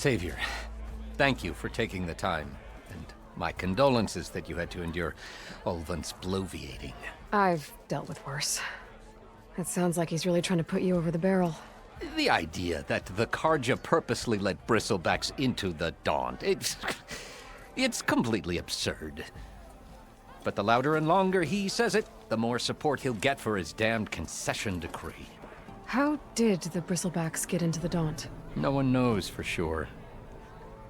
Savior, thank you for taking the time. And my condolences that you had to endure Ulvund's bloviating. I've dealt with worse. It sounds like he's really trying to put you over the barrel. The idea that the Carja purposely let Bristlebacks into the Daunt, it's completely absurd. But the louder and longer he says it, the more support he'll get for his damned concession decree. How did the Bristlebacks get into the Daunt? No one knows for sure.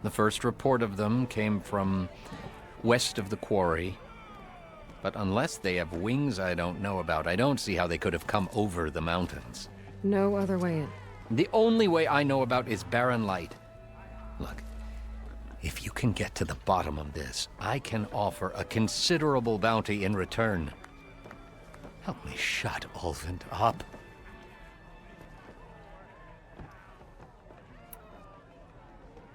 The first report of them came from west of the quarry. But unless they have wings I don't know about, I don't see how they could have come over the mountains. No other way in. The only way I know about is Barren Light. Look, if you can get to the bottom of this, I can offer a considerable bounty in return. Help me shut Ulvund up.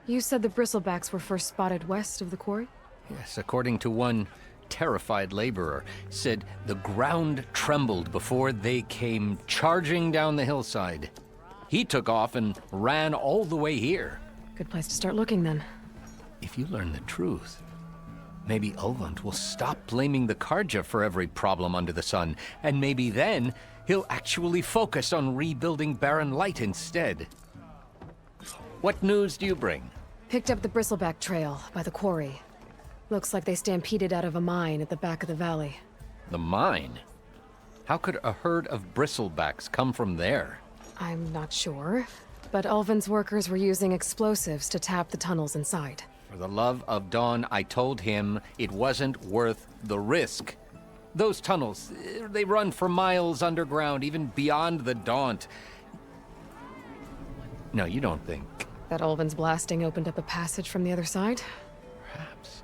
You said the Bristlebacks were first spotted west of the quarry? Yes, according to one terrified laborer, said the ground trembled before they came charging down the hillside. He took off and ran all the way here. Good place to start looking, then. If you learn the truth, maybe Ulvund will stop blaming the Carja for every problem under the sun, and maybe then he'll actually focus on rebuilding Barren Light instead. What news do you bring? Picked up the Bristleback trail by the quarry. Looks like they stampeded out of a mine at the back of the valley. The mine? How could a herd of Bristlebacks come from there? I'm not sure, but Ulvund's workers were using explosives to tap the tunnels inside. For the love of Dawn, I told him it wasn't worth the risk. Those tunnels, they run for miles underground, even beyond the Daunt. No, you don't think... That Ulvund's blasting opened up a passage from the other side? Perhaps.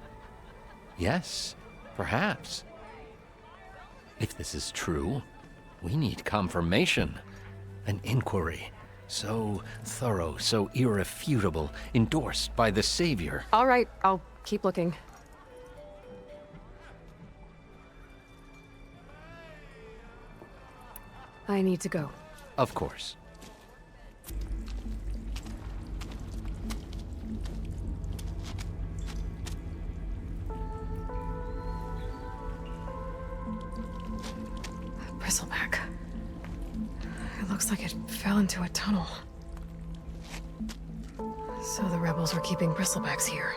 Yes, perhaps. If this is true, we need confirmation. An inquiry. So thorough, so irrefutable, endorsed by the Savior. All right, I'll keep looking. I need to go. Of course. Bristleback. It looks like it fell into a tunnel. So the rebels were keeping Bristlebacks here.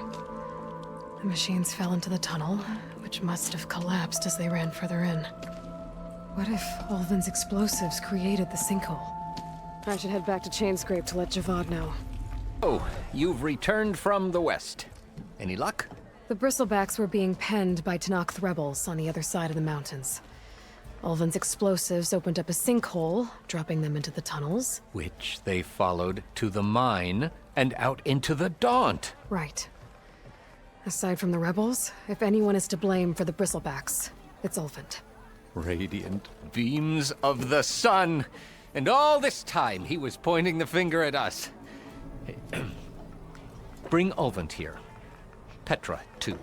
The machines fell into the tunnel, which must have collapsed as they ran further in. What if Ulvund's explosives created the sinkhole? I should head back to Chainscrape to let Javad know. Oh, you've returned from the west. Any luck? The Bristlebacks were being penned by Tenakth rebels on the other side of the mountains. Ulvund's explosives opened up a sinkhole, dropping them into the tunnels. Which they followed to the mine and out into the Daunt. Right. Aside from the rebels, if anyone is to blame for the Bristlebacks, it's Ulvund. Radiant beams of the sun. And all this time he was pointing the finger at us. Bring Ulvund here. Petra, too.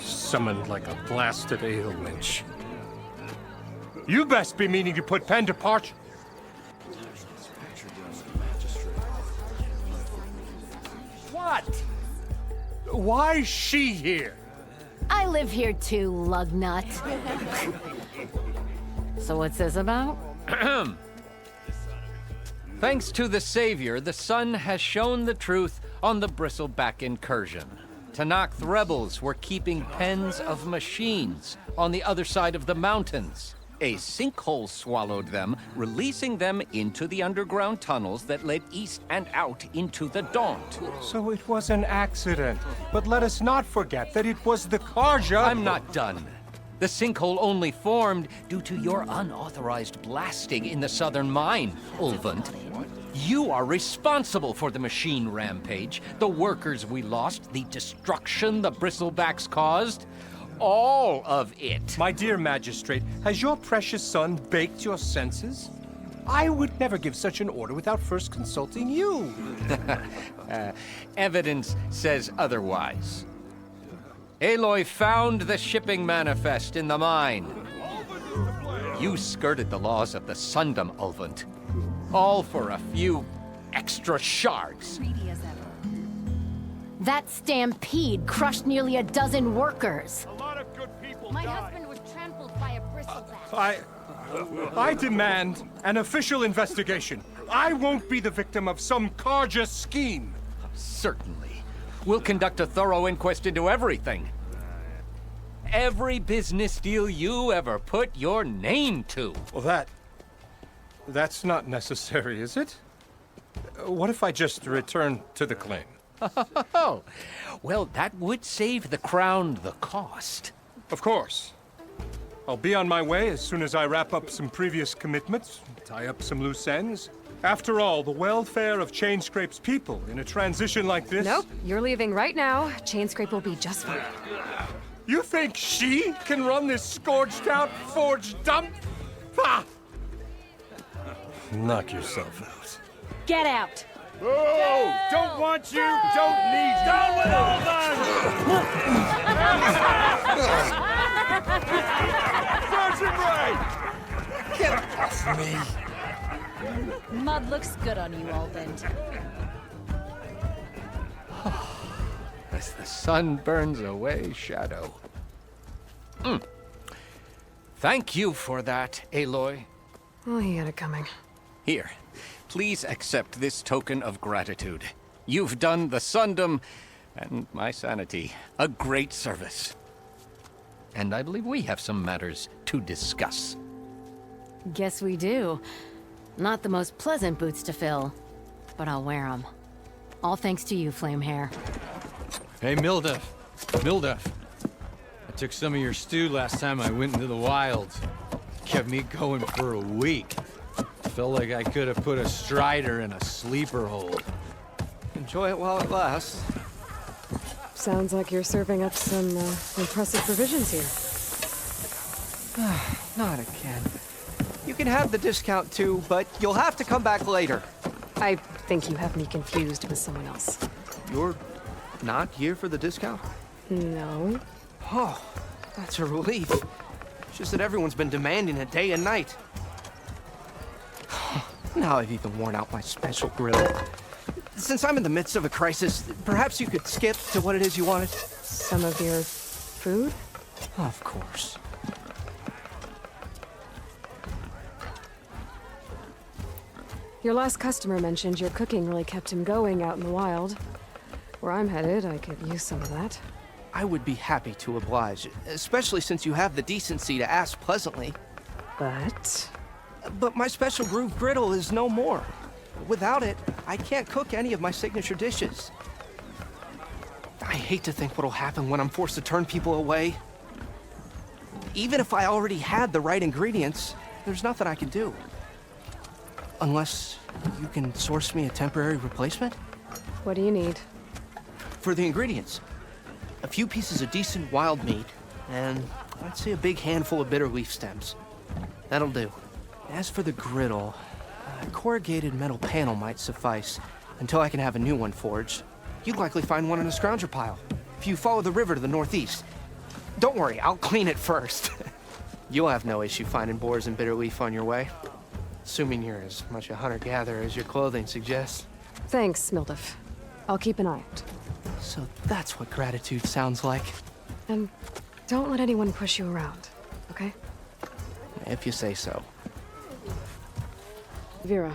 Summoned like a blasted ale winch. You best be meaning to put pen to parch. What? Why's she here? I live here too, lugnut. So what's this about? Thanks to the Savior, the sun has shown the truth on the Bristleback incursion. Tenakth rebels were keeping pens of machines on the other side of the mountains. A sinkhole swallowed them, releasing them into the underground tunnels that led east and out into the Daunt. So it was an accident. But let us not forget that it was the Carja. I'm not done. The sinkhole only formed due to your unauthorized blasting in the southern mine, Ulvund. You are responsible for the machine rampage, the workers we lost, the destruction the Bristlebacks caused. All of it. My dear magistrate, has your precious son baked your senses? I would never give such an order without first consulting you. Evidence says otherwise. Aloy found the shipping manifest in the mine. You skirted the laws of the Sundom, Ulvund. All for a few extra shards. That stampede crushed nearly a dozen workers. A lot of good people My husband was trampled by a bristleback. I demand an official investigation. I won't be the victim of some Karja scheme. Certainly. We'll conduct a thorough inquest into everything. Every business deal you ever put your name to. Well, that's not necessary, is it? What if I just return to the claim? Oh, well, that would save the Crown the cost. Of course. I'll be on my way as soon as I wrap up some previous commitments, tie up some loose ends. After all, the welfare of Chainscrape's people in a transition like this... Nope, you're leaving right now. Chainscrape will be just fine. You think she can run this scorched-out forged dump? Ha! Knock yourself out. Get out! Oh, don't want you, don't need you. Down with all that! Get off me! Mud looks good on you, Ulvund. As the sun burns away shadow. Thank you for that, Aloy. Oh, he had it coming. Here, please accept this token of gratitude. You've done the Sundom, and my sanity, a great service. And I believe we have some matters to discuss. Guess we do. Not the most pleasant boots to fill, but I'll wear them. All thanks to you, Flamehair. Hey, Mildef. Mildef. I took some of your stew last time I went into the wilds. Kept me going for a week. Felt like I could have put a strider in a sleeper hold. Enjoy it while it lasts. Sounds like you're serving up some impressive provisions here. Not again. You can have the discount too, but you'll have to come back later. I think you have me confused with someone else. You're not here for the discount? No. Oh, that's a relief. It's just that everyone's been demanding it day and night. Now I've even worn out my special grill. Since I'm in the midst of a crisis, perhaps you could skip to what it is you wanted? Some of your food? Of course. Your last customer mentioned your cooking really kept him going out in the wild. Where I'm headed, I could use some of that. I would be happy to oblige, especially since you have the decency to ask pleasantly. But My special groove griddle is no more. Without it, I can't cook any of my signature dishes. I hate to think what'll happen when I'm forced to turn people away. Even if I already had the right ingredients, there's nothing I can do. Unless you can source me a temporary replacement? what do you need? For the ingredients, a few pieces of decent wild meat, and I'd say a big handful of bitter leaf stems. That'll do. As for the griddle, a corrugated metal panel might suffice until I can have a new one forged. You'd likely find one in a scrounger pile if you follow the river to the northeast. Don't worry, I'll clean it first. You'll have no issue finding boars and bitter leaf on your way. Assuming you're as much a hunter-gatherer as your clothing suggests. Thanks, Mildef. I'll keep an eye out. So that's what gratitude sounds like, And don't let anyone push you around, okay? if you say so. Vera,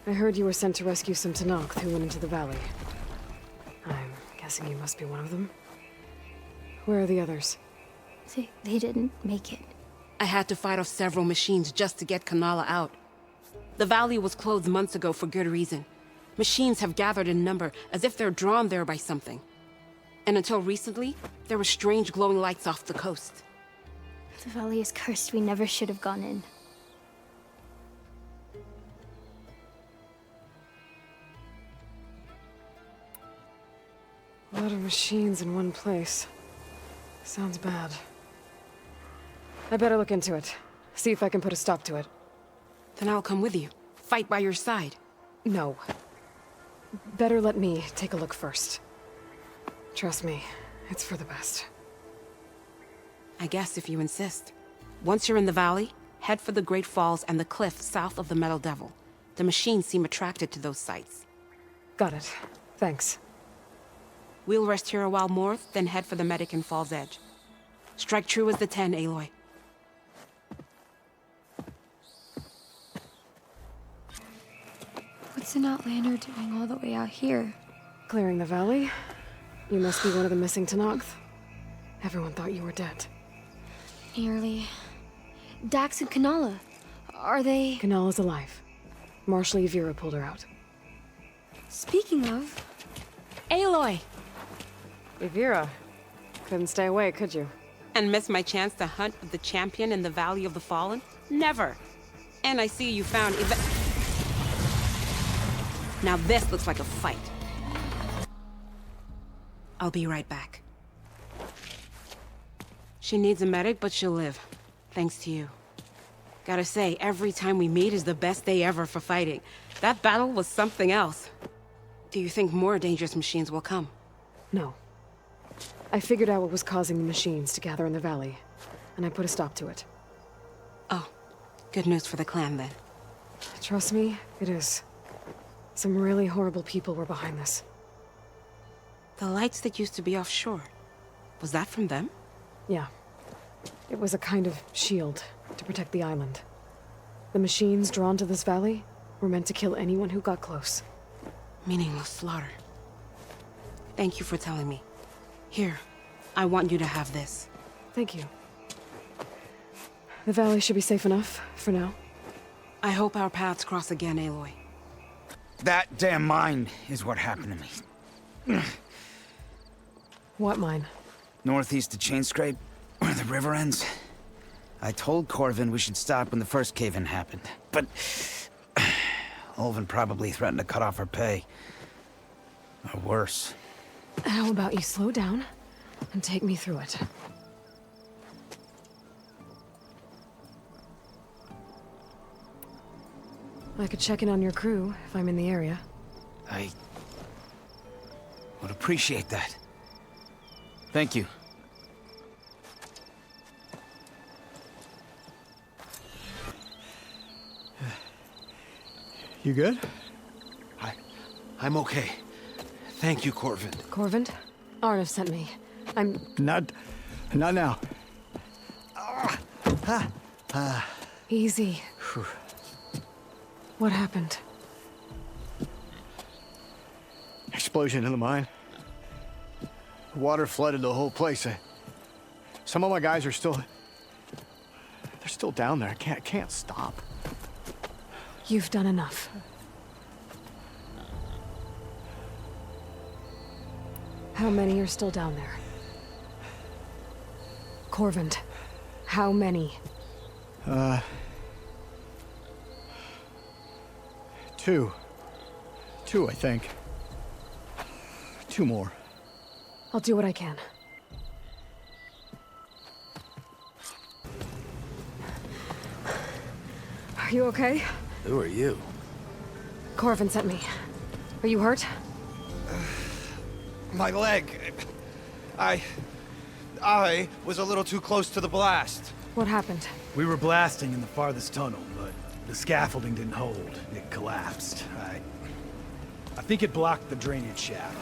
I heard you were sent to rescue some Tenakth who went into the valley. I'm guessing you must be one of them. Where are the others? They didn't make it. I had to fight off several machines just to get Kanala out. The valley was closed months ago for good reason. Machines have gathered in number as if they're drawn there by something. And until recently, there were strange glowing lights off the coast. The valley is cursed. We never should have gone in. A lot of machines in one place. Sounds bad. I better look into it. See if I can put a stop to it. Then I'll come with you. Fight by your side. No. Better let me take a look first. Trust me, it's for the best. I guess if you insist. Once you're in the valley, head for the Great Falls and the cliff south of the Metal Devil. The machines seem attracted to those sites. Got it. Thanks. We'll rest here a while more, then head for the medic in Fall's Edge. Strike true as the 10, Aloy. What's an Outlander doing all the way out here? Clearing the valley? You must be one of the missing Tenakth. Everyone thought you were dead. Nearly. Dax and Kanala. Are they... Kanala's alive. Marshal Yvira pulled her out. Speaking of... Aloy! Yvira. Couldn't stay away, could you? And miss my chance to hunt with the champion in the Valley of the Fallen? Never! And I see you found Now this looks like a fight. I'll be right back. She needs a medic, but she'll live. Thanks to you. Gotta say, every time we meet is the best day ever for fighting. That battle was something else. Do you think more dangerous machines will come? No. I figured out what was causing the machines to gather in the valley, and I put a stop to it. Oh, good news for the clan then. Trust me, it is. Some really horrible people were behind this. The lights that used to be offshore, was that from them? Yeah. It was a kind of shield to protect the island. The machines drawn to this valley were meant to kill anyone who got close. Meaningless slaughter. Thank you for telling me. Here, I want you to have this. Thank you. The valley should be safe enough, for now. I hope our paths cross again, Aloy. That damn mine is what happened to me. What mine? Northeast of Chainscrape, where the river ends. I told Corvin we should stop when the first cave-in happened, but... Ulvin probably threatened to cut off her pay. Or worse. How about you slow down and take me through it? I could check in on your crew if I'm in the area. I... would appreciate that. Thank you. You good? I'm okay. Thank you, Corvin. Corvin? Arnav sent me. I'm... Not now. Easy. What happened? Explosion in the mine. Water flooded the whole place. Some of my guys are still... They're still down there. I can't stop. You've done enough. How many are still down there? Corvin, how many? Two. I think. Two more. I'll do what I can. Are you okay? Who are you? Corvin sent me. Are you hurt? My leg. I was a little too close to the blast. What happened? We were blasting in the farthest tunnel, but the scaffolding didn't hold. It collapsed. I think it blocked the drainage shaft.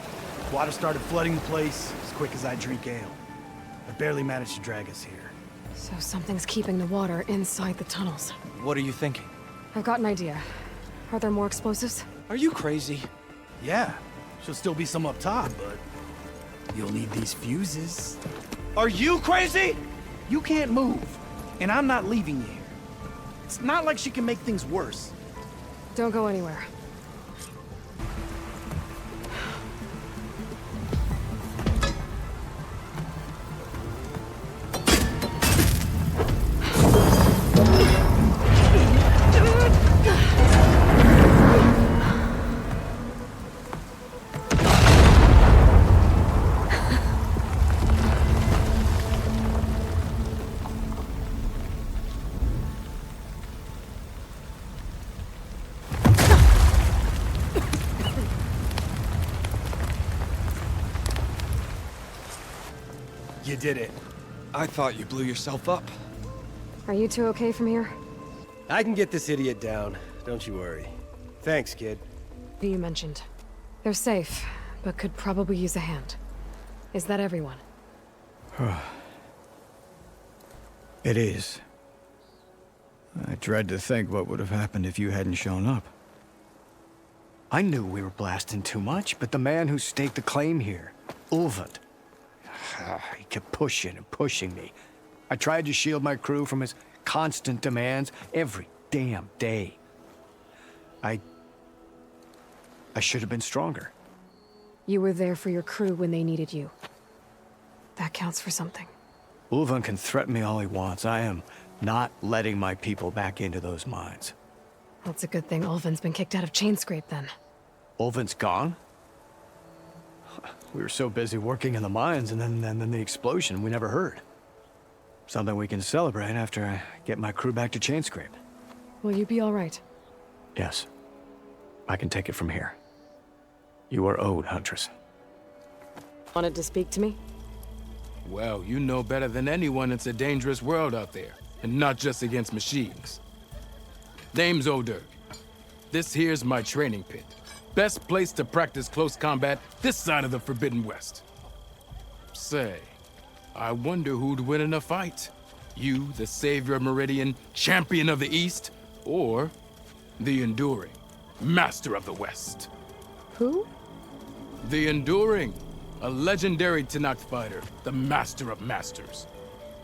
Water started flooding the place as quick as I drink ale. I barely managed to drag us here. So something's keeping the water inside the tunnels. What are you thinking? I've got an idea. Are there more explosives? Are you crazy? Yeah, should still be some up top, but you'll need these fuses. Are you crazy? You can't move, and I'm not leaving you here. It's not like she can make things worse. Don't go anywhere. You did it. I thought you blew yourself up. Are you two okay from here? I can get this idiot down. Don't you worry. Thanks, kid. Who you mentioned. They're safe, but could probably use a hand. Is that everyone? It is. I dread to think what would have happened if you hadn't shown up. I knew we were blasting too much, but the man who staked the claim here, Ulvund, he kept pushing and pushing me. I tried to shield my crew from his constant demands every damn day. I should have been stronger. You were there for your crew when they needed you. That counts for something. Ulvund can threaten me all he wants. I am not letting my people back into those mines. Well, it's a good thing Ulvund's been kicked out of Chainscrape then. Ulvund's gone? We were so busy working in the mines, and then the explosion we never heard. Something we can celebrate after I get my crew back to Chainscrape. Will you be all right? Yes. I can take it from here. You are owed, Huntress. Wanted to speak to me? Well, you know better than anyone it's a dangerous world out there, and not just against machines. Name's Odur. This here's my training pit. Best place to practice close combat this side of the Forbidden West. Say, I wonder who'd win in a fight. You, the Savior of Meridian, Champion of the East, or the Enduring, Master of the West. Who? The Enduring, a legendary Tenakth fighter, the Master of Masters.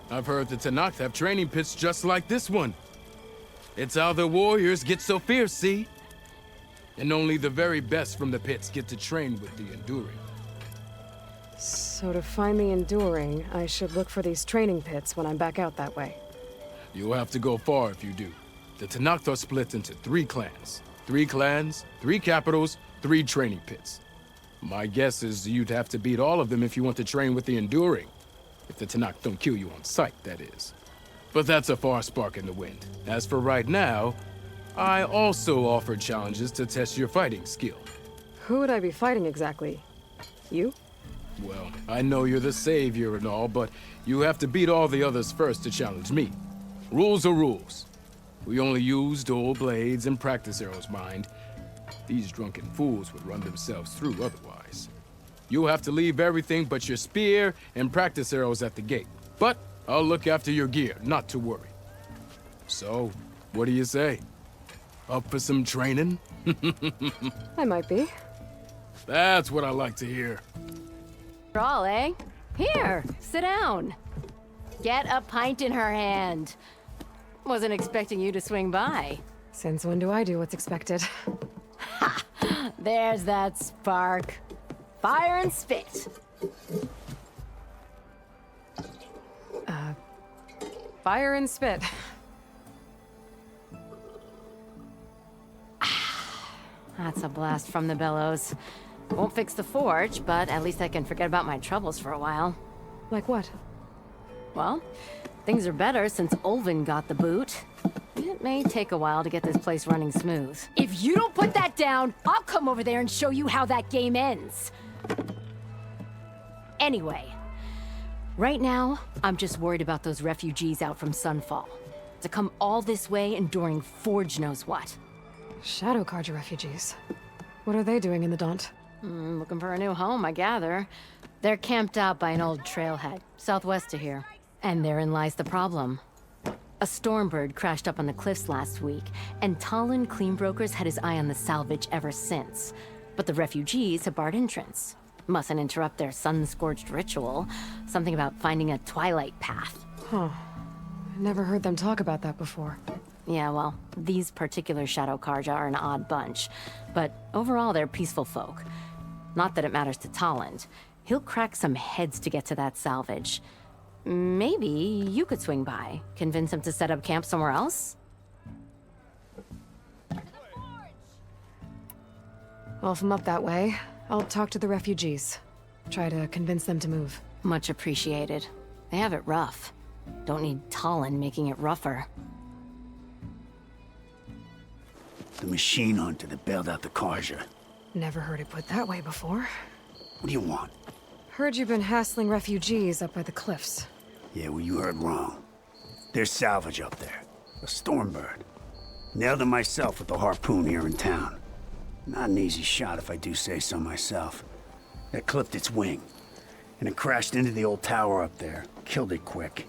I've heard the Tenakth have training pits just like this one. It's how the warriors get so fierce, see? And only the very best from the pits get to train with the Enduring. So to find the Enduring, I should look for these training pits when I'm back out that way. You'll have to go far if you do. The Tenakth are split into 3 clans. 3 clans, 3 capitals, 3 training pits. My guess is you'd have to beat all of them if you want to train with the Enduring. If the Tenakth don't kill you on sight, that is. But that's a far spark in the wind. As for right now, I also offer challenges to test your fighting skill. Who would I be fighting exactly? You? Well, I know you're the Savior and all, but you have to beat all the others first to challenge me. Rules are rules. We only use dual blades and practice arrows, mind. These drunken fools would run themselves through otherwise. You'll have to leave everything but your spear and practice arrows at the gate. But I'll look after your gear, not to worry. So, what do you say? Up for some training? I might be. That's what I like to hear. All, eh? Here, sit down. Get a pint in her hand. Wasn't expecting you to swing by. Since when do I do what's expected? Ha! There's that spark. Fire and spit. Fire and spit. That's a blast from the bellows. Won't fix the forge, but at least I can forget about my troubles for a while. Like what? Well, things are better since Ulvund got the boot. It may take a while to get this place running smooth. If you don't put that down, I'll come over there and show you how that game ends. Anyway, right now, I'm just worried about those refugees out from Sunfall. To come all this way enduring Forge knows what. Shadow Carja refugees. What are they doing in the Daunt? Looking for a new home, I gather. They're camped out by an old trailhead, southwest of here. And therein lies the problem. A Stormbird crashed up on the cliffs last week, and Talon Cleanbrokers had his eye on the salvage ever since. But the refugees have barred entrance. Mustn't interrupt their sun-scorched ritual. Something about finding a twilight path. Huh. Never heard them talk about that before. Yeah, well, these particular Shadow Carja are an odd bunch. But overall, they're peaceful folk. Not that it matters to Talon. He'll crack some heads to get to that salvage. Maybe you could swing by, convince him to set up camp somewhere else? Well, if I'm up that way, I'll talk to the refugees. Try to convince them to move. Much appreciated. They have it rough. Don't need Talon making it rougher. The machine hunter that bailed out the Carja. Never heard it put that way before. What do you want? Heard you've been hassling refugees up by the cliffs. Yeah, well, you heard wrong. There's salvage up there. A Stormbird. Nailed it myself with the harpoon here in town. Not an easy shot if I do say so myself. It clipped its wing, and it crashed into the old tower up there. Killed it quick.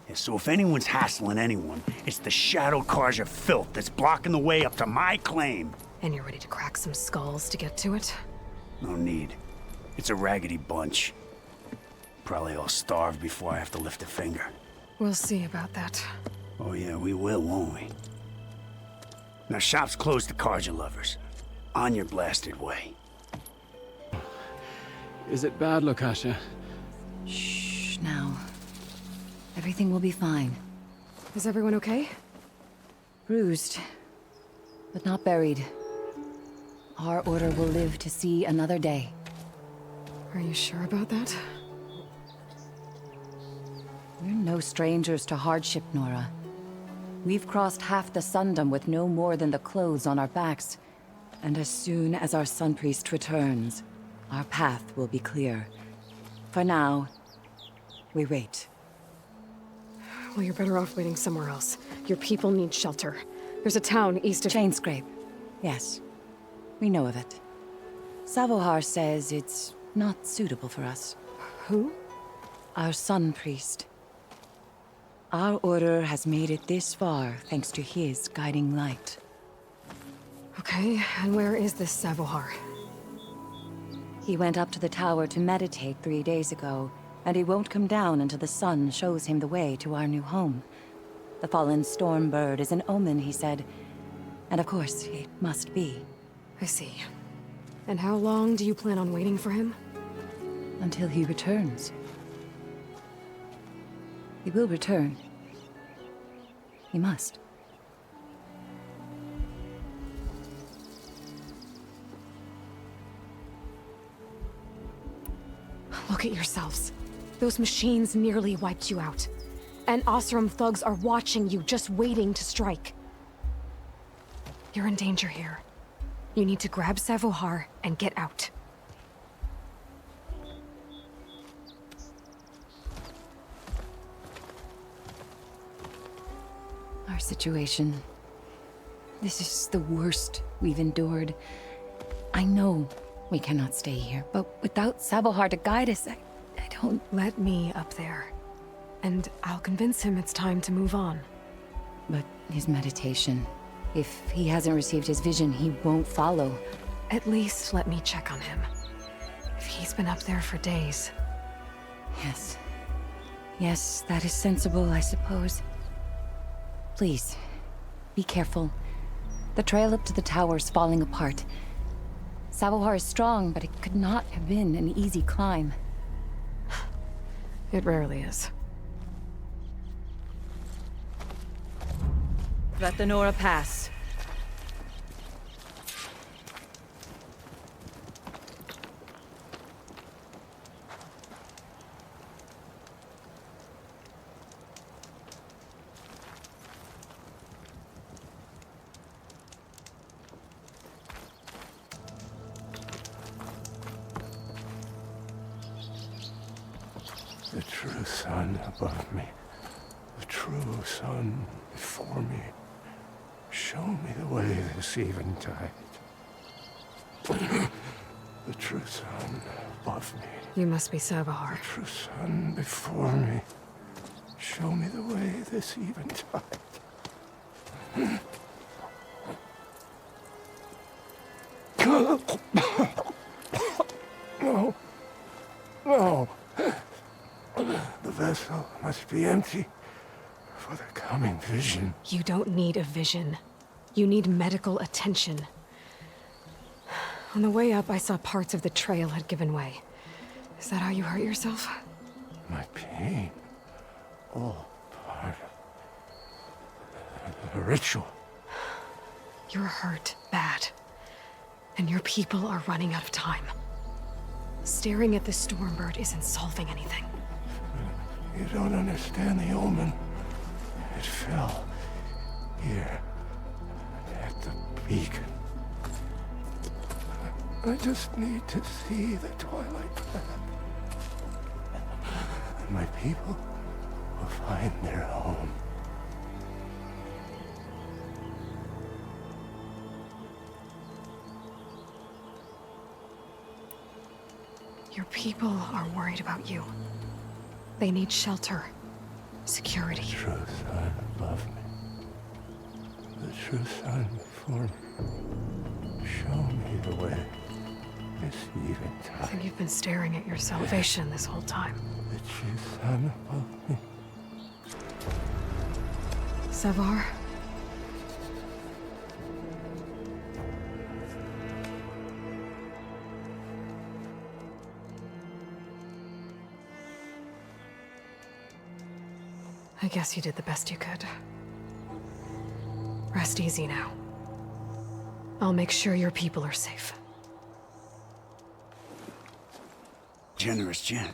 Yeah, so if anyone's hassling anyone, it's the Shadow Carja filth that's blocking the way up to my claim. And you're ready to crack some skulls to get to it? No need. It's a raggedy bunch. Probably all starved before I have to lift a finger. We'll see about that. Oh yeah, we will, won't we? Now shop's closed to Carja lovers. On your blasted way. Is it bad, Lokasha? Shh, now. Everything will be fine. Is everyone okay? Bruised, but not buried. Our order will live to see another day. Are you sure about that? We're no strangers to hardship, Nora. We've crossed half the Sundom with no more than the clothes on our backs. And as soon as our Sun Priest returns, our path will be clear. For now, we wait. Well, you're better off waiting somewhere else. Your people need shelter. There's a town east of... Chainscrape. Yes. We know of it. Savohar says it's not suitable for us. Who? Our Sun Priest. Our order has made it this far thanks to his guiding light. Okay, and where is this Savohar? He went up to the tower to meditate 3 days ago, and he won't come down until the sun shows him the way to our new home. The fallen Stormbird is an omen, he said. And of course, it must be. I see. And how long do you plan on waiting for him? Until he returns. He will return. He must. Look at yourselves. Those machines nearly wiped you out. And Oseram thugs are watching you, just waiting to strike. You're in danger here. You need to grab Savohar and get out. Our situation. This is the worst we've endured. I know we cannot stay here, but without Savohar to guide us, I don't... Let me up there. And I'll convince him it's time to move on. But his meditation... If he hasn't received his vision, he won't follow. At least let me check on him. If he's been up there for days. Yes. Yes, that is sensible, I suppose. Please, be careful. The trail up to the tower is falling apart. Savohar is strong, but it could not have been an easy climb. It rarely is. Let the Nora pass. The true sun above me, the true sun before me. Show me the way this eventide. The true sun above me. You must be Savohar. The true sun before me. Show me the way this eventide. No. No. The vessel must be empty for the coming vision. You don't need a vision. You need medical attention. On the way up, I saw parts of the trail had given way. Is that how you hurt yourself? My pain. All part of the ritual. You're hurt bad. And your people are running out of time. Staring at the Stormbird isn't solving anything. You don't understand the omen. It fell here at the beacon. I just need to see the Twilight Path. And my people will find their home. Your people are worried about you. They need shelter, security. The true sun above me. The true sun before me. Show me the way. This eventide. I think you've been staring at your salvation this whole time. The true sun above me. Savar? I guess you did the best you could. Rest easy now. I'll make sure your people are safe. Generous gent.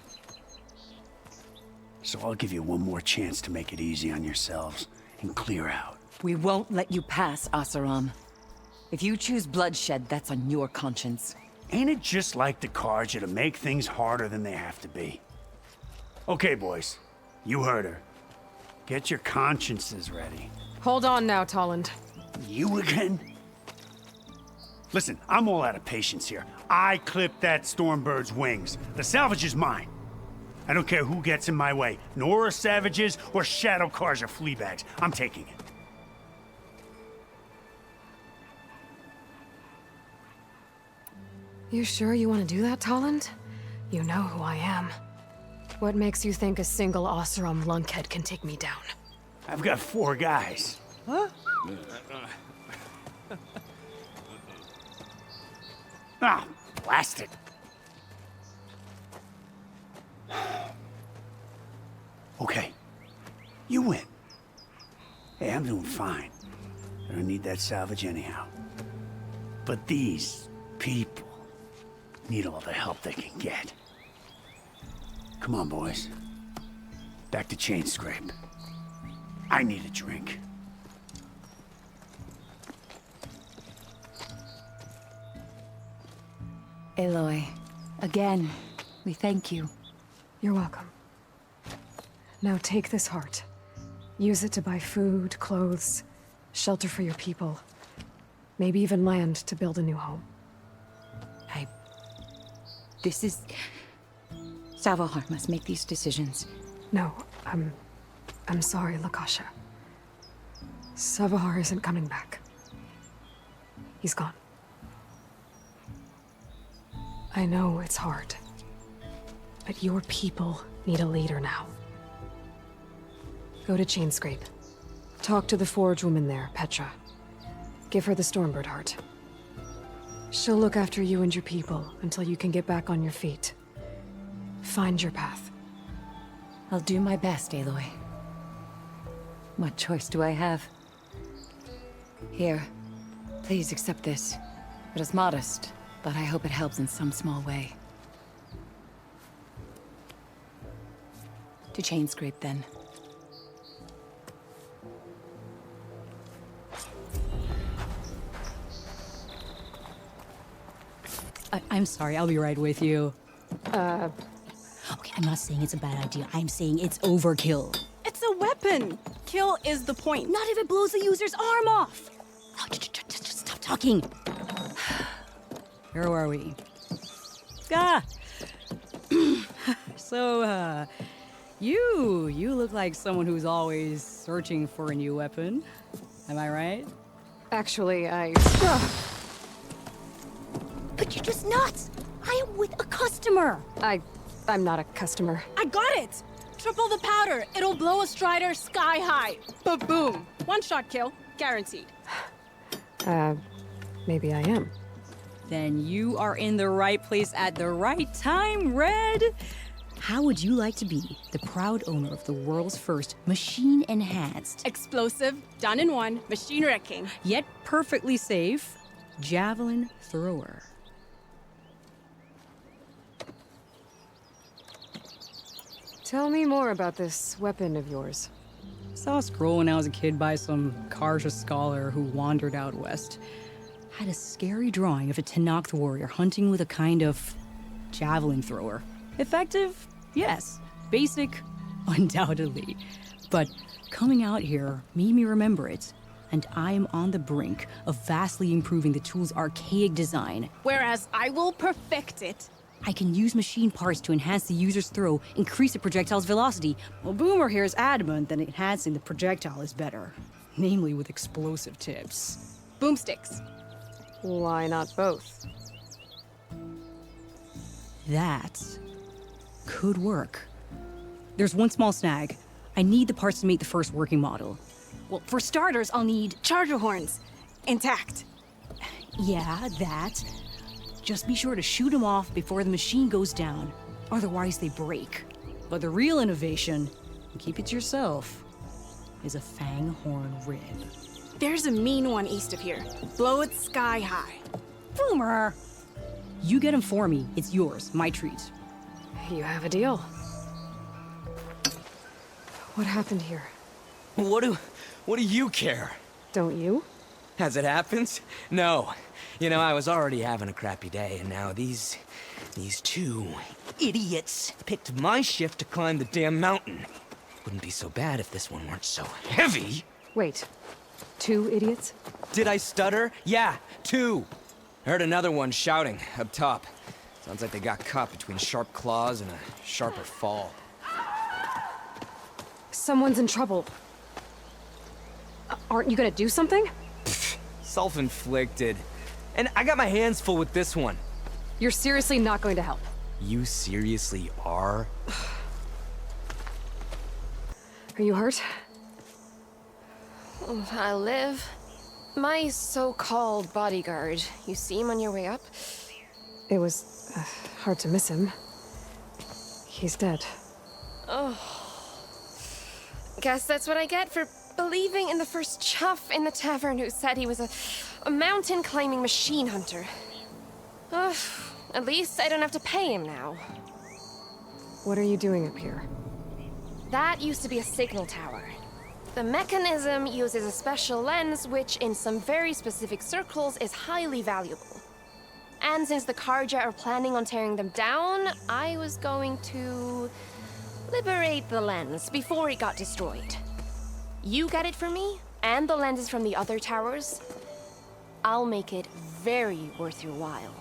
So I'll give you one more chance to make it easy on yourselves and clear out. We won't let you pass, Asaram. If you choose bloodshed, that's on your conscience. Ain't it just like the Carja to make things harder than they have to be? Okay, boys. You heard her. Get your consciences ready. Hold on now, Tolland. You again? Listen, I'm all out of patience here. I clipped that Stormbird's wings. The salvage is mine. I don't care who gets in my way. Nora savages or Shadow Carja fleabags. I'm taking it. You sure you want to do that, Tolland? You know who I am. What makes you think a single Oseram lunkhead can take me down? I've got 4 guys. Huh? Ah, blast it. Okay. You win. Hey, I'm doing fine. I don't need that salvage anyhow. But these people need all the help they can get. Come on, boys. Back to Chainscrape. I need a drink. Aloy, again, we thank you. You're welcome. Now take this heart. Use it to buy food, clothes, shelter for your people. Maybe even land to build a new home. This is... Savar must make these decisions. No, I'm sorry, Lakasha. Savar isn't coming back. He's gone. I know it's hard, but your people need a leader now. Go to Chainscrape. Talk to the Forge woman there, Petra. Give her the Stormbird heart. She'll look after you and your people until you can get back on your feet. Find your path. I'll do my best, Aloy. What choice do I have? Here, please accept this. It is modest, but I hope it helps in some small way. To Chainscrape, then. I'm sorry, I'll be right with you. Okay, I'm not saying it's a bad idea. I'm saying it's overkill. It's a weapon. Kill is the point. Not if it blows the user's arm off. Oh, just stop talking. Where are we? So, you look like someone who's always searching for a new weapon. Am I right? Actually, But you're just nuts! I am with a customer! I'm not a customer. I got it! Triple the powder. It'll blow a Strider sky high. Ba-boom. One-shot kill. Guaranteed. Maybe I am. Then you are in the right place at the right time, Red! How would you like to be the proud owner of the world's first machine-enhanced... Explosive, done in one, machine wrecking. Yet perfectly safe, javelin thrower. Tell me more about this weapon of yours. Saw a scroll when I was a kid by some Karja scholar who wandered out west. had a scary drawing of a Tenakth warrior hunting with a kind of javelin thrower. Effective? Yes. Basic? Undoubtedly. But coming out here made me remember it, and I am on the brink of vastly improving the tool's archaic design. Whereas I will perfect it. I can use machine parts to enhance the user's throw, increase the projectile's velocity. Well, Boomer here is adamant that enhancing the projectile is better, namely with explosive tips. Boomsticks. Why not both? That could work. There's one small snag. I need the parts to make the first working model. Well, for starters, I'll need charger horns. Intact. Yeah, that. Just be sure to shoot them off before the machine goes down. Otherwise, they break. But the real innovation, and keep it to yourself, is a fang horn rib. There's a mean one east of here. Blow it sky high. Boomer! You get him for me. It's yours. My treat. You have a deal. What happened here? What do you care? Don't you? As it happens, no. You know, I was already having a crappy day, and now these two idiots picked my shift to climb the damn mountain. Wouldn't be so bad if this one weren't so heavy. Wait, 2 idiots? Did I stutter? Yeah, 2. I heard another one shouting up top. Sounds like they got caught between sharp claws and a sharper fall. Someone's in trouble. Aren't you gonna do something? Self-inflicted. And I got my hands full with this one. You're seriously not going to help? You seriously are? Are you hurt? I'll live. My so-called bodyguard. You see him on your way up? It was hard to miss him. He's dead. Oh. Guess that's what I get for believing in the first chuff in the tavern who said he was a mountain-climbing machine hunter. At least I don't have to pay him now. What are you doing up here? That used to be a signal tower. The mechanism uses a special lens which, in some very specific circles, is highly valuable. And since the Karja are planning on tearing them down, I was going to liberate the lens before it got destroyed. You get it for me, and the lenses from the other towers. I'll make it very worth your while.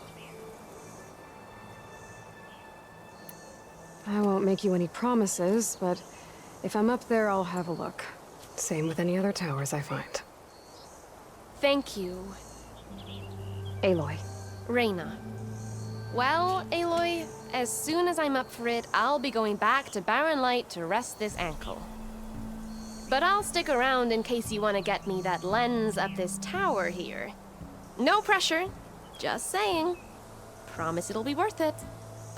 I won't make you any promises, but if I'm up there, I'll have a look. Same with any other towers I find. Thank you. Aloy. Reyna. Well, Aloy, as soon as I'm up for it, I'll be going back to Barren Light to rest this ankle. But I'll stick around in case you want to get me that lens up this tower here. No pressure. Just saying. Promise it'll be worth it.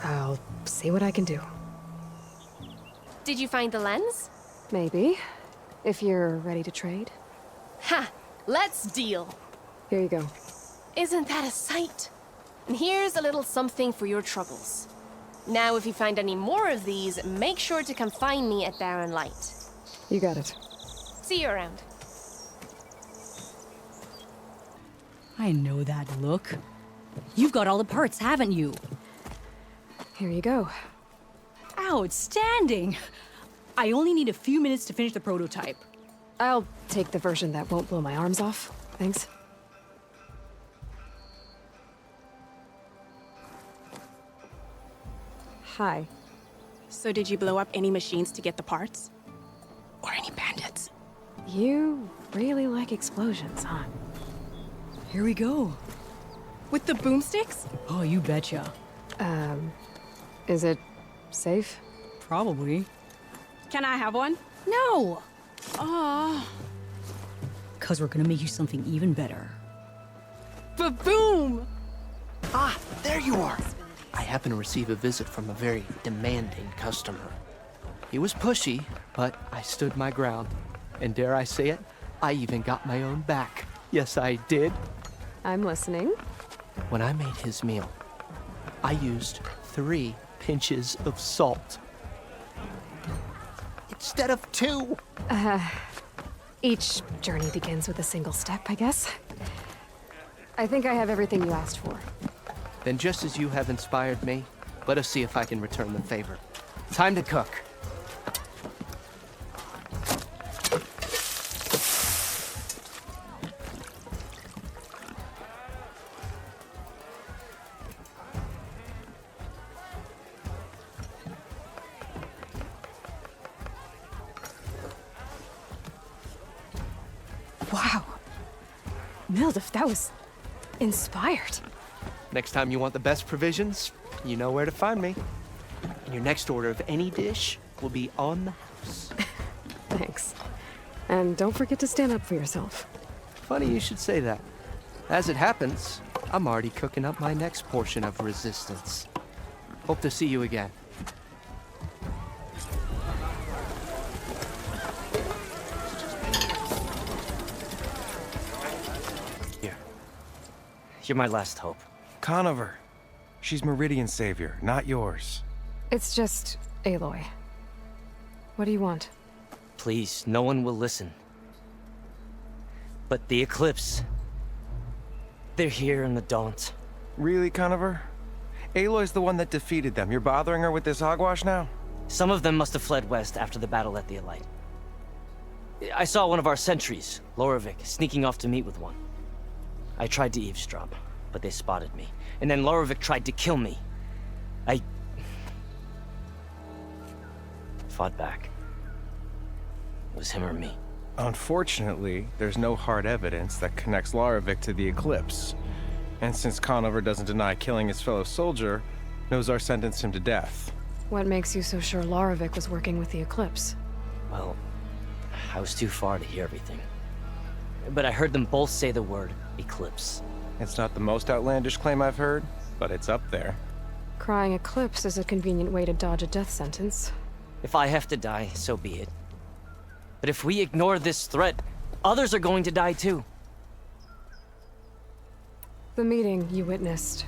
I'll see what I can do. Did you find the lens? Maybe. If you're ready to trade. Ha! Let's deal. Here you go. Isn't that a sight? And here's a little something for your troubles. Now, if you find any more of these, make sure to come find me at Barren Light. You got it. See you around. I know that look. You've got all the parts, haven't you? Here you go. Outstanding! I only need a few minutes to finish the prototype. I'll take the version that won't blow my arms off. Thanks. Hi. So did you blow up any machines to get the parts? Or any bandits? You really like explosions, huh? Here we go. With the boomsticks? Oh, you betcha. Is it safe? Probably. Can I have one? No! Oh. 'Cause we're gonna make you something even better. Ba-boom! Ah, there you are! I happened to receive a visit from a very demanding customer. He was pushy, but I stood my ground. And dare I say it, I even got my own back. Yes, I did. I'm listening. When I made his meal, I used 3 pinches of salt. Instead of 2. Each journey begins with a single step, I guess. I think I have everything you asked for. Then just as you have inspired me, let us see if I can return the favor. Time to cook. Wow. Mildef, that was inspired. Next time you want the best provisions, you know where to find me. And your next order of any dish will be on the house. Thanks. And don't forget to stand up for yourself. Funny you should say that. As it happens, I'm already cooking up my next portion of resistance. Hope to see you again. You're my last hope. Conover. She's Meridian's savior, not yours. It's just Aloy. What do you want? Please, no one will listen. But the Eclipse... they're here in the Daunt. Really, Conover? Aloy's the one that defeated them. You're bothering her with this hogwash now? Some of them must have fled west after the battle at the Elite. I saw one of our sentries, Loravik, sneaking off to meet with one. I tried to eavesdrop, but they spotted me. And then Loravik tried to kill me. I... fought back. It was him or me. Unfortunately, there's no hard evidence that connects Loravik to the Eclipse. And since Conover doesn't deny killing his fellow soldier, Nozar sentenced him to death. What makes you so sure Loravik was working with the Eclipse? Well, I was too far to hear everything. But I heard them both say the word Eclipse. It's not the most outlandish claim I've heard, but it's up there. Crying Eclipse is a convenient way to dodge a death sentence. If I have to die, so be it. But if we ignore this threat, others are going to die too. The meeting you witnessed.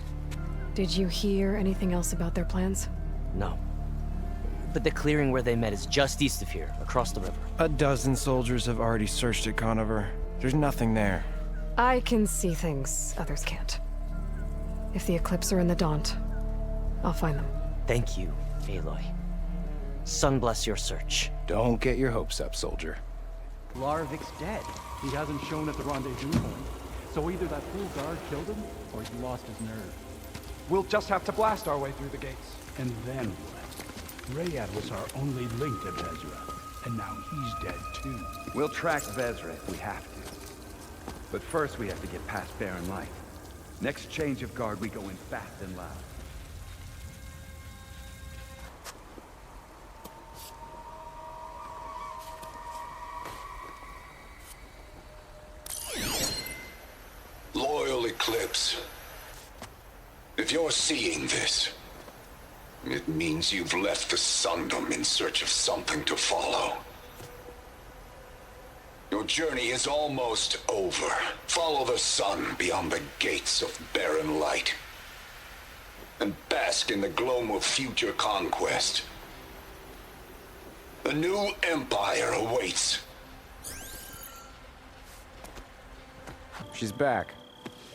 Did you hear anything else about their plans? No. But the clearing where they met is just east of here, across the river. A dozen soldiers have already searched it, Conover. There's nothing there. I can see things others can't. If the Eclipse are in the Daunt, I'll find them. Thank you, Aloy. Sun bless your search. Don't get your hopes up, soldier. Laravik's dead. He hasn't shown at the rendezvous point. So either that fool guard killed him, or he lost his nerve. We'll just have to blast our way through the gates. And then what? Rayad was our only link to Vezra, and now he's dead too. We'll track Vezra if we have to. But first we have to get past Barren Light. Next change of guard, we go in fast and loud. Loyal Eclipse, if you're seeing this, it means you've left the Sundom in search of something to follow. Your journey is almost over. Follow the sun beyond the gates of Barren Light, and bask in the gloam of future conquest. A new empire awaits. She's back.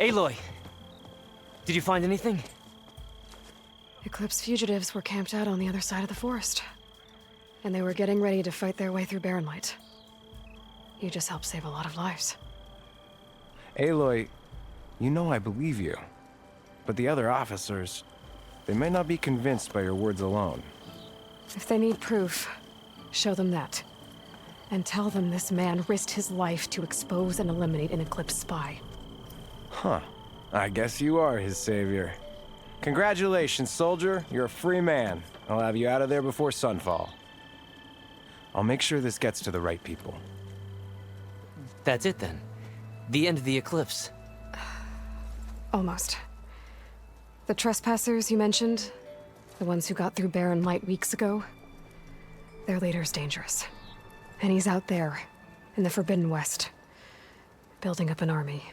Aloy! Did you find anything? Eclipse fugitives were camped out on the other side of the forest. And they were getting ready to fight their way through Barren Light. You just helped save a lot of lives. Aloy, you know I believe you. But the other officers, they may not be convinced by your words alone. If they need proof, show them that. And tell them this man risked his life to expose and eliminate an Eclipse spy. Huh. I guess you are his savior. Congratulations, soldier. You're a free man. I'll have you out of there before sunfall. I'll make sure this gets to the right people. That's it then. The end of the Eclipse. Almost. The trespassers you mentioned, the ones who got through Barren Light weeks ago, their leader's dangerous. And he's out there, in the Forbidden West, building up an army.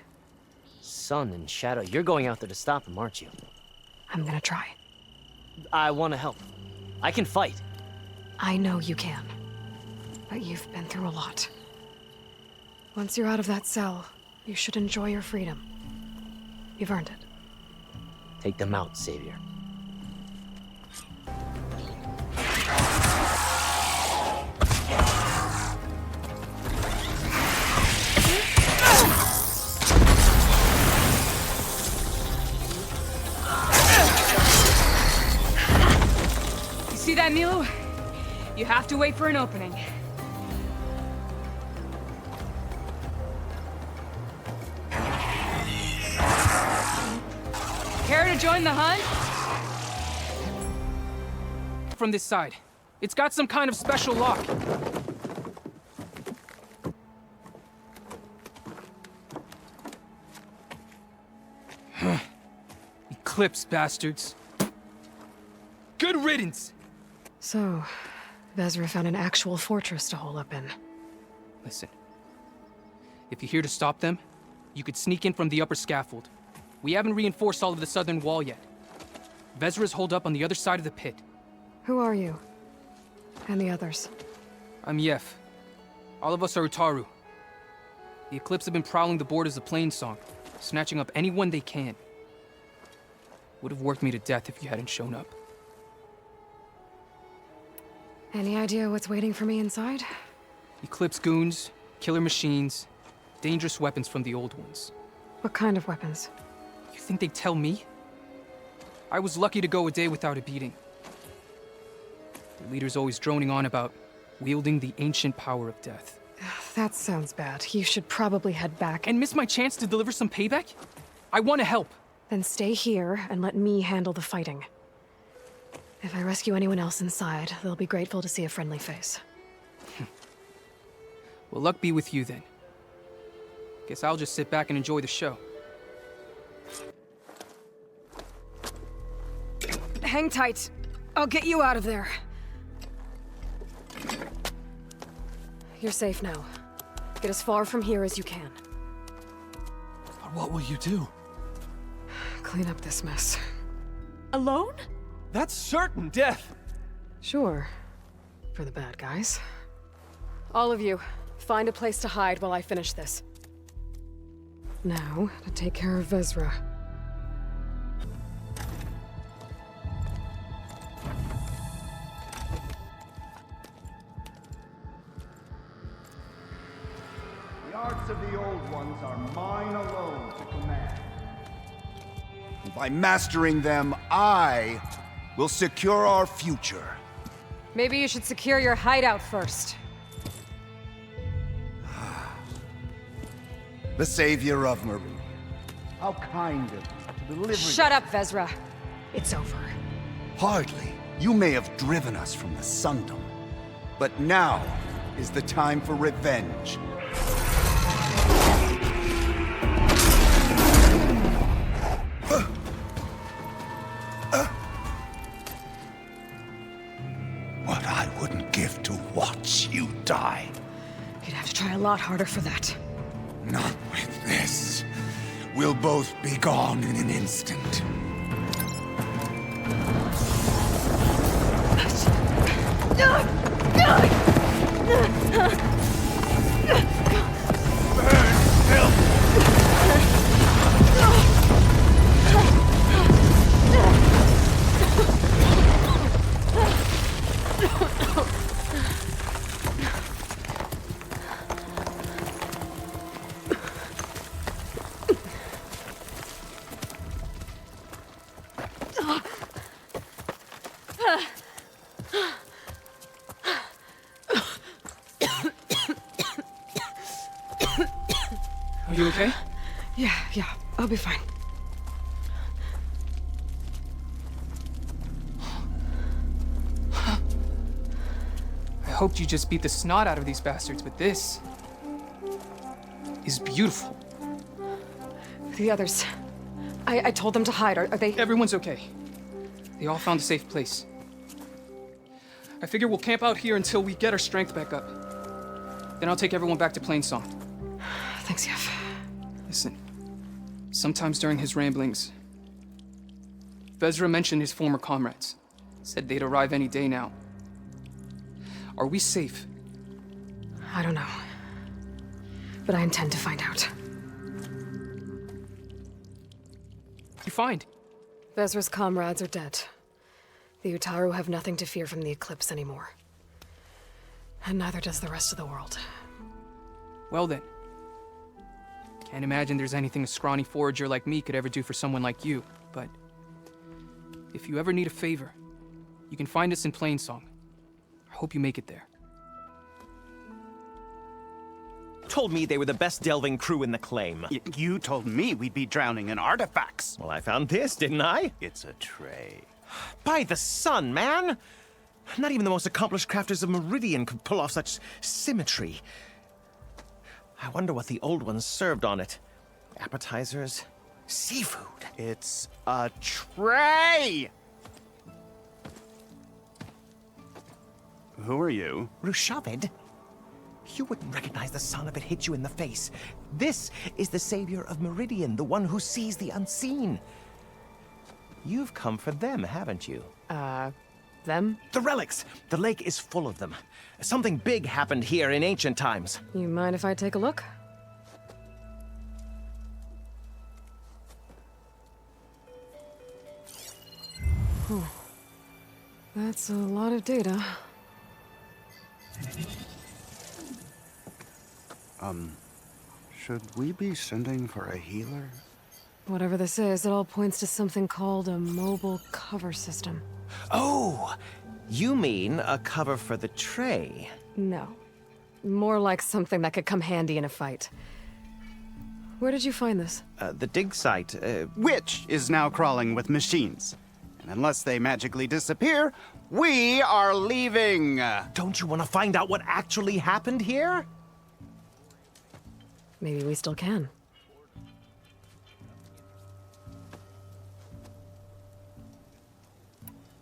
Sun and Shadow, you're going out there to stop him, aren't you? I'm gonna try. I want to help. I can fight. I know you can. But you've been through a lot. Once you're out of that cell, you should enjoy your freedom. You've earned it. Take them out, Savior. You see that, Milu? You have to wait for an opening. Care to join the hunt? From this side. It's got some kind of special lock. Eclipse, bastards. Good riddance! So, Vezra found an actual fortress to hole up in. Listen. If you're here to stop them, you could sneak in from the upper scaffold. We haven't reinforced all of the southern wall yet. Vezra's holed up on the other side of the pit. Who are you? And the others? I'm Yef. All of us are Utaru. The Eclipse have been prowling the borders of Plainsong, snatching up anyone they can. Would have worked me to death if you hadn't shown up. Any idea what's waiting for me inside? Eclipse goons, killer machines, dangerous weapons from the old ones. What kind of weapons? You think they'd tell me? I was lucky to go a day without a beating. The leader's always droning on about wielding the ancient power of death. That sounds bad. You should probably head back. And miss my chance to deliver some payback? I want to help. Then stay here and let me handle the fighting. If I rescue anyone else inside, they'll be grateful to see a friendly face. Well, luck be with you then. Guess I'll just sit back and enjoy the show. Hang tight. I'll get you out of there. You're safe now. Get as far from here as you can. But what will you do? Clean up this mess. Alone? That's certain death! Sure. For the bad guys. All of you, find a place to hide while I finish this. Now, to take care of Vezra. The arts of the old ones are mine alone to command. By mastering them, I will secure our future. Maybe you should secure your hideout first. The savior of Maru. How kind of you to deliver. Shut up, Vezra. It's over. Hardly. You may have driven us from the Sundom, but now is the time for revenge. What I wouldn't give to watch you die. You'd have to try a lot harder for that. Not with this. We'll both be gone in an instant. Are you okay? Yeah, I'll be fine. I hoped you just beat the snot out of these bastards, but this is beautiful. The others. I told them to hide. Are they? Everyone's okay. They all found a safe place. I figure we'll camp out here until we get our strength back up. Then I'll take everyone back to Plainsong. Thanks, Yef. Listen, sometimes during his ramblings, Vezra mentioned his former comrades. Said they'd arrive any day now. Are we safe? I don't know. But I intend to find out. you find? Vezra's comrades are dead. The Utaru have nothing to fear from the Eclipse anymore. And neither does the rest of the world. Well then. Can't imagine there's anything a scrawny forager like me could ever do for someone like you, but if you ever need a favor, you can find us in Plainsong. I hope you make it there. Told me they were the best delving crew in the claim. You told me we'd be drowning in artifacts. Well, I found this, didn't I? It's a tray. By the sun, man! Not even the most accomplished crafters of Meridian could pull off such symmetry. I wonder what the old ones served on it. Appetizers? Seafood? It's a tray! Who are you? Rushavid? You wouldn't recognize the sun if it hit you in the face. This is the savior of Meridian, the one who sees the unseen. You've come for them, haven't you? Them? The relics! The lake is full of them. Something big happened here in ancient times. You mind if I take a look? Huh. That's a lot of data. Should we be sending for a healer? Whatever this is, it all points to something called a mobile cover system. Oh! You mean a cover for the tray? No. More like something that could come handy in a fight. Where did you find this? The dig site, Which is now crawling with machines. And unless they magically disappear, we are leaving! Don't you want to find out what actually happened here? Maybe we still can.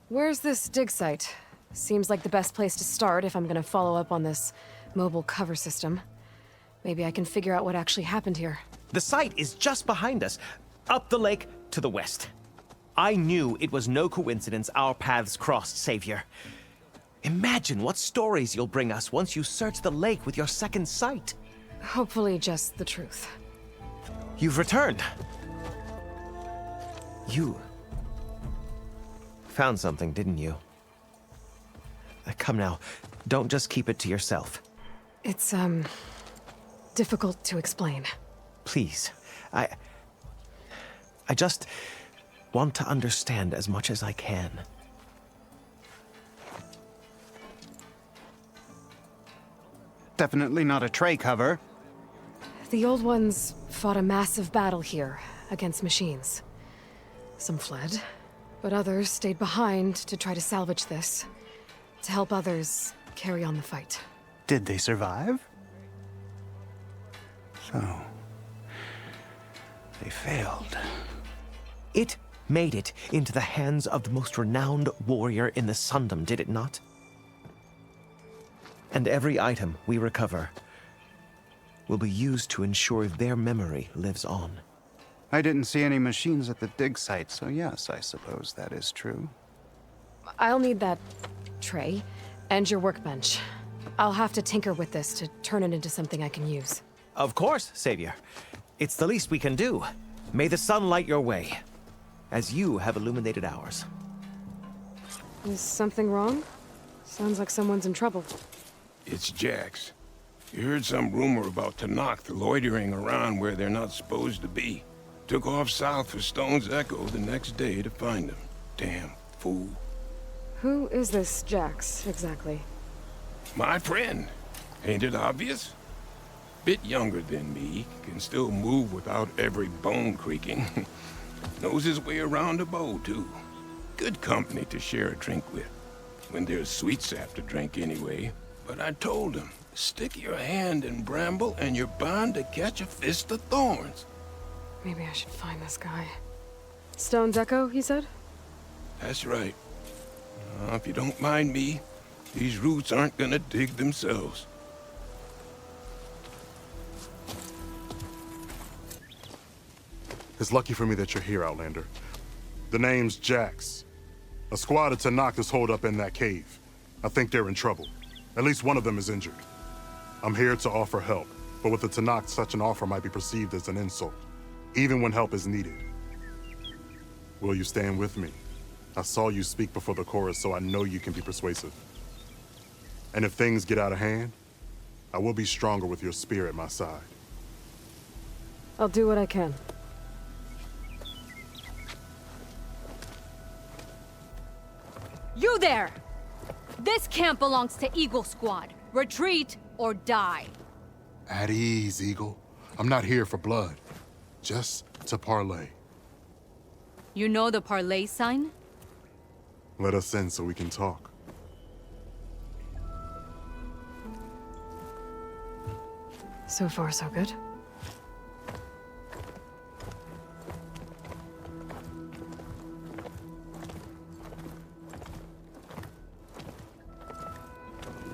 Where's this dig site? Seems like the best place to start if I'm gonna follow up on this mobile cover system. Maybe I can figure out what actually happened here. The site is just behind us, up the lake to the west. I knew it was no coincidence our paths crossed, Savior. Imagine what stories you'll bring us once you search the lake with your second sight. Hopefully just the truth. You've returned. You found something, didn't you? Come now, don't just keep it to yourself. It's, difficult to explain. Please, I just want to understand as much as I can. Definitely not a tray cover. The old ones fought a massive battle here against machines. Some fled, but others stayed behind to try to salvage this, to help others carry on the fight. Did they survive? So, they failed. It made it into the hands of the most renowned warrior in the Sundom, did it not? And every item we recover will be used to ensure their memory lives on. I didn't see any machines at the dig site, so yes, I suppose that is true. I'll need that tray and your workbench. I'll have to tinker with this to turn it into something I can use. Of course, Savior. It's the least we can do. May the sun light your way, as you have illuminated ours. Is something wrong? Sounds like someone's in trouble. It's Jax. You heard some rumor about Tenakth loitering around where they're not supposed to be. Took off south for Stone's Echo the next day to find them. Damn fool. Who is this Jax, exactly? My friend. Ain't it obvious? Bit younger than me, can still move without every bone creaking. Knows his way around a bow, too. Good company to share a drink with. When there's sweet sap to drink anyway. But I told him, stick your hand in bramble and you're bound to catch a fist of thorns. Maybe I should find this guy. Stone's Echo, he said? That's right. If you don't mind me, these roots aren't gonna dig themselves. It's lucky for me that you're here, Outlander. The name's Jax. A squad of Tenakth is holed up in that cave. I think they're in trouble. At least one of them is injured. I'm here to offer help, but with the Tenakth, such an offer might be perceived as an insult, even when help is needed. Will you stand with me? I saw you speak before the chorus, so I know you can be persuasive. And if things get out of hand, I will be stronger with your spear at my side. I'll do what I can. You there! This camp belongs to Eagle Squad. Retreat or die. At ease, Eagle. I'm not here for blood. Just to parlay. You know the parlay sign? Let us in so we can talk. So far, so good.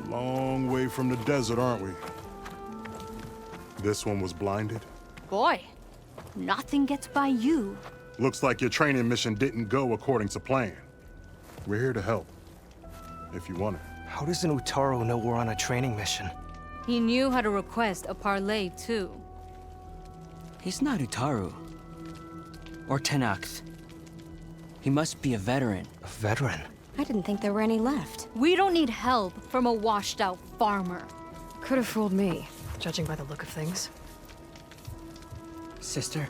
Long way from the desert, aren't we? This one was blinded. Boy, nothing gets by you. Looks like your training mission didn't go according to plan. We're here to help, if you want it. How does an Utaru know we're on a training mission? He knew how to request a parlay, too. He's not Utaru. Or Tenakth. He must be a veteran. A veteran? I didn't think there were any left. We don't need help from a washed-out farmer. Could have fooled me, judging by the look of things. Sister,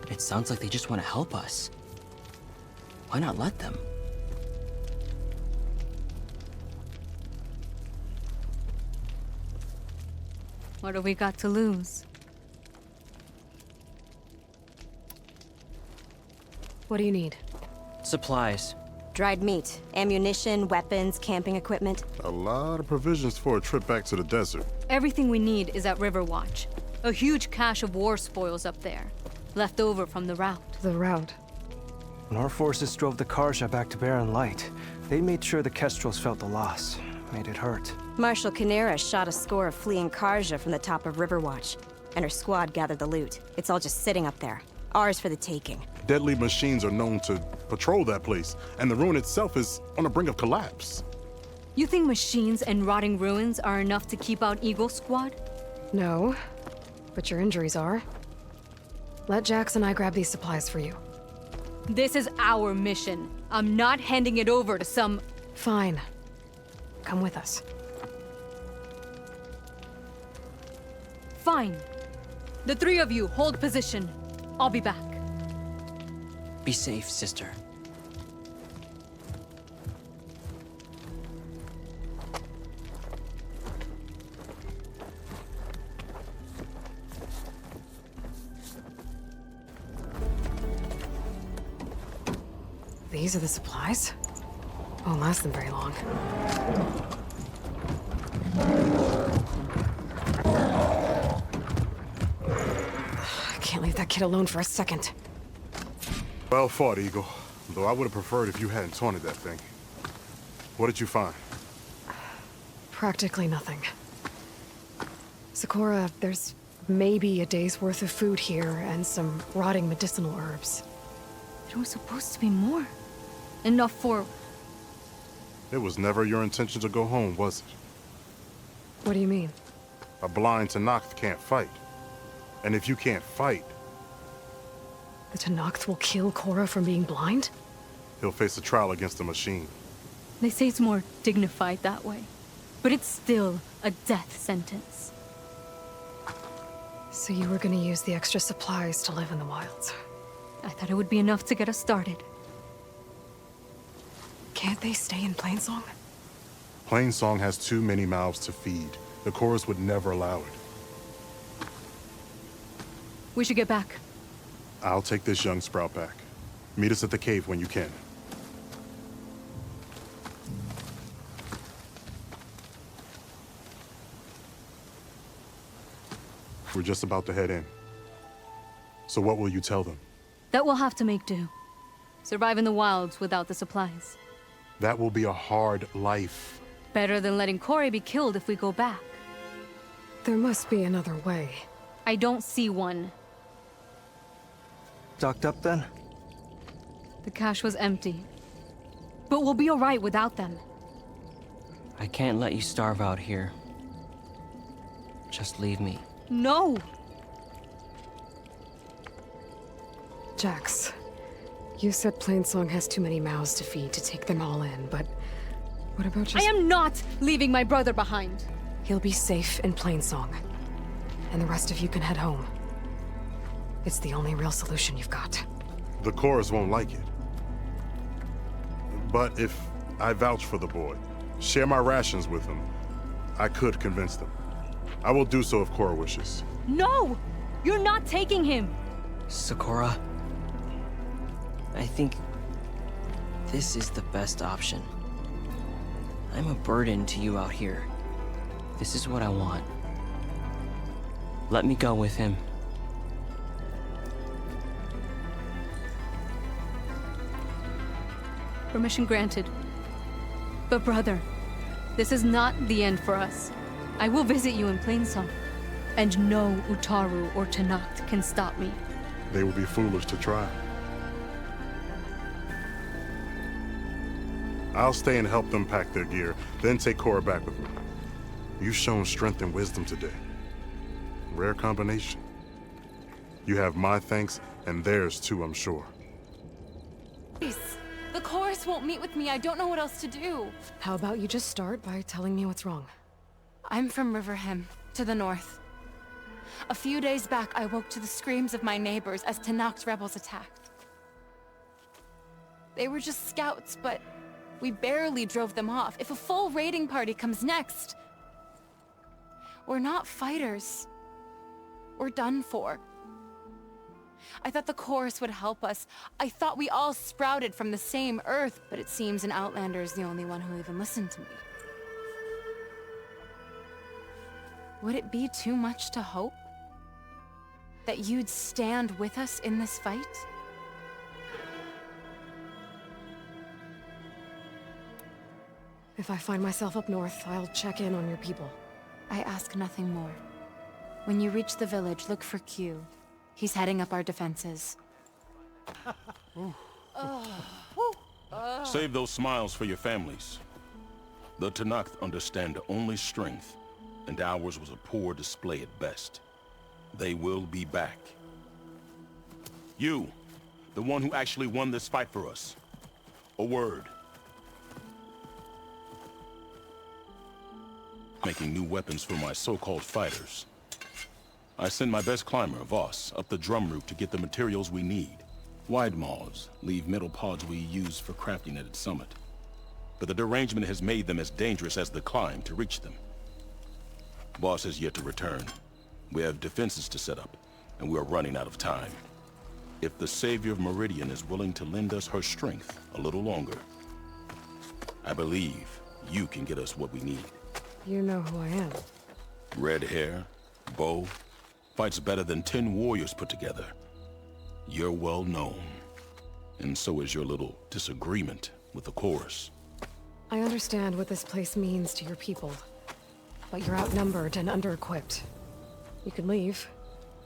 it sounds like they just want to help us. Why not let them? What have we got to lose? What do you need? Supplies. Dried meat, ammunition, weapons, camping equipment. A lot of provisions for a trip back to the desert. Everything we need is at Riverwatch. A huge cache of war spoils up there. Left over from the rout. The rout? When our forces drove the Karja back to Barren Light, they made sure the Kestrels felt the loss. Made it hurt. Marshal Canera shot a score of fleeing Karja from the top of Riverwatch, and her squad gathered the loot. It's all just sitting up there. Ours for the taking. Deadly machines are known to patrol that place, and the ruin itself is on the brink of collapse. You think machines and rotting ruins are enough to keep out Eagle Squad? No, but your injuries are. Let Jax and I grab these supplies for you. This is our mission. I'm not handing it over to some... Fine. Come with us. Fine. The three of you hold position. I'll be back. Be safe, sister. These are the supplies? Won't last them very long. I can't leave that kid alone for a second. Well fought, Eagle. Though I would have preferred if you hadn't taunted that thing. What did you find? Practically nothing. Sakura, there's maybe a day's worth of food here and some rotting medicinal herbs. There was supposed to be more. Enough for... It was never your intention to go home, was it? What do you mean? A blind Tenakth can't fight. And if you can't fight... The Tenakth will kill Korra from being blind? He'll face a trial against the machine. They say it's more dignified that way. But it's still a death sentence. So you were gonna use the extra supplies to live in the wilds? I thought it would be enough to get us started. Can't they stay in Plainsong? Plainsong has too many mouths to feed. The chorus would never allow it. We should get back. I'll take this young sprout back. Meet us at the cave when you can. We're just about to head in. So what will you tell them? That we'll have to make do. Survive in the wilds without the supplies. That will be a hard life. Better than letting Corey be killed if we go back. There must be another way. I don't see one. Stocked up then? The cache was empty. But we'll be alright without them. I can't let you starve out here. Just leave me. No! Jax, You said Plainsong has too many mouths to feed to take them all in, but what about just— I am not leaving my brother behind. He'll be safe in Plainsong, and the rest of you can head home. It's the only real solution you've got. The chorus won't like it. But if I vouch for the boy, share my rations with him, I could convince them. I will do so if Cora wishes. No! You're not taking him! Sakura, I think this is the best option. I'm a burden to you out here. This is what I want. Let me go with him. Permission granted. But brother, this is not the end for us. I will visit you in Plainsong, and no Utaru or Tenakth can stop me. They would be foolish to try. I'll stay and help them pack their gear, then take Cora back with me. You've shown strength and wisdom today. Rare combination. You have my thanks, and theirs too, I'm sure. Please. The chorus won't meet with me. I don't know what else to do. How about you just start by telling me what's wrong? I'm from Riverhem, to the north. A few days back, I woke to the screams of my neighbors as Tenakth's rebels attacked. They were just scouts, but we barely drove them off. If a full raiding party comes next, we're not fighters. We're done for. I thought the chorus would help us. I thought we all sprouted from the same earth, but it seems an Outlander is the only one who even listened to me. Would it be too much to hope that you'd stand with us in this fight? If I find myself up north, I'll check in on your people. I ask nothing more. When you reach the village, look for Q. He's heading up our defenses. Save those smiles for your families. The Tenakth understand only strength, and ours was a poor display at best. They will be back. You, the one who actually won this fight for us. A word. Making new weapons for my so-called fighters. I send my best climber, Voss, up the drum route to get the materials we need. Wide maws leave metal pods we use for crafting at its summit. But the derangement has made them as dangerous as the climb to reach them. Voss has yet to return. We have defenses to set up, and we are running out of time. If the Savior of Meridian is willing to lend us her strength a little longer, I believe you can get us what we need. You know who I am. Red hair, bow, fights better than 10 warriors put together. You're well known. And so is your little disagreement with the chorus. I understand what this place means to your people, but you're outnumbered and under-equipped. You can leave,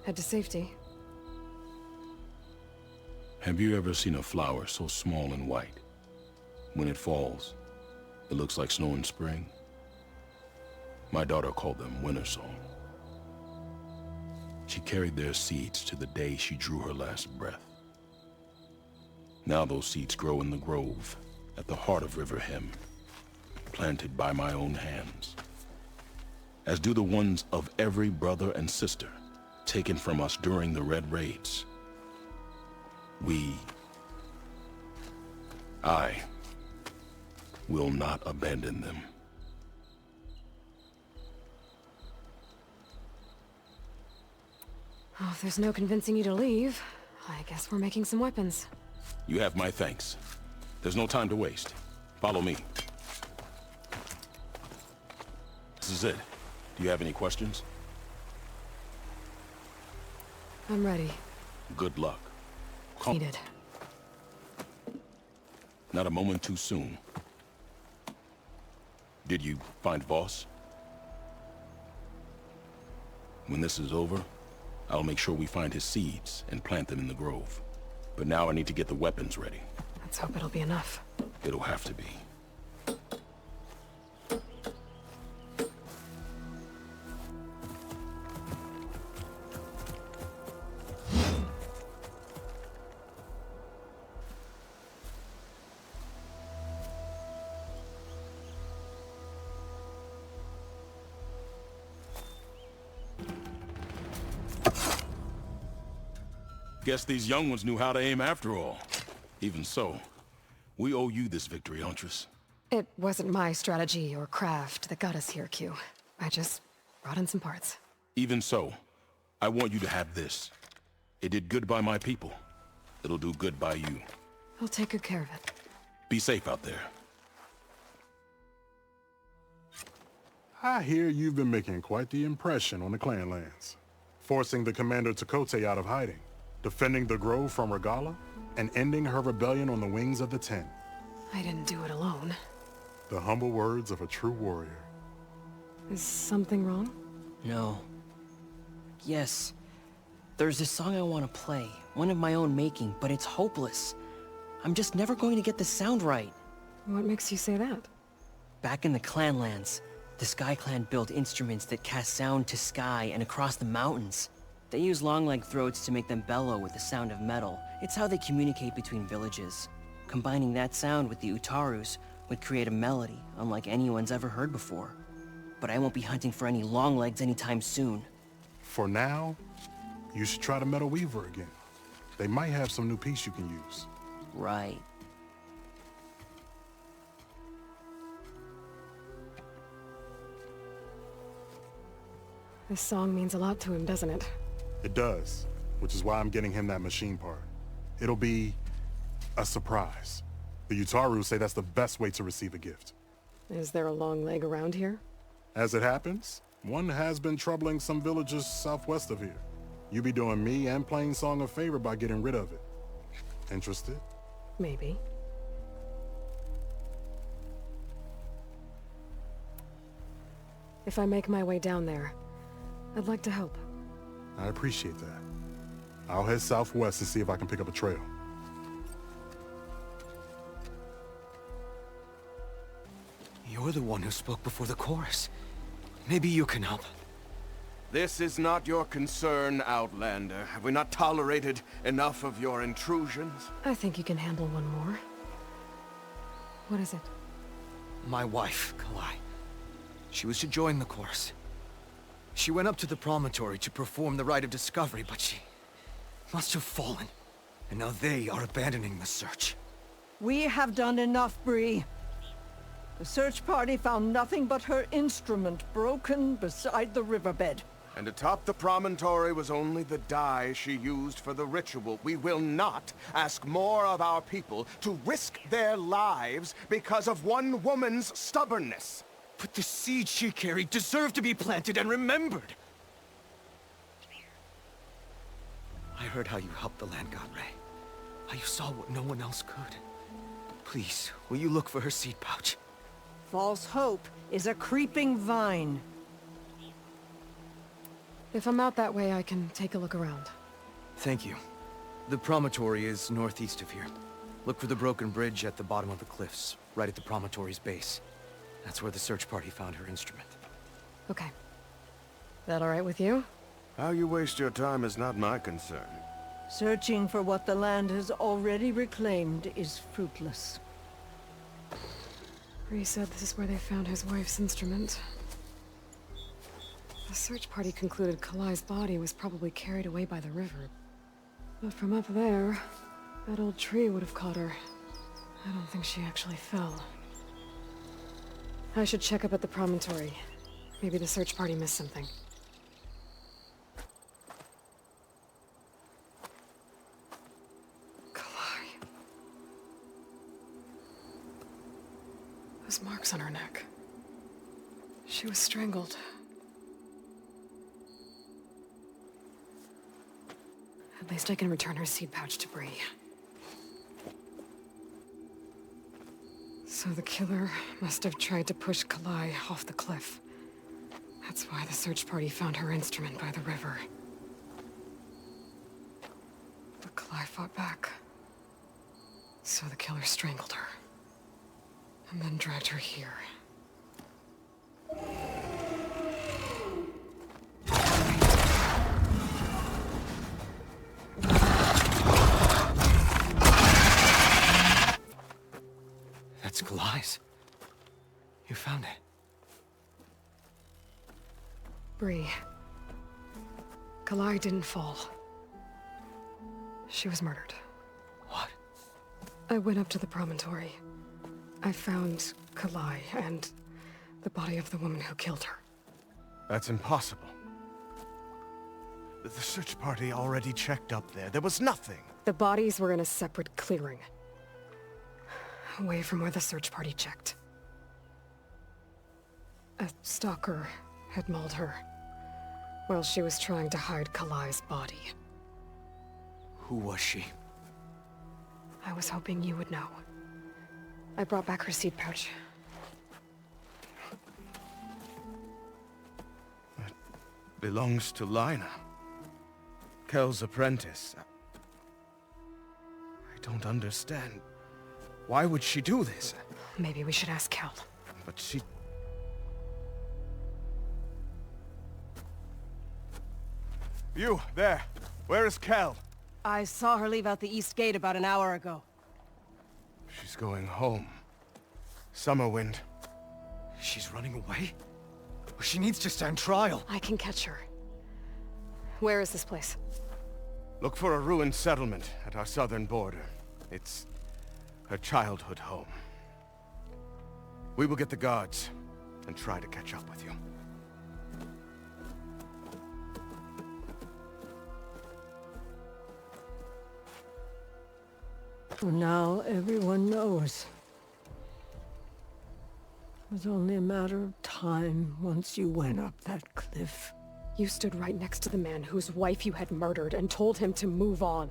head to safety. Have you ever seen a flower so small and white? When it falls, it looks like snow in spring. My daughter called them winter song. She carried their seeds to the day she drew her last breath. Now those seeds grow in the grove at the heart of Riverhem, planted by my own hands, as do the ones of every brother and sister taken from us during the Red Raids. I will not abandon them. Oh, if there's no convincing you to leave, I guess we're making some weapons. You have my thanks. There's no time to waste. Follow me. This is it. Do you have any questions? I'm ready. Good luck. Needed. Not a moment too soon. Did you find Voss? When this is over, I'll make sure we find his seeds and plant them in the grove. But now I need to get the weapons ready. Let's hope it'll be enough. It'll have to be. Guess these young ones knew how to aim after all. Even so, we owe you this victory, Huntress. It wasn't my strategy or craft that got us here, Q. I just brought in some parts. Even so, I want you to have this. It did good by my people. It'll do good by you. I'll take good care of it. Be safe out there. I hear you've been making quite the impression on the clan lands. Forcing the Commander Tekote out of hiding, defending the Grove from Regalla, and ending her rebellion on the wings of the Ten. I didn't do it alone. The humble words of a true warrior. Is something wrong? No. Yes. There's this song I want to play, one of my own making, but it's hopeless. I'm just never going to get the sound right. What makes you say that? Back in the Clanlands, the Sky Clan built instruments that cast sound to sky and across the mountains. They use long-leg throats to make them bellow with the sound of metal. It's how they communicate between villages. Combining that sound with the Utarus would create a melody unlike anyone's ever heard before. But I won't be hunting for any longlegs anytime soon. For now, you should try the Metal Weaver again. They might have some new piece you can use. Right. This song means a lot to him, doesn't it? It does, which is why I'm getting him that machine part. It'll be a surprise. The Utaru say that's the best way to receive a gift. Is there a long leg around here? As it happens, one has been troubling some villages southwest of here. You be doing me and Plainsong a favor by getting rid of it. Interested? Maybe. If I make my way down there, I'd like to help. I appreciate that. I'll head southwest and see if I can pick up a trail. You're the one who spoke before the chorus. Maybe you can help. This is not your concern, Outlander. Have we not tolerated enough of your intrusions? I think you can handle one more. What is it? My wife, Kalai. She was to join the chorus. She went up to the promontory to perform the rite of discovery, but she must have fallen. And now they are abandoning the search. We have done enough, Bree. The search party found nothing but her instrument broken beside the riverbed. And atop the promontory was only the dye she used for the ritual. We will not ask more of our people to risk their lives because of one woman's stubbornness. But the seed she carried deserved to be planted and remembered. I heard how you helped the land god Ray. How you saw what no one else could. Please, will you look for her seed pouch? False hope is a creeping vine. If I'm out that way, I can take a look around. Thank you. The promontory is northeast of here. Look for the broken bridge at the bottom of the cliffs, right at the promontory's base. That's where the search party found her instrument. Okay. That all right with you? How you waste your time is not my concern. Searching for what the land has already reclaimed is fruitless. Bree said this is where they found his wife's instrument. The search party concluded Kalai's body was probably carried away by the river. But from up there, that old tree would have caught her. I don't think she actually fell. I should check up at the promontory. Maybe the search party missed something. Kalai. Those marks on her neck. She was strangled. At least I can return her seed pouch to Bree. So the killer must have tried to push Kalai off the cliff. That's why the search party found her instrument by the river. But Kalai fought back. So the killer strangled her. And then dragged her here. That's Kalai's. You found it. Bree. Kalai didn't fall. She was murdered. What? I went up to the promontory. I found Kalai and the body of the woman who killed her. That's impossible. The search party already checked up there. There was nothing. The bodies were in a separate clearing. Away from where the search party checked. A stalker had mauled her while she was trying to hide Kalai's body. Who was she? I was hoping you would know. I brought back her seed pouch. It belongs to Lina. Kel's apprentice. I don't understand. Why would she do this? Maybe we should ask Kel. But she... You, there. Where is Kel? I saw her leave out the east gate about an hour ago. She's going home. Summerwind. She's running away? She needs to stand trial. I can catch her. Where is this place? Look for a ruined settlement at our southern border. It's her childhood home. We will get the guards and try to catch up with you. For now, everyone knows. It was only a matter of time once you went up that cliff. You stood right next to the man whose wife you had murdered and told him to move on.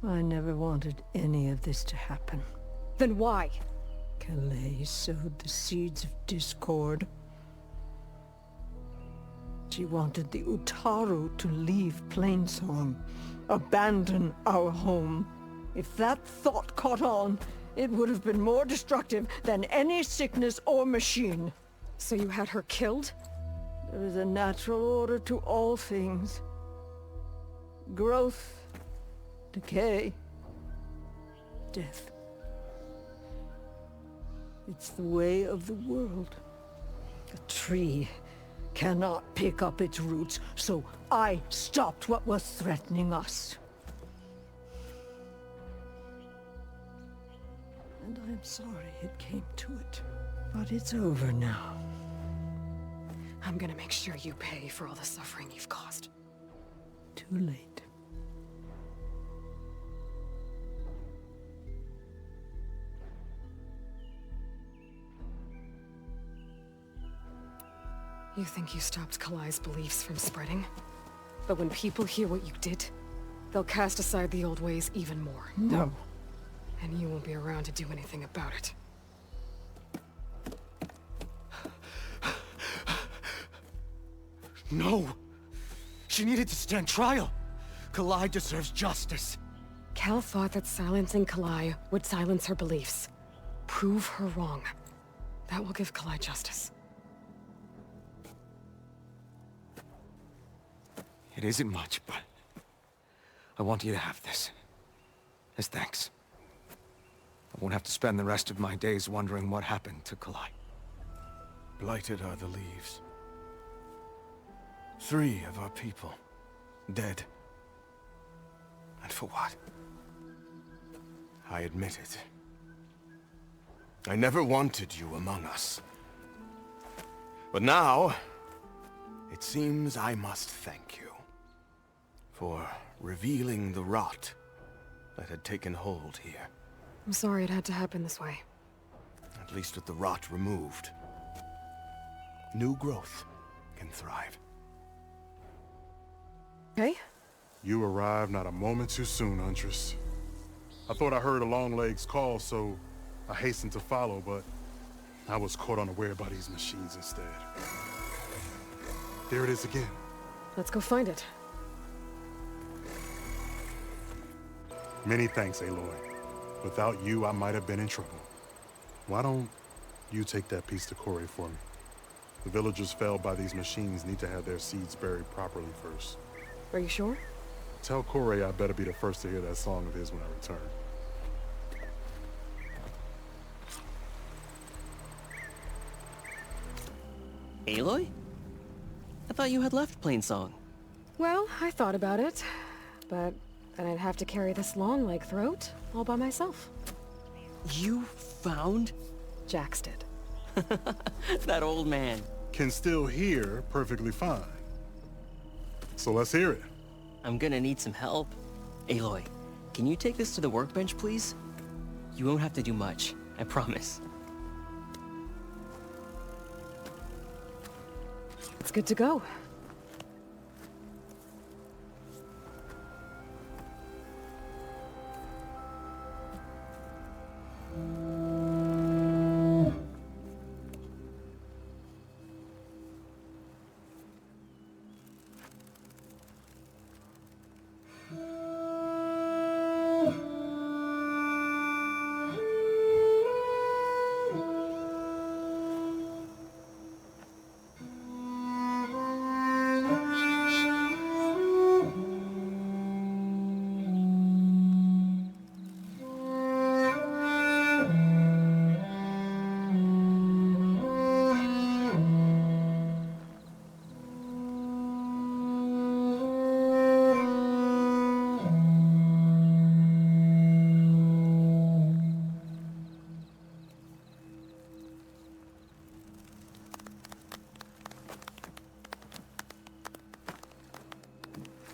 I never wanted any of this to happen. Then why? Kalai sowed the seeds of discord. She wanted the Utaru to leave Plainsong, abandon our home. If that thought caught on, it would have been more destructive than any sickness or machine. So you had her killed? There is a natural order to all things. Growth, decay, death. It's the way of the world. A tree cannot pick up its roots, so I stopped what was threatening us. And I'm sorry it came to it. But it's over now. I'm gonna make sure you pay for all the suffering you've caused. Too late. You think you stopped Kalai's beliefs from spreading? But when people hear what you did, they'll cast aside the old ways even more. No. And you won't be around to do anything about it. No! She needed to stand trial! Kalai deserves justice! Kel thought that silencing Kalai would silence her beliefs. Prove her wrong. That will give Kalai justice. It isn't much, but I want you to have this. As thanks. I won't have to spend the rest of my days wondering what happened to Kalai. Blighted are the leaves. 3 of our people, dead. And for what? I admit it. I never wanted you among us. But now, it seems I must thank you for revealing the rot that had taken hold here. I'm sorry it had to happen this way. At least with the rot removed, new growth can thrive. Okay? You arrived not a moment too soon, Huntress. I thought I heard a Longleg's call, so I hastened to follow, but I was caught unaware by these machines instead. There it is again. Let's go find it. Many thanks, Aloy. Without you, I might have been in trouble. Why don't you take that piece to Corey for me? The villagers felled by these machines need to have their seeds buried properly first. Are you sure? Tell Corey I better be the first to hear that song of his when I return. Aloy? I thought you had left Plainsong. Well, I thought about it, but And I'd have to carry this long like throat all by myself. You found? Jax did. That old man. Can still hear perfectly fine. So let's hear it. I'm gonna need some help. Aloy, can you take this to the workbench, please? You won't have to do much, I promise. It's good to go.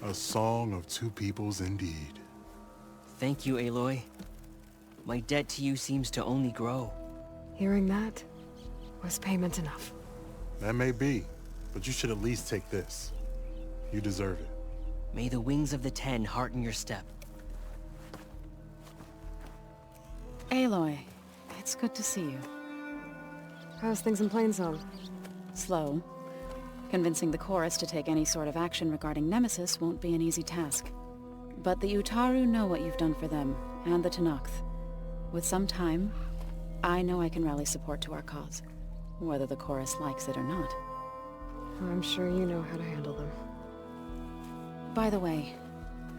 A song of two peoples indeed. Thank you, Aloy. My debt to you seems to only grow. Hearing that was payment enough. That may be, but you should at least take this. You deserve it. May the wings of the Ten hearten your step. Aloy, it's good to see you. How's things in Plainsong? Slow. Convincing the chorus to take any sort of action regarding Nemesis won't be an easy task. But the Utaru know what you've done for them, and the Tenakth. With some time, I know I can rally support to our cause, whether the chorus likes it or not. I'm sure you know how to handle them. By the way,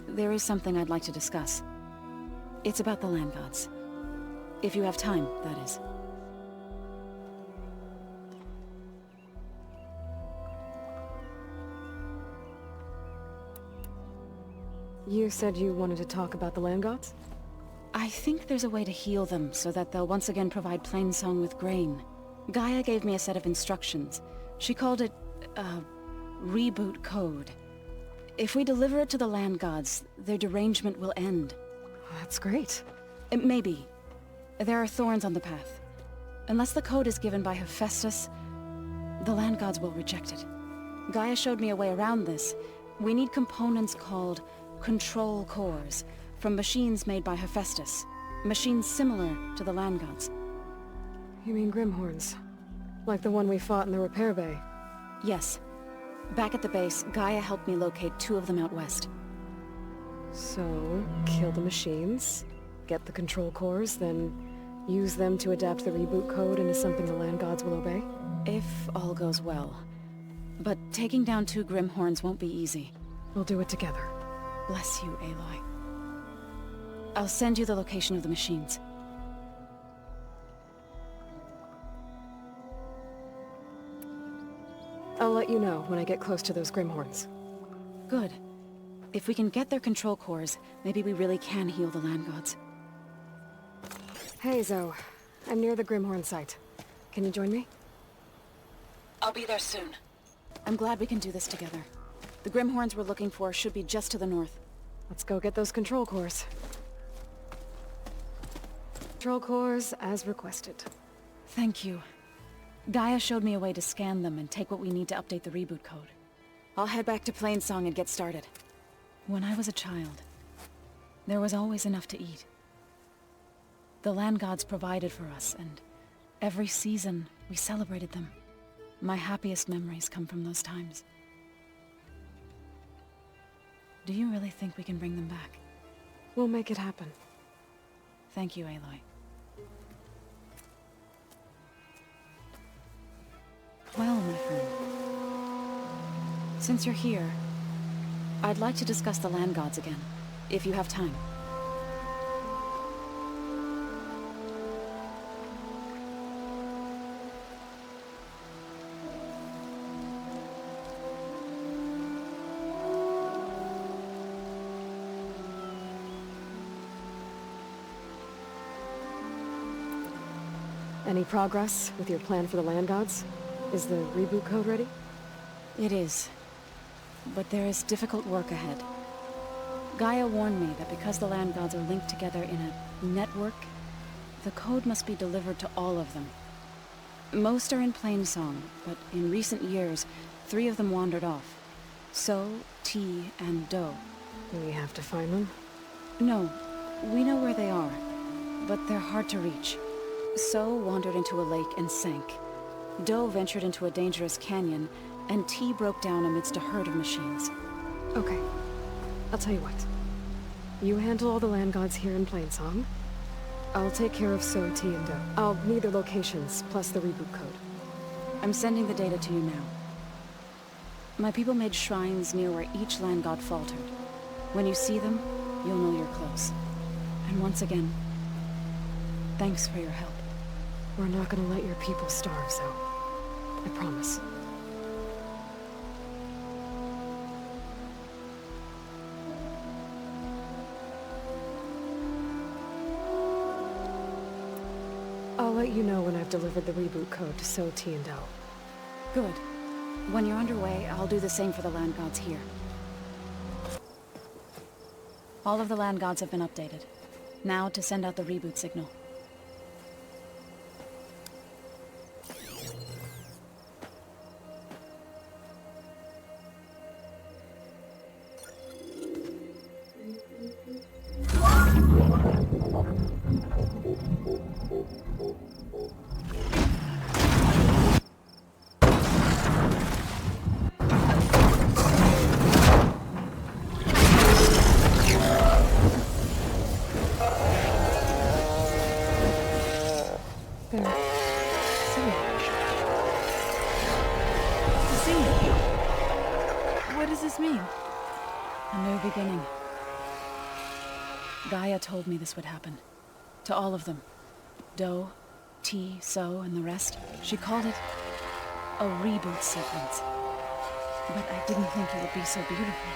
there is something I'd like to discuss. It's about the Land Gods. If you have time, that is. You said you wanted to talk about the Land Gods? I think there's a way to heal them so that they'll once again provide Plainsong with grain. Gaia gave me a set of instructions. She called it, reboot code. If we deliver it to the Land Gods, their derangement will end. That's great. Maybe. There are thorns on the path. Unless the code is given by Hephaestus, the Land Gods will reject it. Gaia showed me a way around this. We need components called control cores from machines made by Hephaestus. Machines similar to the Land Gods. You mean Grimhorns? Like the one we fought in the repair bay? Yes. Back at the base, Gaia helped me locate 2 of them out west. So, kill the machines, get the control cores, then use them to adapt the reboot code into something the Land Gods will obey? If all goes well. But taking down 2 Grimhorns won't be easy. We'll do it together. Bless you, Aloy. I'll send you the location of the machines. I'll let you know when I get close to those Grimhorns. Good. If we can get their control cores, maybe we really can heal the Land Gods. Hey, Zoe. I'm near the Grimhorn site. Can you join me? I'll be there soon. I'm glad we can do this together. The Grimhorns we're looking for should be just to the north. Let's go get those control cores. Control cores as requested. Thank you. Gaia showed me a way to scan them and take what we need to update the reboot code. I'll head back to Plainsong and get started. When I was a child, there was always enough to eat. The Land Gods provided for us, and every season we celebrated them. My happiest memories come from those times. Do you really think we can bring them back? We'll make it happen. Thank you, Aloy. Well, my friend. Since you're here, I'd like to discuss the Land Gods again, if you have time. Any progress with your plan for the Land Gods? Is the reboot code ready? It is. But there is difficult work ahead. Gaia warned me that because the Land Gods are linked together in a network, the code must be delivered to all of them. Most are in Plainsong, but in recent years, 3 of them wandered off. So, T, and Do. Do we have to find them? No, we know where they are, but they're hard to reach. So wandered into a lake and sank. Do ventured into a dangerous canyon, and T broke down amidst a herd of machines. Okay. I'll tell you what. You handle all the Land Gods here in Plainsong. I'll take care of So, T, and Do. I'll need their locations, plus the reboot code. I'm sending the data to you now. My people made shrines near where each Land God faltered. When you see them, you'll know you're close. And once again, thanks for your help. We're not gonna let your people starve, so I promise. I'll let you know when I've delivered the reboot code to So, T, and Do. Good. When you're underway, I'll do the same for the Land Gods here. All of the Land Gods have been updated. Now to send out the reboot signal. What does this mean? A new beginning. Gaia told me this would happen. To all of them. Do, T, So, and the rest. She called it a reboot sequence. But I didn't think it would be so beautiful.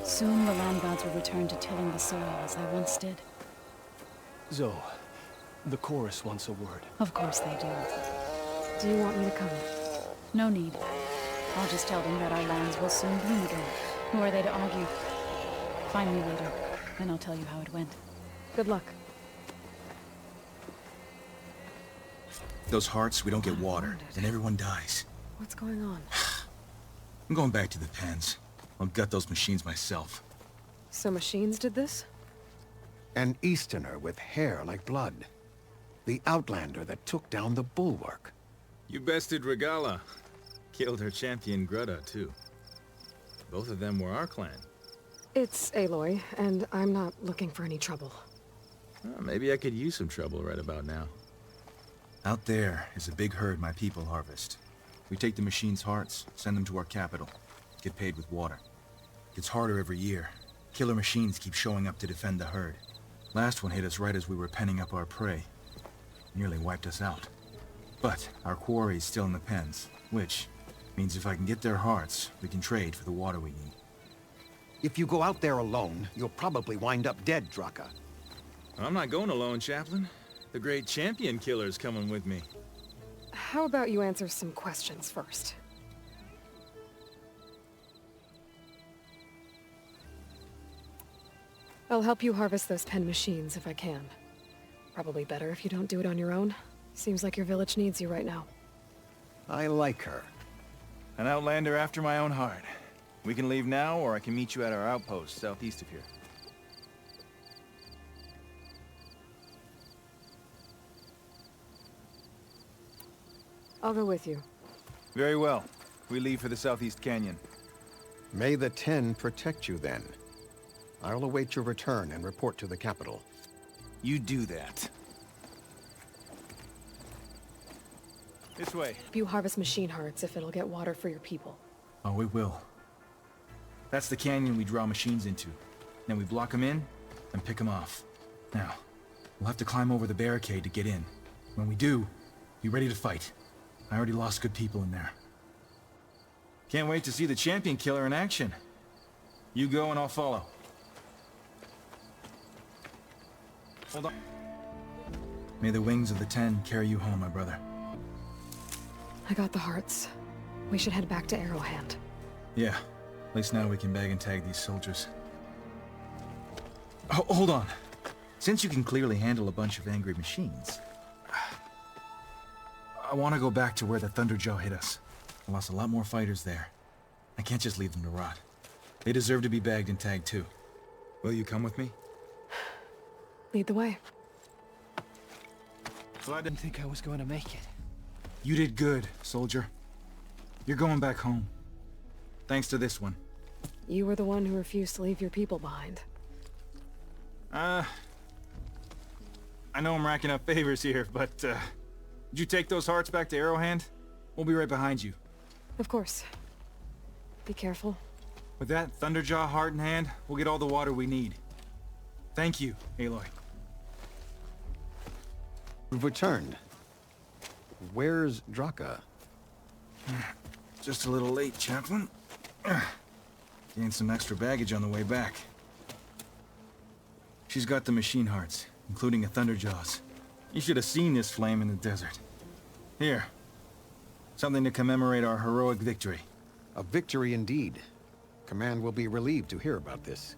Soon the Land Gods would return to tilling the soil as they once did. Zoe, the chorus wants a word. Of course they do. Do you want me to come? No need. I'll just tell them that our lands will soon bloom again. Who are they to argue? Find me later, and I'll tell you how it went. Good luck. Those hearts, we don't get water, and everyone dies. What's going on? I'm going back to the pens. I'll gut those machines myself. So machines did this? An Easterner with hair like blood. The Outlander that took down the Bulwark. You bested Regala. Killed her champion Greta, too. Both of them were our clan. It's Aloy, and I'm not looking for any trouble. Well, maybe I could use some trouble right about now. Out there is a big herd my people harvest. We take the machines' hearts, send them to our capital. Get paid with water. Gets harder every year. Killer machines keep showing up to defend the herd. Last one hit us right as we were penning up our prey. Nearly wiped us out. But our quarry is still in the pens, which means if I can get their hearts, we can trade for the water we need. If you go out there alone, you'll probably wind up dead, Draka. I'm not going alone, Chaplain. The great champion killer's coming with me. How about you answer some questions first? I'll help you harvest those pen machines if I can. Probably better if you don't do it on your own. Seems like your village needs you right now. I like her. An Outlander after my own heart. We can leave now, or I can meet you at our outpost southeast of here. I'll go with you. Very well. We leave for the Southeast Canyon. May the Ten protect you then. I'll await your return and report to the capital. You do that. This way. Hope you harvest machine hearts if it'll get water for your people. Oh, we will. That's the canyon we draw machines into. Then we block them in, and pick them off. Now, we'll have to climb over the barricade to get in. When we do, be ready to fight. I already lost good people in there. Can't wait to see the champion killer in action. You go and I'll follow. Hold on. May the wings of the Ten carry you home, my brother. I got the hearts. We should head back to Arrowhand. Yeah. At least now we can bag and tag these soldiers. Hold on. Since you can clearly handle a bunch of angry machines, I want to go back to where the Thunderjaw hit us. I lost a lot more fighters there. I can't just leave them to rot. They deserve to be bagged and tagged too. Will you come with me? Lead the way. I didn't think I was going to make it. You did good, soldier. You're going back home. Thanks to this one. You were the one who refused to leave your people behind. I know I'm racking up favors here, but, did you take those hearts back to Arrowhand? We'll be right behind you. Of course. Be careful. With that Thunderjaw heart in hand, we'll get all the water we need. Thank you, Aloy. We've returned. Where's Draka? Just a little late, Chaplain. Gained some extra baggage on the way back. She's got the machine hearts, including a Thunderjaws. You should have seen this flame in the desert. Here. Something to commemorate our heroic victory. A victory indeed. Command will be relieved to hear about this.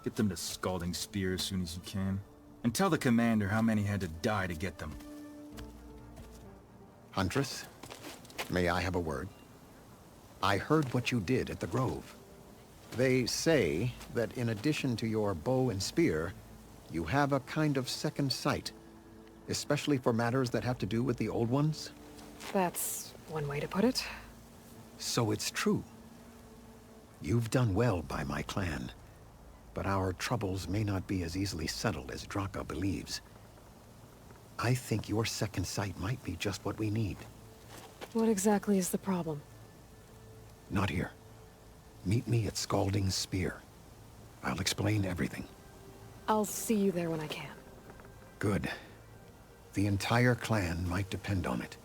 Get them to Scalding Spear as soon as you can. And tell the commander how many had to die to get them. Huntress, may I have a word? I heard what you did at the Grove. They say that in addition to your bow and spear, you have a kind of second sight, especially for matters that have to do with the Old Ones. That's one way to put it. So it's true. You've done well by my clan, but our troubles may not be as easily settled as Draka believes. I think your second sight might be just what we need. What exactly is the problem? Not here. Meet me at Scalding Spear. I'll explain everything. I'll see you there when I can. Good. The entire clan might depend on it.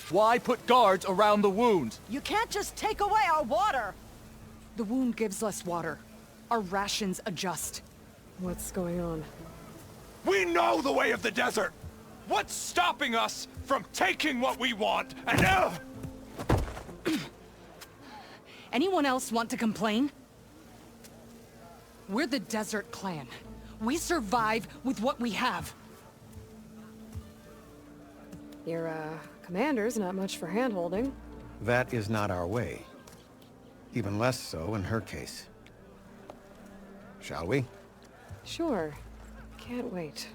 Why put guards around the wound? You can't just take away our water! The wound gives us water. Our rations adjust. What's going on? We know the way of the desert! What's stopping us from taking what we want and Anyone else want to complain? We're the Desert Clan. We survive with what we have. Your, commander's not much for hand-holding. That is not our way. Even less so in her case. Shall we? Sure. Can't wait.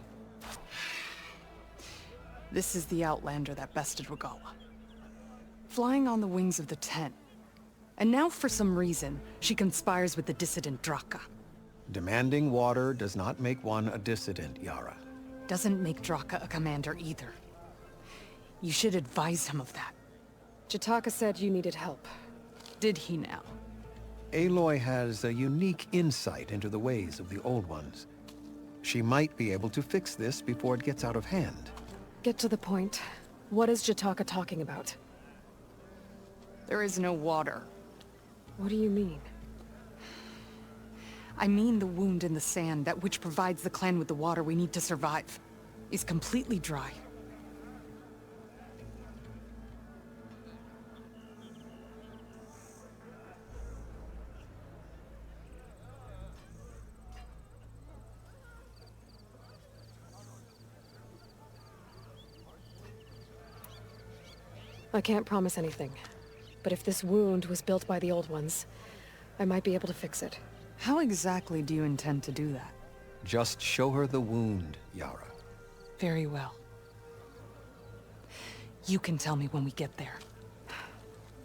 This is the Outlander that bested Regala. Flying on the wings of the Ten. And now, for some reason, she conspires with the dissident Draka. Demanding water does not make one a dissident, Yara. Doesn't make Draka a commander either. You should advise him of that. Jataka said you needed help. Did he now? Aloy has a unique insight into the ways of the Old Ones. She might be able to fix this before it gets out of hand. Get to the point. What is Jataka talking about? There is no water. What do you mean? I mean the wound in the sand, that which provides the clan with the water we need to survive, is completely dry. I can't promise anything, but if this wound was built by the Old Ones, I might be able to fix it. How exactly do you intend to do that? Just show her the wound, Yara. Very well. You can tell me when we get there.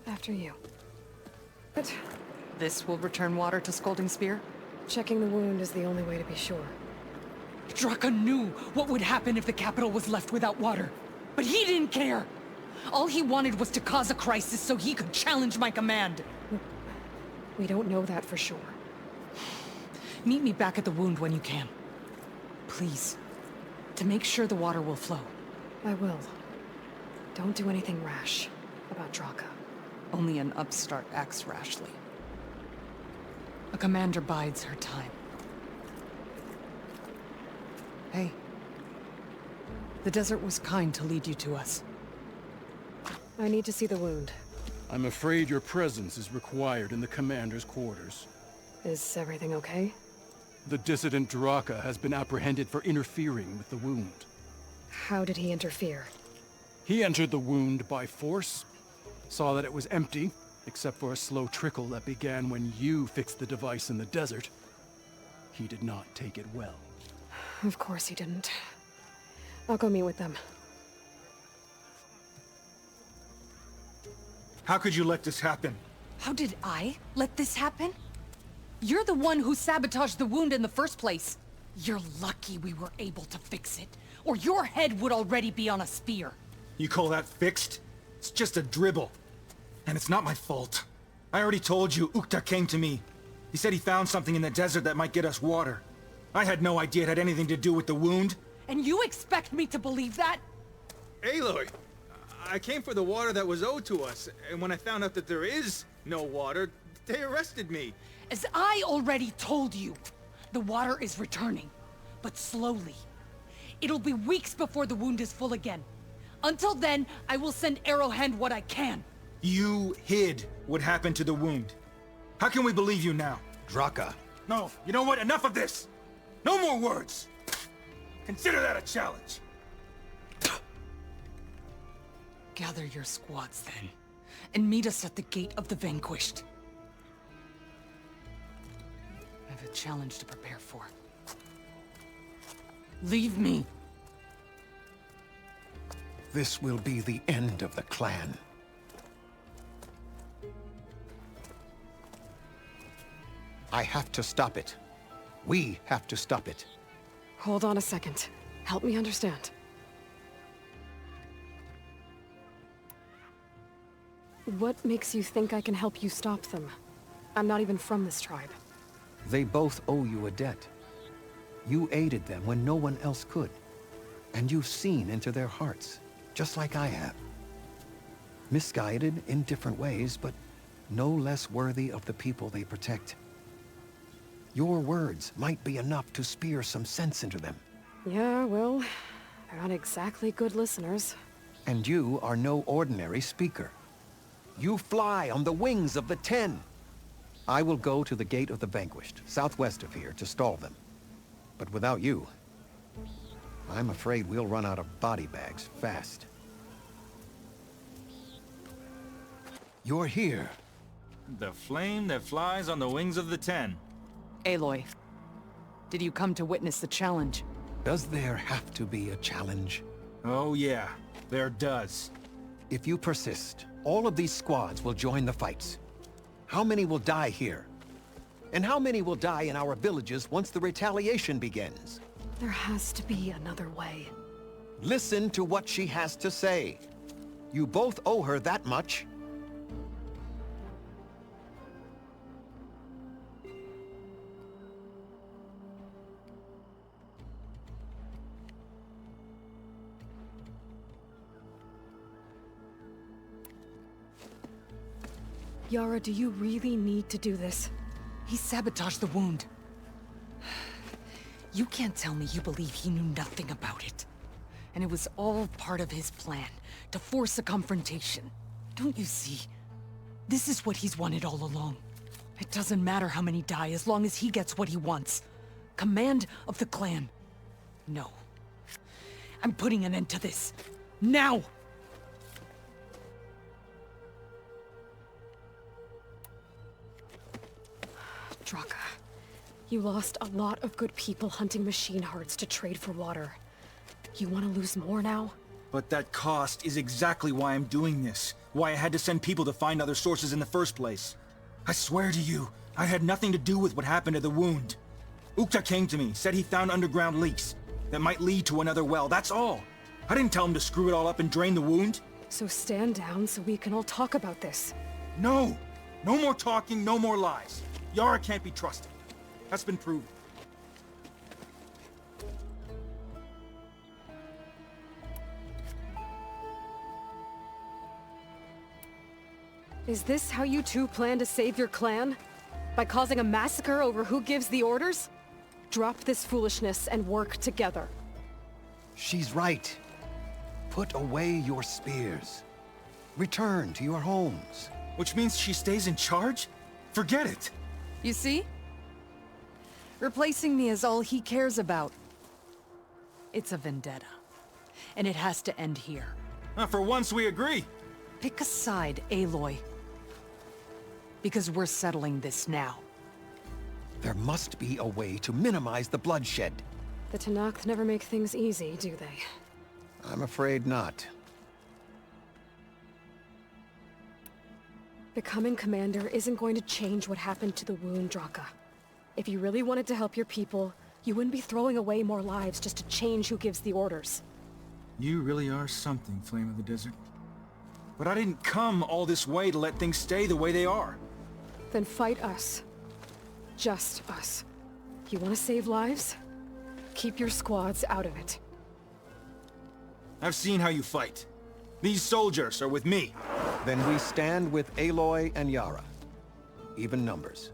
After you. But this will return water to Scalding Spear? Checking the wound is the only way to be sure. Draka knew what would happen if the capital was left without water. But he didn't care! All he wanted was to cause a crisis so he could challenge my command. We don't know that for sure. Meet me back at the wound when you can. Please. To make sure the water will flow. I will. Don't do anything rash about Draka. Only an upstart acts rashly. A commander bides her time. Hey. The desert was kind to lead you to us. I need to see the wound. I'm afraid your presence is required in the commander's quarters. Is everything okay? The dissident Draka has been apprehended for interfering with the wound. How did he interfere? He entered the wound by force, saw that it was empty, except for a slow trickle that began when you fixed the device in the desert. He did not take it well. Of course he didn't. I'll go meet with them. How could you let this happen? How did I let this happen? You're the one who sabotaged the wound in the first place. You're lucky we were able to fix it, or your head would already be on a spear. You call that fixed? It's just a dribble. And it's not my fault. I already told you, Ukta came to me. He said he found something in the desert that might get us water. I had no idea it had anything to do with the wound. And you expect me to believe that? Aloy, I came for the water that was owed to us, and when I found out that there is no water, they arrested me. As I already told you, the water is returning, but slowly. It'll be weeks before the wound is full again. Until then, I will send Arrowhand what I can. You hid what happened to the wound. How can we believe you now? Draka. No, you know what? Enough of this! No more words! Consider that a challenge. Gather your squads then, and meet us at the Gate of the Vanquished. I have a challenge to prepare for. Leave me! This will be the end of the clan. I have to stop it. We have to stop it. Hold on a second. Help me understand. What makes you think I can help you stop them? I'm not even from this tribe. They both owe you a debt. You aided them when no one else could. And you've seen into their hearts, just like I have. Misguided in different ways, but no less worthy of the people they protect. Your words might be enough to spear some sense into them. Yeah, well, they're not exactly good listeners. And you are no ordinary speaker. You fly on the wings of the Ten. I will go to the Gate of the Vanquished, southwest of here, to stall them. But without you, I'm afraid we'll run out of body bags fast. You're here. The flame that flies on the wings of the Ten. Aloy, did you come to witness the challenge? Does there have to be a challenge? Oh yeah, there does. If you persist, all of these squads will join the fights. How many will die here? And how many will die in our villages once the retaliation begins? There has to be another way. Listen to what she has to say. You both owe her that much. Yara, do you really need to do this? He sabotaged the wound. You can't tell me you believe he knew nothing about it. And it was all part of his plan, to force a confrontation. Don't you see? This is what he's wanted all along. It doesn't matter how many die as long as he gets what he wants. Command of the clan. No. I'm putting an end to this. Now! Draka, you lost a lot of good people hunting machine hearts to trade for water. You want to lose more now? But that cost is exactly why I'm doing this. Why I had to send people to find other sources in the first place. I swear to you, I had nothing to do with what happened to the wound. Ukta came to me, said he found underground leaks that might lead to another well, that's all. I didn't tell him to screw it all up and drain the wound. So stand down so we can all talk about this. No! No more talking, no more lies. Yara can't be trusted. That's been proven. Is this how you two plan to save your clan? By causing a massacre over who gives the orders? Drop this foolishness and work together. She's right. Put away your spears. Return to your homes. Which means she stays in charge? Forget it! You see? Replacing me is all he cares about. It's a vendetta. And it has to end here. For once we agree. Pick a side, Aloy. Because we're settling this now. There must be a way to minimize the bloodshed. The Tenakth never make things easy, do they? I'm afraid not. Becoming commander isn't going to change what happened to the wound, Draka. If you really wanted to help your people, you wouldn't be throwing away more lives just to change who gives the orders. You really are something, Flame of the Desert. But I didn't come all this way to let things stay the way they are. Then fight us. Just us. You want to save lives? Keep your squads out of it. I've seen how you fight. These soldiers are with me. Then we stand with Aloy and Yara. Even numbers.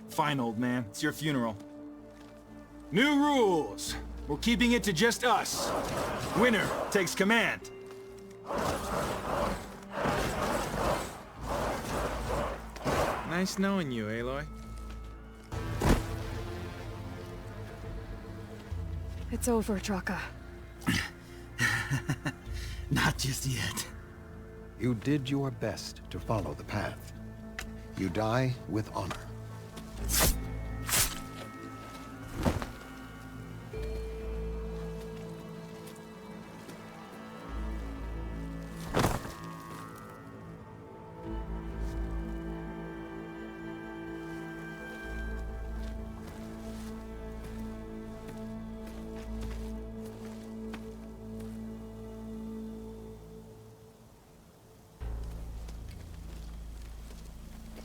Fine, old man. It's your funeral. New rules! We're keeping it to just us. Winner takes command. Nice knowing you, Aloy. It's over, Draka. Not just yet. You did your best to follow the path. You die with honor.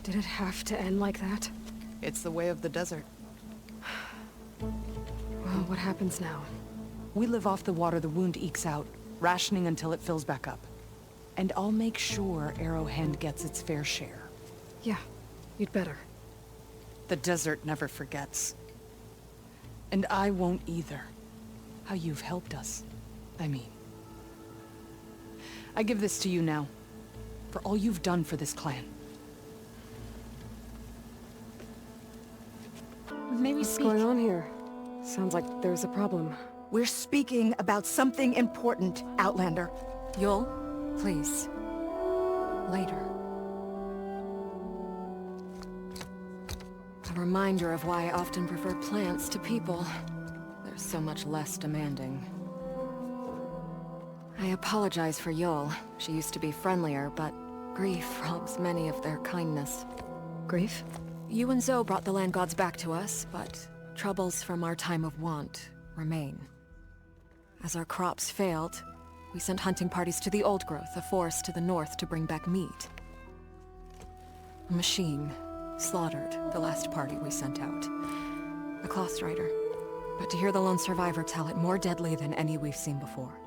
Did it have to end like that? It's the way of the desert. Well, what happens now? We live off the water the wound ekes out, rationing until it fills back up. And I'll make sure Arrowhand gets its fair share. Yeah, you'd better. The desert never forgets. And I won't either. How you've helped us, I mean. I give this to you now, for all you've done for this clan. May we What's speak? going on here? Sounds like there's a problem. We're speaking about something important, Outlander. Yul, please. Later. A reminder of why I often prefer plants to people. They're so much less demanding. I apologize for Yul. She used to be friendlier, but grief robs many of their kindness. Grief? You and Zoe brought the land gods back to us, but troubles from our time of want remain. As our crops failed, we sent hunting parties to the Old Growth, a forest to the north, to bring back meat. A machine slaughtered the last party we sent out. A cloth strider. But to hear the lone survivor tell it, more deadly than any we've seen before.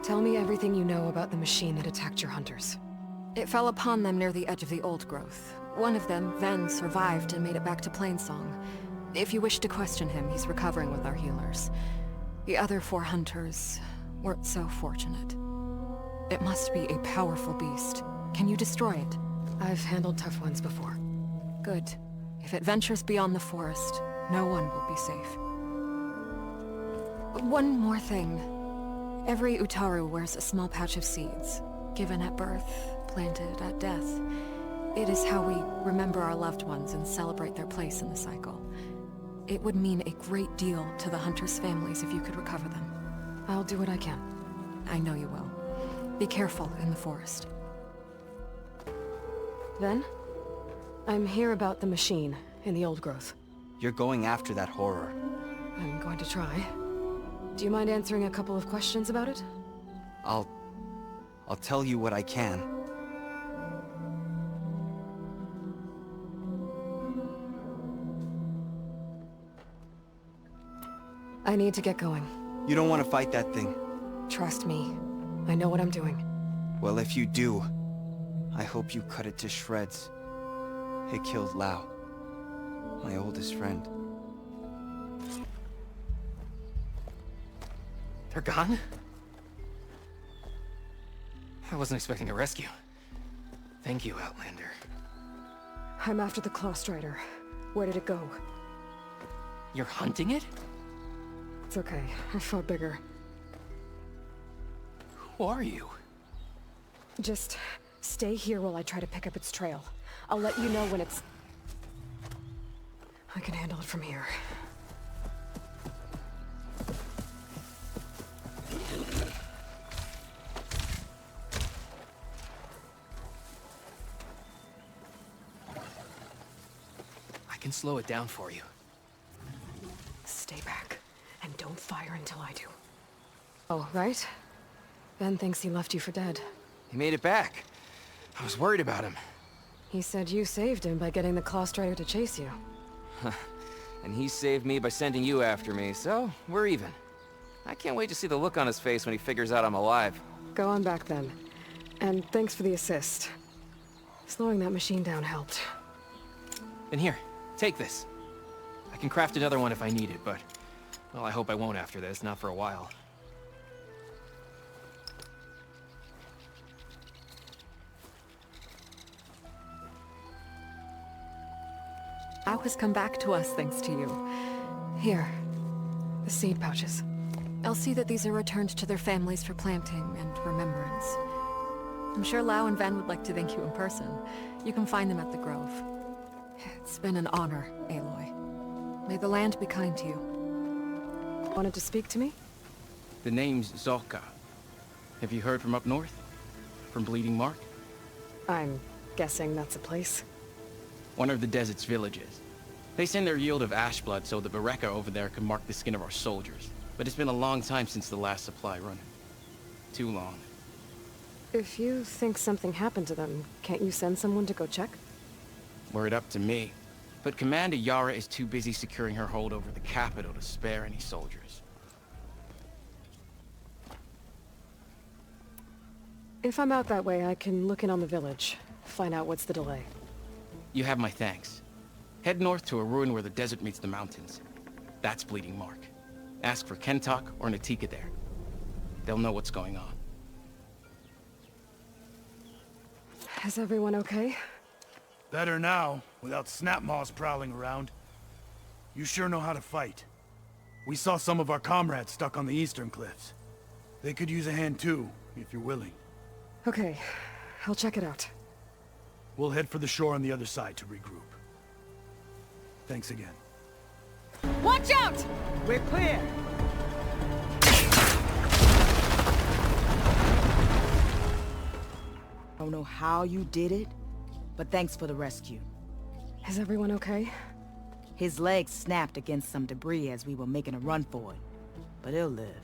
Tell me everything you know about the machine that attacked your hunters. It fell upon them near the edge of the Old Growth. One of them, Ven, survived and made it back to Plainsong. If you wish to question him, he's recovering with our healers. The other 4 hunters weren't so fortunate. It must be a powerful beast. Can you destroy it? I've handled tough ones before. Good. If it ventures beyond the forest, no one will be safe. One more thing. Every Utaru wears a small pouch of seeds, given at birth, planted at death. It is how we remember our loved ones and celebrate their place in the cycle. It would mean a great deal to the hunters' families if you could recover them. I'll do what I can. I know you will. Be careful in the forest. Ven? I'm here about the machine in the Old Growth. You're going after that horror. I'm going to try. Do you mind answering a couple of questions about it? I'll tell you what I can. I need to get going. You don't want to fight that thing. Trust me. I know what I'm doing. Well, if you do, I hope you cut it to shreds. It killed Lao, my oldest friend. They're gone? I wasn't expecting a rescue. Thank you, Outlander. I'm after the Claw Strider. Where did it go? You're hunting it? It's okay. I fought bigger. Who are you? Just stay here while I try to pick up its trail. I'll let you know when it's... I can handle it from here. I can slow it down for you. Stay back, and don't fire until I do. Oh, right? Ben thinks he left you for dead. He made it back. I was worried about him. He said you saved him by getting the Claw Strider to chase you. And he saved me by sending you after me, so we're even. I can't wait to see the look on his face when he figures out I'm alive. Go on back then. And thanks for the assist. Slowing that machine down helped. And here, take this. I can craft another one if I need it, but... well, I hope I won't after this, not for a while. Ao has come back to us thanks to you. Here. The seed pouches. I'll see that these are returned to their families for planting and remembrance. I'm sure Lau and Van would like to thank you in person. You can find them at the Grove. It's been an honor, Aloy. May the land be kind to you. Wanted to speak to me? The name's Zolka. Have you heard from up north? From Bleeding Mark? I'm guessing that's a place. One of the desert's villages. They send their yield of ash blood so the Bereka over there can mark the skin of our soldiers. But it's been a long time since the last supply run. Too long. If you think something happened to them, can't you send someone to go check? Were it up to me. But Commander Yara is too busy securing her hold over the capital to spare any soldiers. If I'm out that way, I can look in on the village. Find out what's the delay. You have my thanks. Head north to a ruin where the desert meets the mountains. That's Bleeding Mark. Ask for Kentok or Natika there. They'll know what's going on. Is everyone okay? Better now, without Snapmaws prowling around. You sure know how to fight. We saw some of our comrades stuck on the eastern cliffs. They could use a hand too, if you're willing. Okay, I'll check it out. We'll head for the shore on the other side to regroup. Thanks again. Watch out! We're clear. I don't know how you did it, but thanks for the rescue. Is everyone okay? His legs snapped against some debris as we were making a run for it, but he'll live.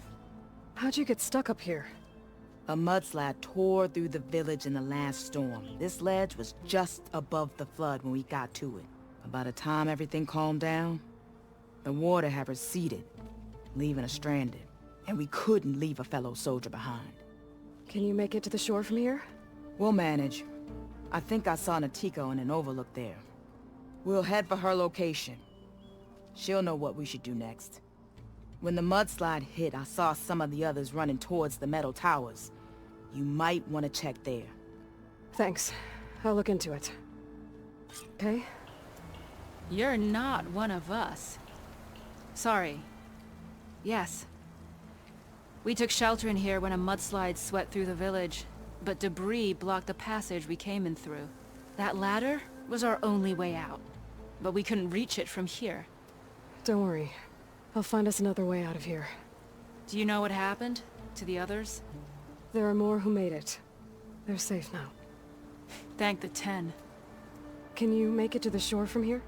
How'd you get stuck up here? A mudslide tore through the village in the last storm. This ledge was just above the flood when we got to it. But by the time everything calmed down, the water had receded, leaving us stranded. And we couldn't leave a fellow soldier behind. Can you make it to the shore from here? We'll manage. I think I saw Natika in an overlook there. We'll head for her location. She'll know what we should do next. When the mudslide hit, I saw some of the others running towards the metal towers. You might want to check there. Thanks. I'll look into it. Okay? You're not one of us. Sorry. Yes. We took shelter in here when a mudslide swept through the village, but debris blocked the passage we came in through. That ladder was our only way out, but we couldn't reach it from here. Don't worry. I'll find us another way out of here. Do you know what happened to the others? There are more who made it. They're safe now. Thank the 10. Can you make it to the shore from here?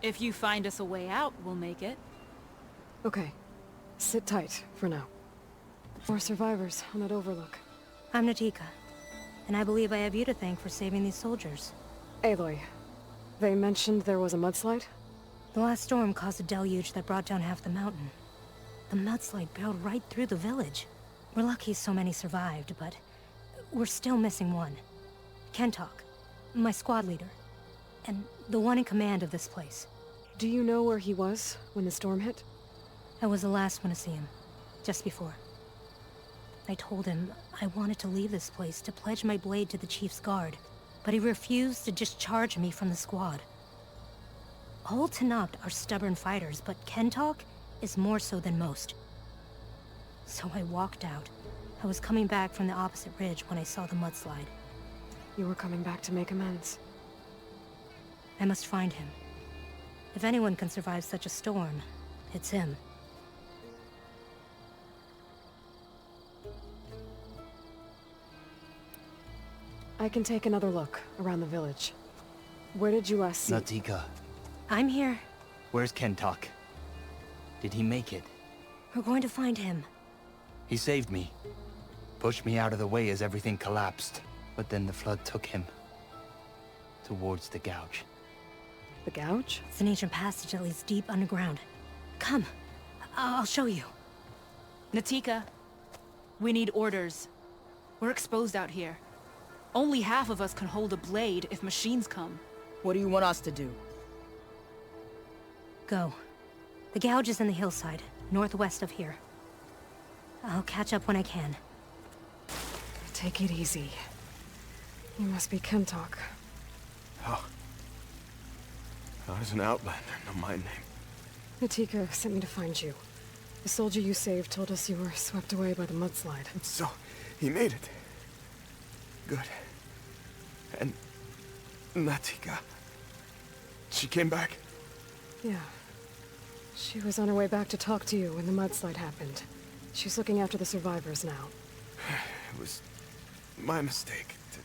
If you find us a way out, we'll make it. Okay. Sit tight, for now. More survivors on that overlook. I'm Natika, and I believe I have you to thank for saving these soldiers. Aloy, they mentioned there was a mudslide? The last storm caused a deluge that brought down half the mountain. The mudslide barreled right through the village. We're lucky so many survived, but we're still missing one. Kentok, my squad leader, and the one in command of this place. Do you know where he was when the storm hit? I was the last one to see him, just before. I told him I wanted to leave this place to pledge my blade to the Chief's guard, but he refused to discharge me from the squad. All Tenakth are stubborn fighters, but Kentalk is more so than most. So I walked out. I was coming back from the opposite ridge when I saw the mudslide. You were coming back to make amends. I must find him. If anyone can survive such a storm, it's him. I can take another look around the village. Where did you last see— Natika, I'm here. where's Kentalk? Did he make it? We're going to find him. He saved me. Pushed me out of the way as everything collapsed. But then the flood took him. Towards the gouge. The gouge? It's an ancient passage that leads deep underground. Come. I'll show you. Natika, we need orders. We're exposed out here. Only half of us can hold a blade if machines come. What do you want us to do? Go. The gouge is in the hillside, northwest of here. I'll catch up when I can. Take it easy. You must be Kentalk. How does an outlander know my name? Natika sent me to find you. The soldier you saved told us you were swept away by the mudslide. So, he made it. Good. And Natika, she came back? Yeah. She was on her way back to talk to you when the mudslide happened. She's looking after the survivors now. It was my mistake to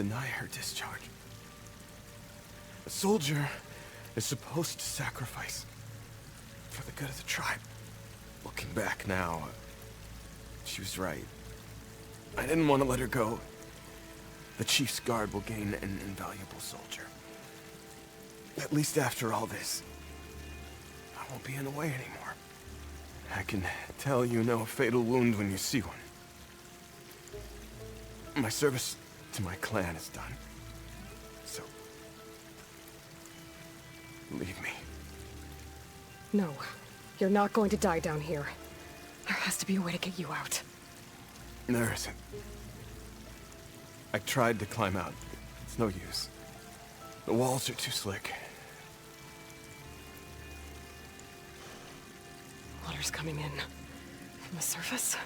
deny her discharge. A soldier is supposed to sacrifice for the good of the tribe. Looking back now, she was right. I didn't want to let her go. The Chief's guard will gain an invaluable soldier. At least after all this, I won't be in the way anymore. I can tell you know a fatal wound when you see one. My service to my clan is done. So, leave me. No, you're not going to die down here. There has to be a way to get you out. There isn't. I tried to climb out. It's no use. The walls are too slick. Water's coming in. From the surface?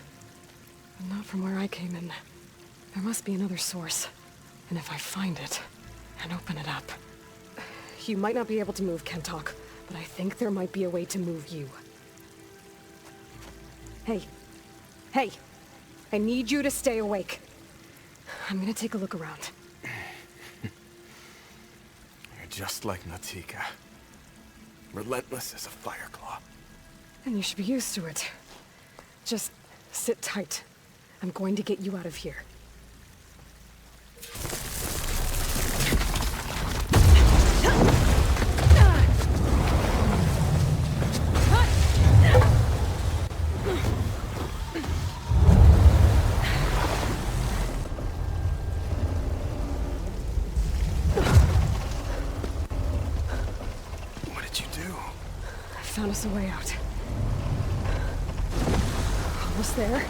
But not from where I came in. There must be another source. And if I find it, and open it up... You might not be able to move Kentalk, but I think there might be a way to move you. Hey. Hey! I need you to stay awake. I'm gonna take a look around. You're just like Natika. Relentless as a fireclaw. And you should be used to it. Just sit tight. I'm going to get you out of here. Found us a way out. Almost there.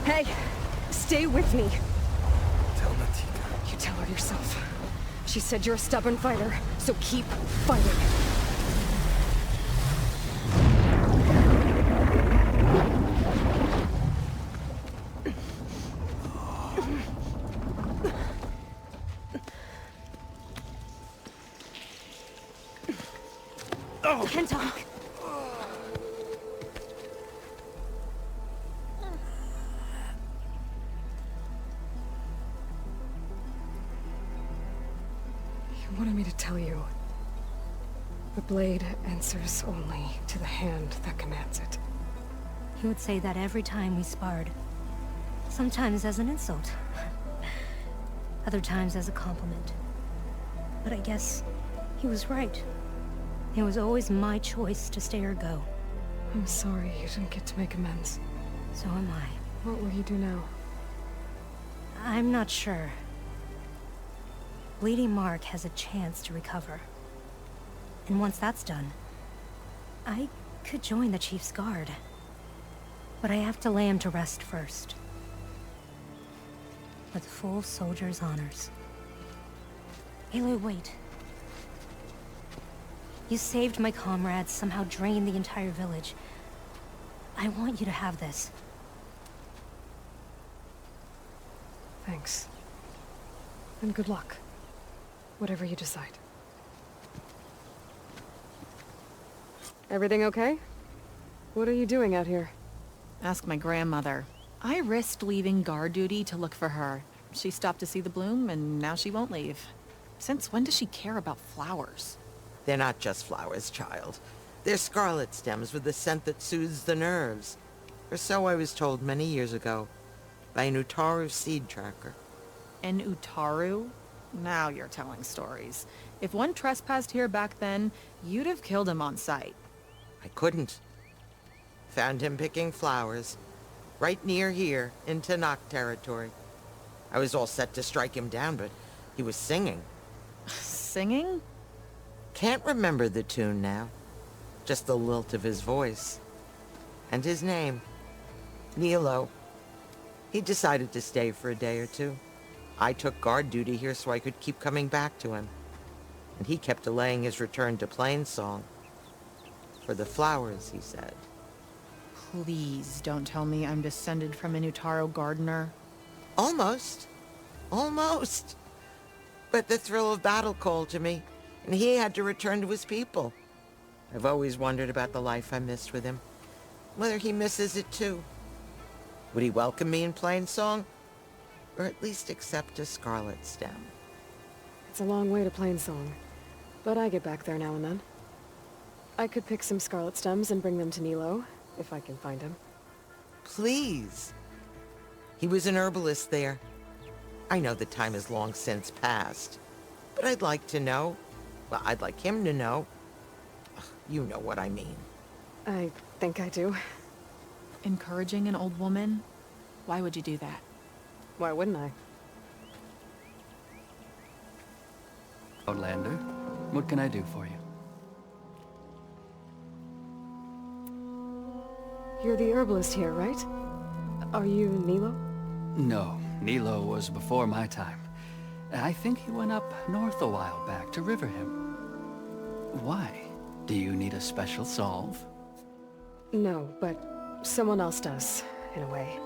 Hey! Stay with me! Tell Natika. You tell her yourself. She said you're a stubborn fighter, so keep fighting. Kentalk! You wanted me to tell you. The blade answers only to the hand that commands it. He would say that every time we sparred. Sometimes as an insult. Other times as a compliment. But I guess he was right. It was always my choice to stay or go. I'm sorry you didn't get to make amends. So am I. What will you do now? I'm not sure. Bleeding Mark has a chance to recover. And once that's done, I could join the Chief's guard. But I have to lay him to rest first. With full soldier's honors. Aloy, wait. You saved my comrades, somehow drained the entire village. I want you to have this. Thanks. And good luck. Whatever you decide. Everything okay? What are you doing out here? Ask my grandmother. I risked leaving guard duty to look for her. She stopped to see the bloom, and now she won't leave. Since when does she care about flowers? They're not just flowers, child. They're scarlet stems with a scent that soothes the nerves. Or so I was told many years ago, by an Utaru seed tracker. An Utaru? Now you're telling stories. If one trespassed here back then, you'd have killed him on sight. I couldn't. Found him picking flowers, right near here, in Tanakh territory. I was all set to strike him down, but he was singing. Singing? Can't remember the tune now. Just the lilt of his voice. And his name. Nilo. He decided to stay for a day or two. I took guard duty here so I could keep coming back to him. And he kept delaying his return to Plainsong. For the flowers, he said. Please don't tell me I'm descended from an Utaru gardener. Almost. Almost. But the thrill of battle called to me, and he had to return to his people. I've always wondered about the life I missed with him. Whether he misses it too. Would he welcome me in Plainsong? Or at least accept a scarlet stem? It's a long way to Plainsong, but I get back there now and then. I could pick some scarlet stems and bring them to Nilo, if I can find him. Please. He was an herbalist there. I know the time has long since passed, but I'd like to know. Well, I'd like him to know. Ugh, you know what I mean. I think I do. Encouraging an old woman? Why would you do that? Why wouldn't I? Outlander, what can I do for you? You're the herbalist here, right? Are you Nilo? No, Nilo was before my time. I think he went up north a while back to Riverhim. Why? Do you need a special salve? No, but someone else does, in a way.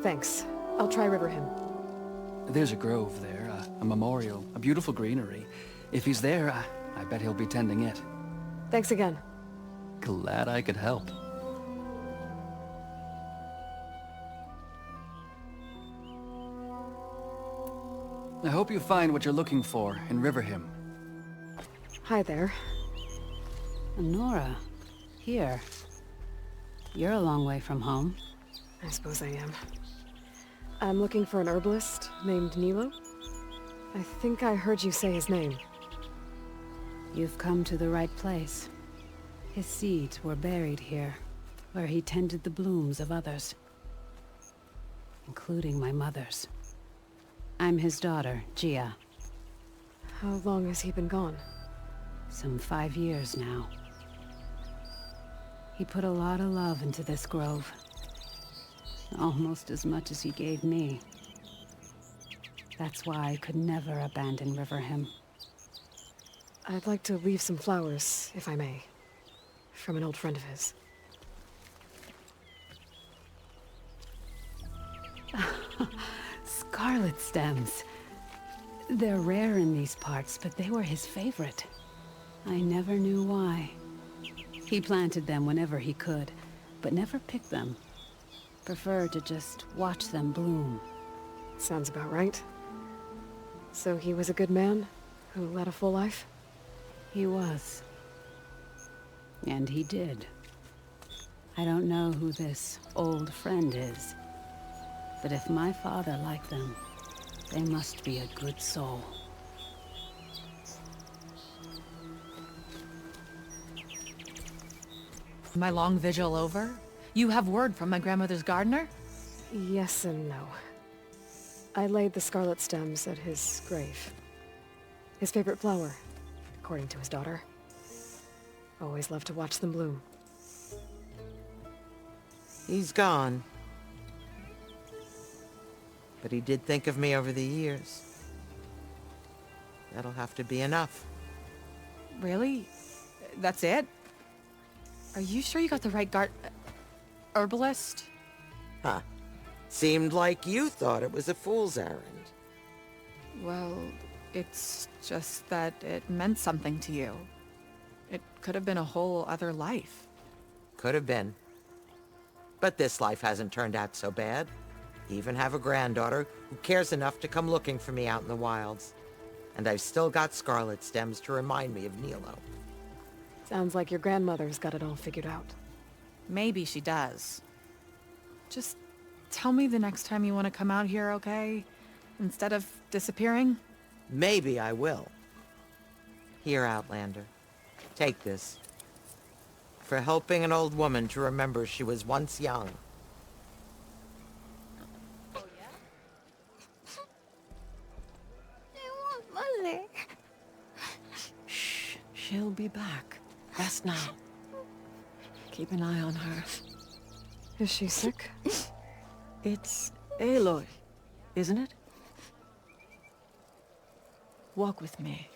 Thanks. I'll try Riverhim. There's a grove there, a memorial, a beautiful greenery. If he's there, I bet he'll be tending it. Thanks again. Glad I could help. I hope you find what you're looking for in Riverhim. Hi there. Nora, here. You're a long way from home. I suppose I am. I'm looking for an herbalist named Nilo. I think I heard you say his name. You've come to the right place. His seeds were buried here, where he tended the blooms of others, including my mother's. I'm his daughter, Gia. How long has he been gone? Some 5 years now. He put a lot of love into this grove. Almost as much as he gave me. That's why I could never abandon Riverhim. I'd like to leave some flowers, if I may. From an old friend of his. Scarlet stems. They're rare in these parts, but they were his favorite. I never knew why. He planted them whenever he could, but never picked them. Preferred to just watch them bloom. Sounds about right. So he was a good man who led a full life? He was. And he did. I don't know who this old friend is, but if my father liked them, they must be a good soul. My long vigil over? You have word from my grandmother's gardener? Yes and no. I laid the scarlet stems at his grave. His favorite flower, according to his daughter. Always loved to watch them bloom. He's gone. But he did think of me over the years. That'll have to be enough. Really? That's it? Are you sure you got the right herbalist? Huh. Seemed like you thought it was a fool's errand. Well, it's just that it meant something to you. It could have been a whole other life. Could have been. But this life hasn't turned out so bad. I even have a granddaughter who cares enough to come looking for me out in the wilds. And I've still got scarlet stems to remind me of Nilo. Sounds like your grandmother's got it all figured out. Maybe she does. Just tell me the next time you want to come out here, okay? Instead of disappearing? Maybe I will. Here, Outlander. Take this. For helping an old woman to remember she was once young. Mother. Shh. She'll be back. Rest now. Keep an eye on her. Is she sick? It's Aloy, isn't it? Walk with me.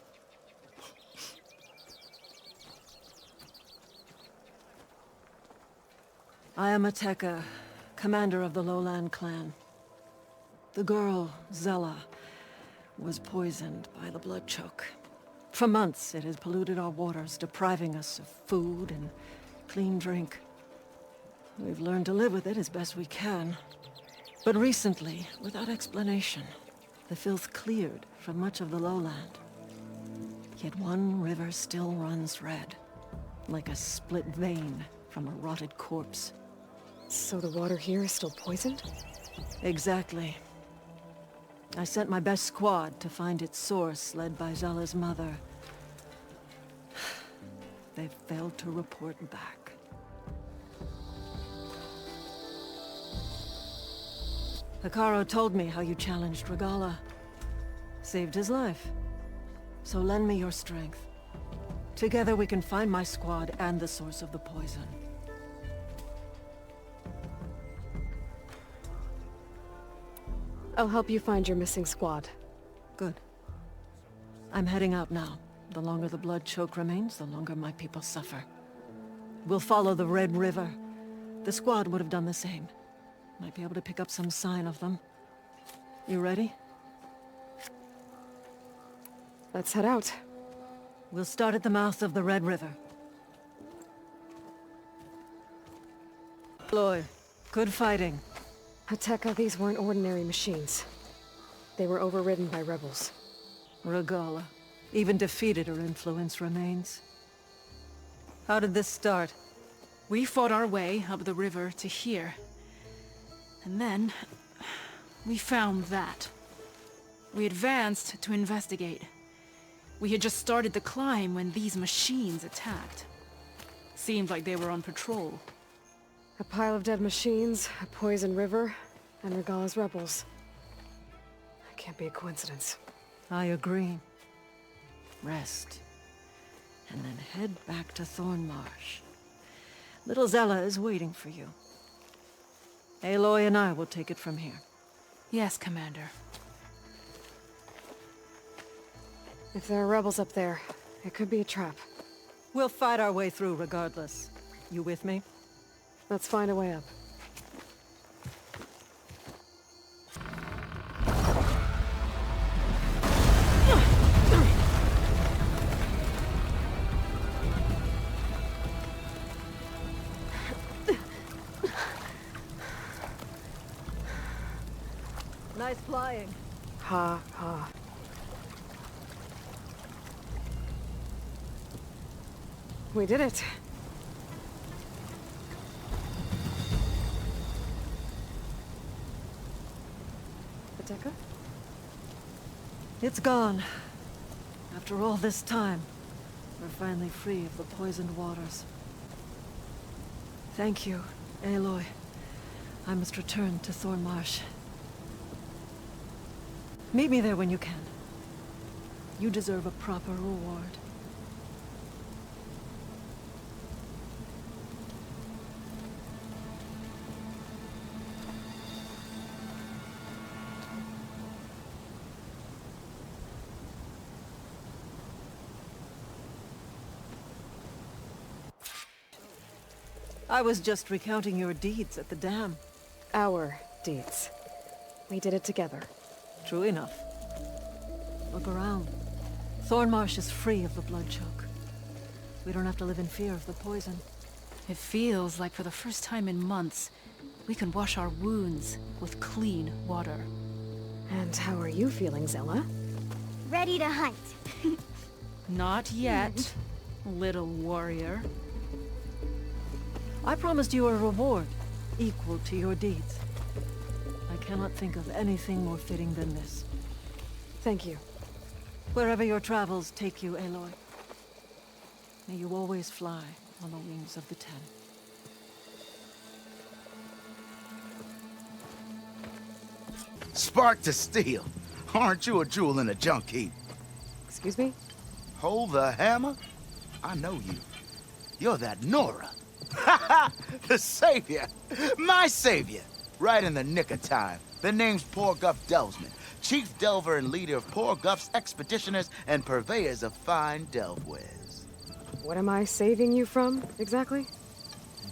I am Ateka, commander of the Lowland clan. The girl, Zella, was poisoned by the blood choke. For months, it has polluted our waters, depriving us of food and clean drink. We've learned to live with it as best we can. But recently, without explanation, the filth cleared from much of the lowland. Yet one river still runs red, like a split vein from a rotted corpse. So the water here is still poisoned? Exactly. I sent my best squad to find its source, led by Zella's mother. They've failed to report back. Hekarro told me how you challenged Regalla. Saved his life. So lend me your strength. Together we can find my squad and the source of the poison. I'll help you find your missing squad. Good. I'm heading out now. The longer the blood choke remains, the longer my people suffer. We'll follow the Red River. The squad would have done the same. Might be able to pick up some sign of them. You ready? Let's head out. We'll start at the mouth of the Red River. Aloy, good fighting. Ateka, these weren't ordinary machines. They were overridden by rebels. Regalla. Even defeated, her influence remains. How did this start? We fought our way up the river to here. And then, we found that. We advanced to investigate. We had just started the climb when these machines attacked. Seemed like they were on patrol. A pile of dead machines, a poisoned river, and Regalla's rebels. That can't be a coincidence. I agree. Rest. And then head back to Thornmarsh. Little Zella is waiting for you. Aloy and I will take it from here. Yes, Commander. If there are rebels up there, it could be a trap. We'll fight our way through regardless. You with me? Let's find a way up. Nice flying. Ha, ha. We did it. Ateka? It's gone. After all this time, we're finally free of the poisoned waters. Thank you, Aloy. I must return to Thornmarsh. Meet me there when you can. You deserve a proper reward. I was just recounting your deeds at the dam. Our deeds. We did it together. True enough. Look around. Thornmarsh is free of the blood choke. We don't have to live in fear of the poison. It feels like for the first time in months, we can wash our wounds with clean water. And how are you feeling, Zella? Ready to hunt. Not yet, little warrior. I promised you a reward equal to your deeds. I cannot think of anything more fitting than this. Thank you. Wherever your travels take you, Aloy, may you always fly on the wings of the Ten. Spark to steel. Aren't you a jewel in a junk heap? Excuse me? Hold the hammer? I know you. You're that Nora. Ha ha! The savior! My savior! Right in the nick of time. The name's Poor Guff Delvesman, chief delver and leader of Poor Guff's expeditioners and purveyors of fine delve wares. What am I saving you from, exactly?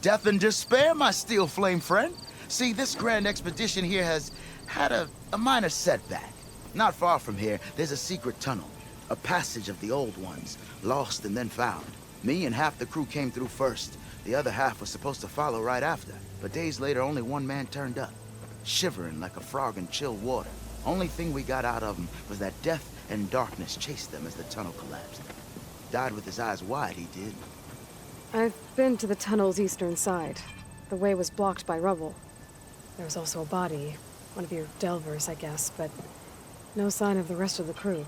Death and despair, my steel flame friend. See, this grand expedition here has had a minor setback. Not far from here, there's a secret tunnel. A passage of the old ones, lost and then found. Me and half the crew came through first. The other half was supposed to follow right after. But days later, only one man turned up. Shivering like a frog in chill water. Only thing we got out of him was that death and darkness chased them as the tunnel collapsed. Died with his eyes wide, he did. I've been to the tunnel's eastern side. The way was blocked by rubble. There was also a body. One of your delvers, I guess, but no sign of the rest of the crew.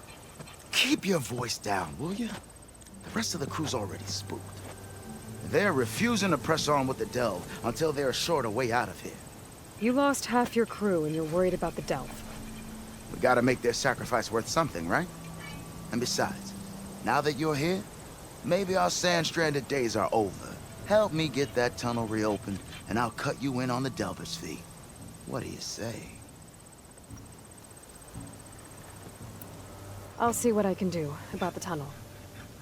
Keep your voice down, will you? The rest of the crew's already spooked. They're refusing to press on with the delve until they're assured a way out of here. You lost half your crew and you're worried about the delve. We gotta make their sacrifice worth something, right? And besides, now that you're here, maybe our sand-stranded days are over. Help me get that tunnel reopened, and I'll cut you in on the delver's fee. What do you say? I'll see what I can do about the tunnel.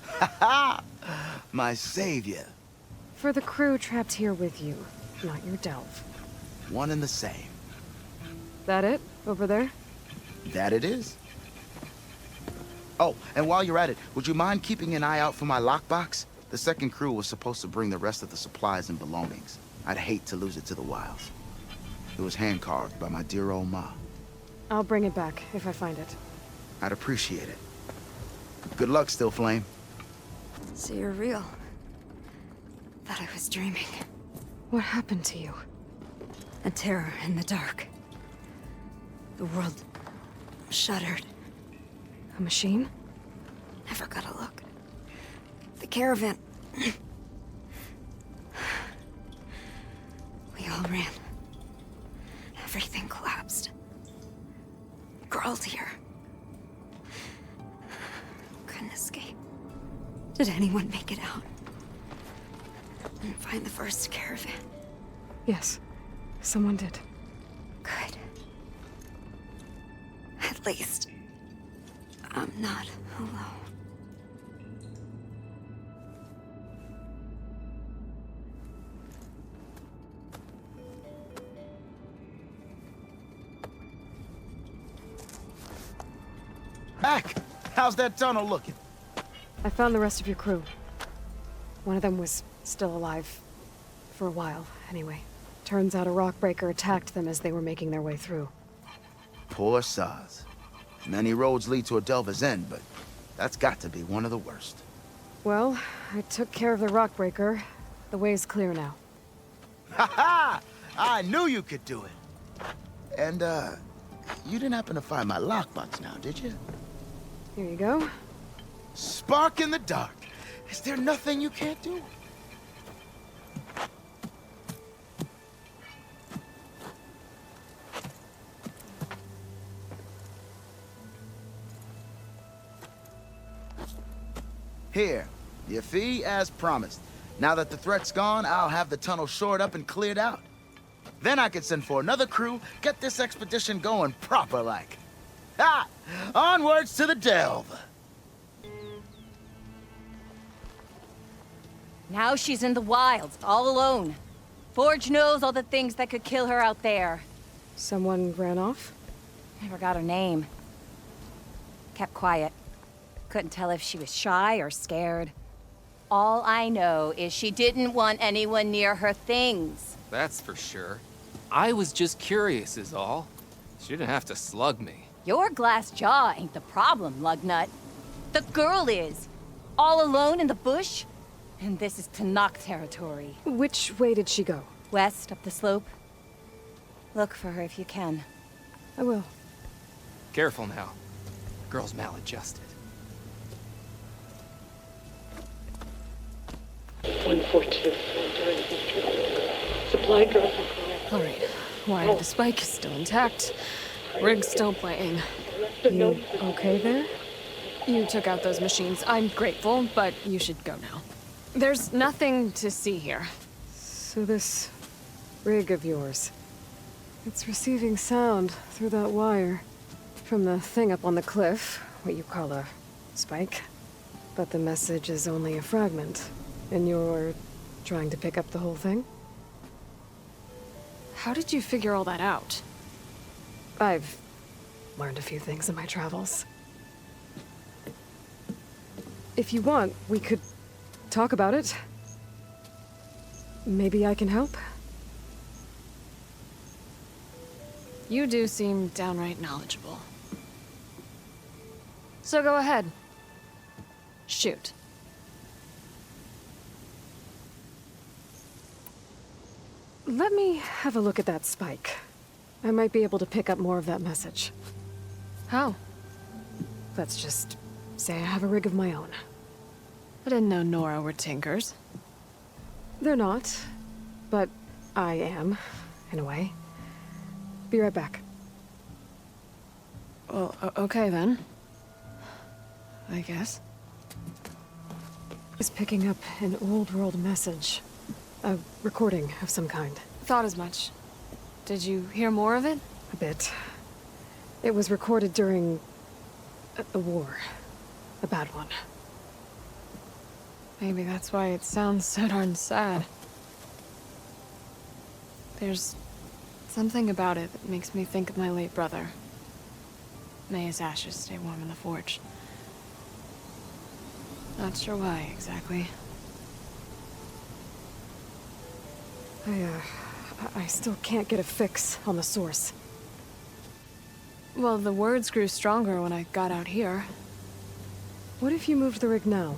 Ha ha! My savior. For the crew trapped here with you, not your delve. One and the same. That it? Over there? That it is. Oh, and while you're at it, would you mind keeping an eye out for my lockbox? The second crew was supposed to bring the rest of the supplies and belongings. I'd hate to lose it to the wilds. It was hand-carved by my dear old ma. I'll bring it back if I find it. I'd appreciate it. Good luck, Still Flame. So you're real. Thought I was dreaming. What happened to you? A terror in the dark. The world shuddered. A machine? Never got a look. The caravan. We all ran. Everything collapsed. Crawled here. Couldn't escape. Did anyone make it out? And find the first caravan? Yes. Someone did. Good. At least, I'm not alone. Back! How's that tunnel looking? I found the rest of your crew. One of them was still alive. For a while, anyway. Turns out a rockbreaker attacked them as they were making their way through. Poor Saz. Many roads lead to a Delver's End, but that's got to be one of the worst. Well, I took care of the rockbreaker. The way's clear now. Ha ha! I knew you could do it. And, you didn't happen to find my lockbox now, did you? Here you go. Spark in the dark. Is there nothing you can't do? Here, your fee as promised. Now that the threat's gone, I'll have the tunnel shored up and cleared out. Then I could send for another crew, get this expedition going proper-like. Ha! Onwards to the delve! Now she's in the wilds, all alone. Forge knows all the things that could kill her out there. Someone ran off? Never got her name. Kept quiet. Couldn't tell if she was shy or scared. All I know is she didn't want anyone near her things. That's for sure. I was just curious is all. She didn't have to slug me. Your glass jaw ain't the problem, Lugnut. The girl is. All alone in the bush. And this is Tenakth territory. Which way did she go? West, up the slope. Look for her if you can. I will. Careful now. Girl's maladjusted. 142. Supply drop. Alright. Why, the spike is still intact. Rig's still playing. You okay there? You took out those machines. I'm grateful, but you should go now. There's nothing to see here. So this rig of yours, it's receiving sound through that wire from the thing up on the cliff, what you call a spike. But the message is only a fragment, and you're trying to pick up the whole thing? How did you figure all that out? I've learned a few things in my travels. If you want, we could talk about it. Maybe I can help? You do seem downright knowledgeable. So go ahead. Shoot. Let me have a look at that spike. I might be able to pick up more of that message. How? Let's just say I have a rig of my own. I didn't know Nora were tinkers. They're not, but I am, in a way. Be right back. Well, okay then. I guess. Is picking up an old world message. A recording of some kind. Thought as much. Did you hear more of it? A bit. It was recorded during a war. A bad one. Maybe that's why it sounds so darn sad. There's something about it that makes me think of my late brother. May his ashes stay warm in the forge. Not sure why, exactly. I still can't get a fix on the source. Well, the words grew stronger when I got out here. What if you moved the rig now?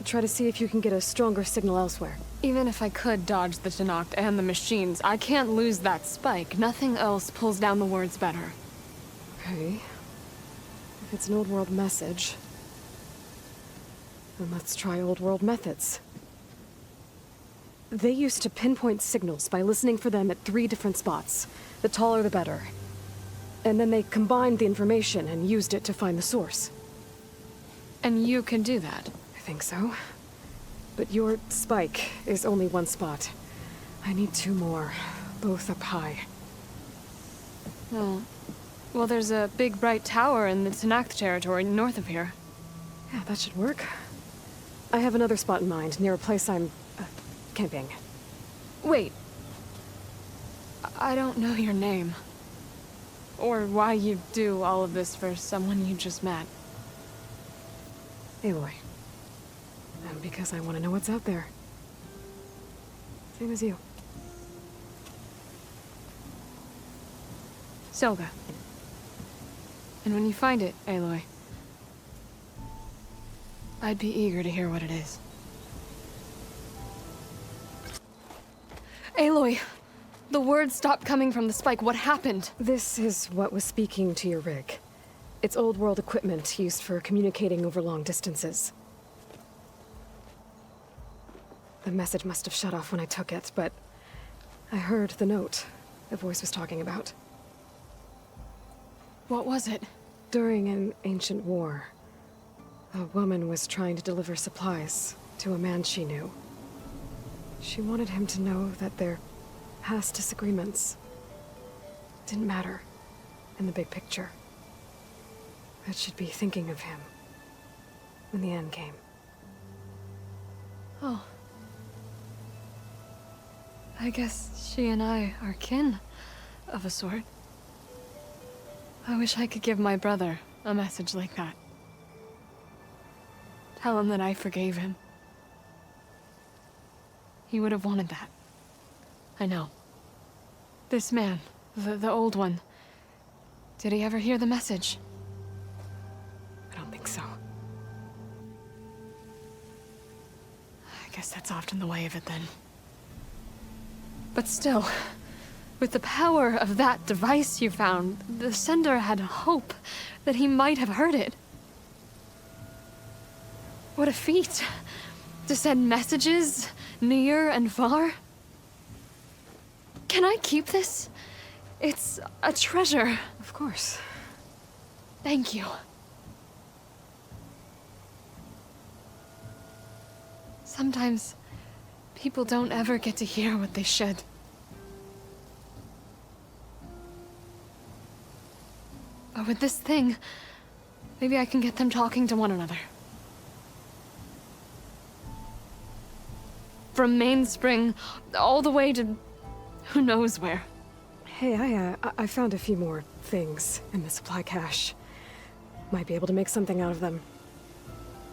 Try to see if you can get a stronger signal elsewhere. Even if I could dodge the Tenakth and the machines, I can't lose that spike. Nothing else pulls down the words better. Okay. If it's an old world message, then let's try old world methods. They used to pinpoint signals by listening for them at 3 different spots. The taller the better. And then they combined the information and used it to find the source. And you can do that? I think so. But your spike is only 1 spot. I need 2 more, both up high. Oh. Well, there's a big bright tower in the Tenakth territory north of here. Yeah, that should work. I have another spot in mind, near a place I'm camping. Wait. I don't know your name. Or why you do all of this for someone you just met. Aloy. And because I want to know what's out there. Same as you. Selga. And when you find it, Aloy, I'd be eager to hear what it is. Aloy! The words stopped coming from the spike. What happened? This is what was speaking to your rig. It's old world equipment used for communicating over long distances. The message must have shut off when I took it, but I heard the note the voice was talking about. What was it? During an ancient war, a woman was trying to deliver supplies to a man she knew. She wanted him to know that their past disagreements didn't matter in the big picture. That she'd be thinking of him when the end came. Oh. I guess she and I are kin, of a sort. I wish I could give my brother a message like that. Tell him that I forgave him. He would have wanted that. I know. This man, the old one, did he ever hear the message? I don't think so. I guess that's often the way of it then. But still, with the power of that device you found, the sender had hope that he might have heard it. What a feat! To send messages near and far. Can I keep this? It's a treasure. Of course. Thank you. Sometimes people don't ever get to hear what they should. But with this thing, maybe I can get them talking to one another. From Mainspring all the way to who knows where. Hey, I found a few more things in the supply cache. Might be able to make something out of them.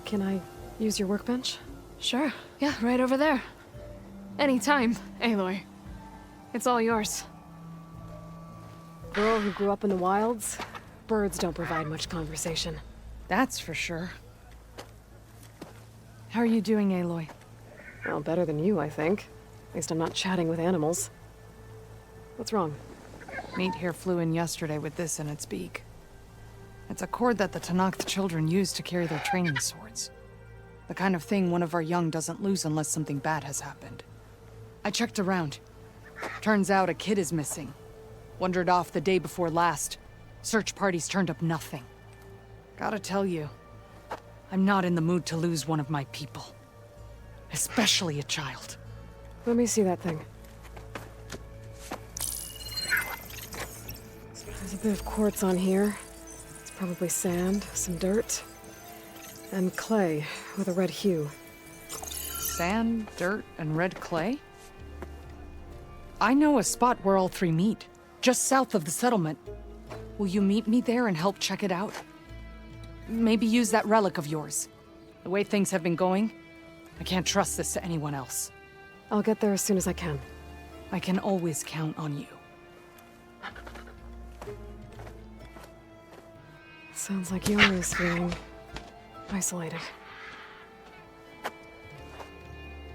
Can I use your workbench? Sure. Yeah, right over there. Anytime, Aloy. It's all yours. Girl who grew up in the wilds, birds don't provide much conversation. That's for sure. How are you doing, Aloy? Well, better than you, I think. At least I'm not chatting with animals. What's wrong? Meat here flew in yesterday with this in its beak. It's a cord that the Tenakth children use to carry their training swords. The kind of thing one of our young doesn't lose unless something bad has happened. I checked around. Turns out a kid is missing. Wandered off the day before last. Search parties turned up nothing. Gotta tell you, I'm not in the mood to lose one of my people. Especially a child. Let me see that thing. There's a bit of quartz on here. It's probably sand, some dirt, and clay with a red hue. Sand, dirt, and red clay? I know a spot where all three meet, just south of the settlement. Will you meet me there and help check it out? Maybe use that relic of yours. The way things have been going, I can't trust this to anyone else. I'll get there as soon as I can. I can always count on you. Sounds like Yara's feeling isolated.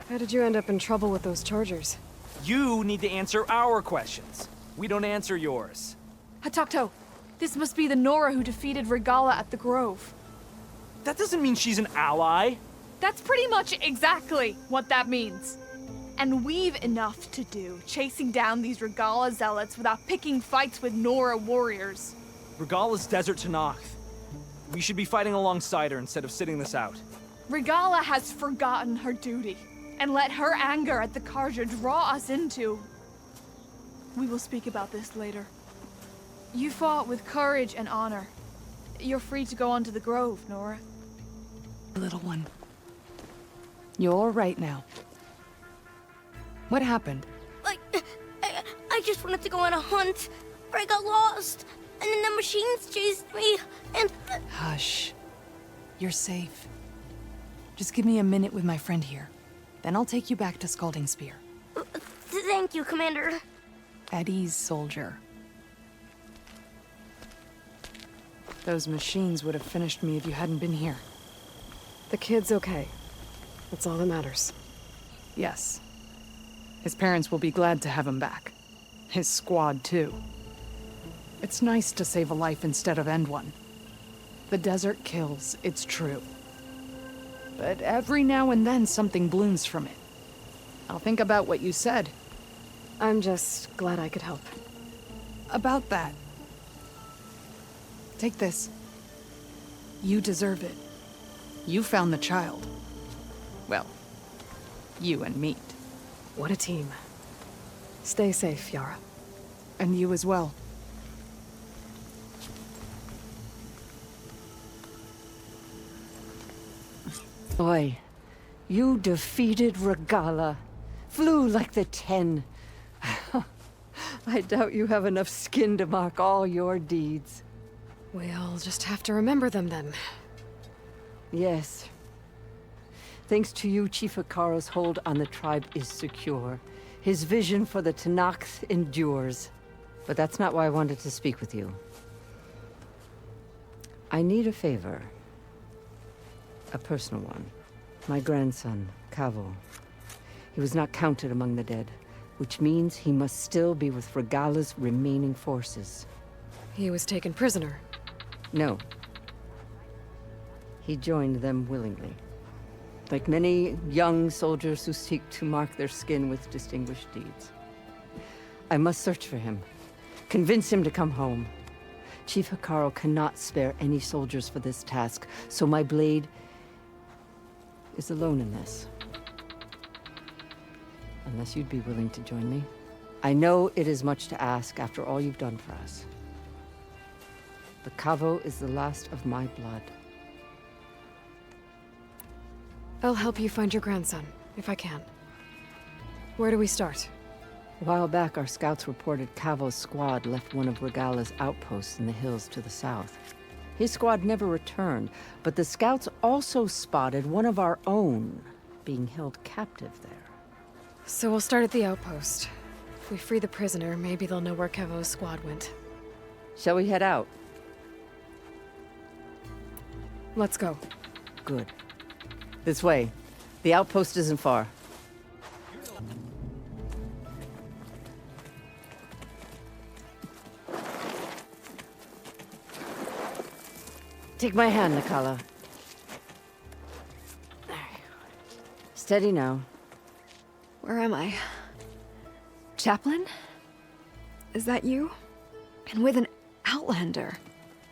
How did you end up in trouble with those chargers? You need to answer our questions. We don't answer yours. Hatakto, this must be the Nora who defeated Regala at the Grove. That doesn't mean she's an ally. That's pretty much exactly what that means. And we've enough to do chasing down these Regala zealots without picking fights with Nora warriors. Regala's Desert Tenakth. We should be fighting alongside her instead of sitting this out. Regala has forgotten her duty and let her anger at the Carja draw us into... We will speak about this later. You fought with courage and honor. You're free to go on to the Grove, Nora. Little one. You're all right now. What happened? I just wanted to go on a hunt, but I got lost, and then the machines chased me, and... Hush. You're safe. Just give me a minute with my friend here. Then I'll take you back to Scalding Spear. Thank you, Commander. At ease, soldier. Those machines would have finished me if you hadn't been here. The kid's okay. That's all that matters. Yes. His parents will be glad to have him back. His squad, too. It's nice to save a life instead of end one. The desert kills, it's true. But every now and then something blooms from it. I'll think about what you said. I'm just glad I could help. About that. Take this. You deserve it. You found the child. Well, you and Meat. What a team. Stay safe, Yara. And you as well. Oi, you defeated Regala. Flew like the 10. I doubt you have enough skin to mark all your deeds. We'll just have to remember them then. Yes. Thanks to you, Chief Hekarro's hold on the tribe is secure. His vision for the Tenakth endures. But that's not why I wanted to speak with you. I need a favor. A personal one. My grandson, Kavo. He was not counted among the dead, which means he must still be with Regalla's remaining forces. He was taken prisoner. No. He joined them willingly. Like many young soldiers who seek to mark their skin with distinguished deeds. I must search for him. Convince him to come home. Chief Hekarro cannot spare any soldiers for this task, so my blade is alone in this. Unless you'd be willing to join me. I know it is much to ask after all you've done for us. But Kavo is the last of my blood. I'll help you find your grandson, if I can. Where do we start? A while back, our scouts reported Kavo's squad left one of Regalla's outposts in the hills to the south. His squad never returned, but the scouts also spotted one of our own being held captive there. So we'll start at the outpost. If we free the prisoner, maybe they'll know where Kavo's squad went. Shall we head out? Let's go. Good. This way. The outpost isn't far. Take my hand, Nikala. Steady now. Where am I? Chaplain? Is that you? And with an Outlander.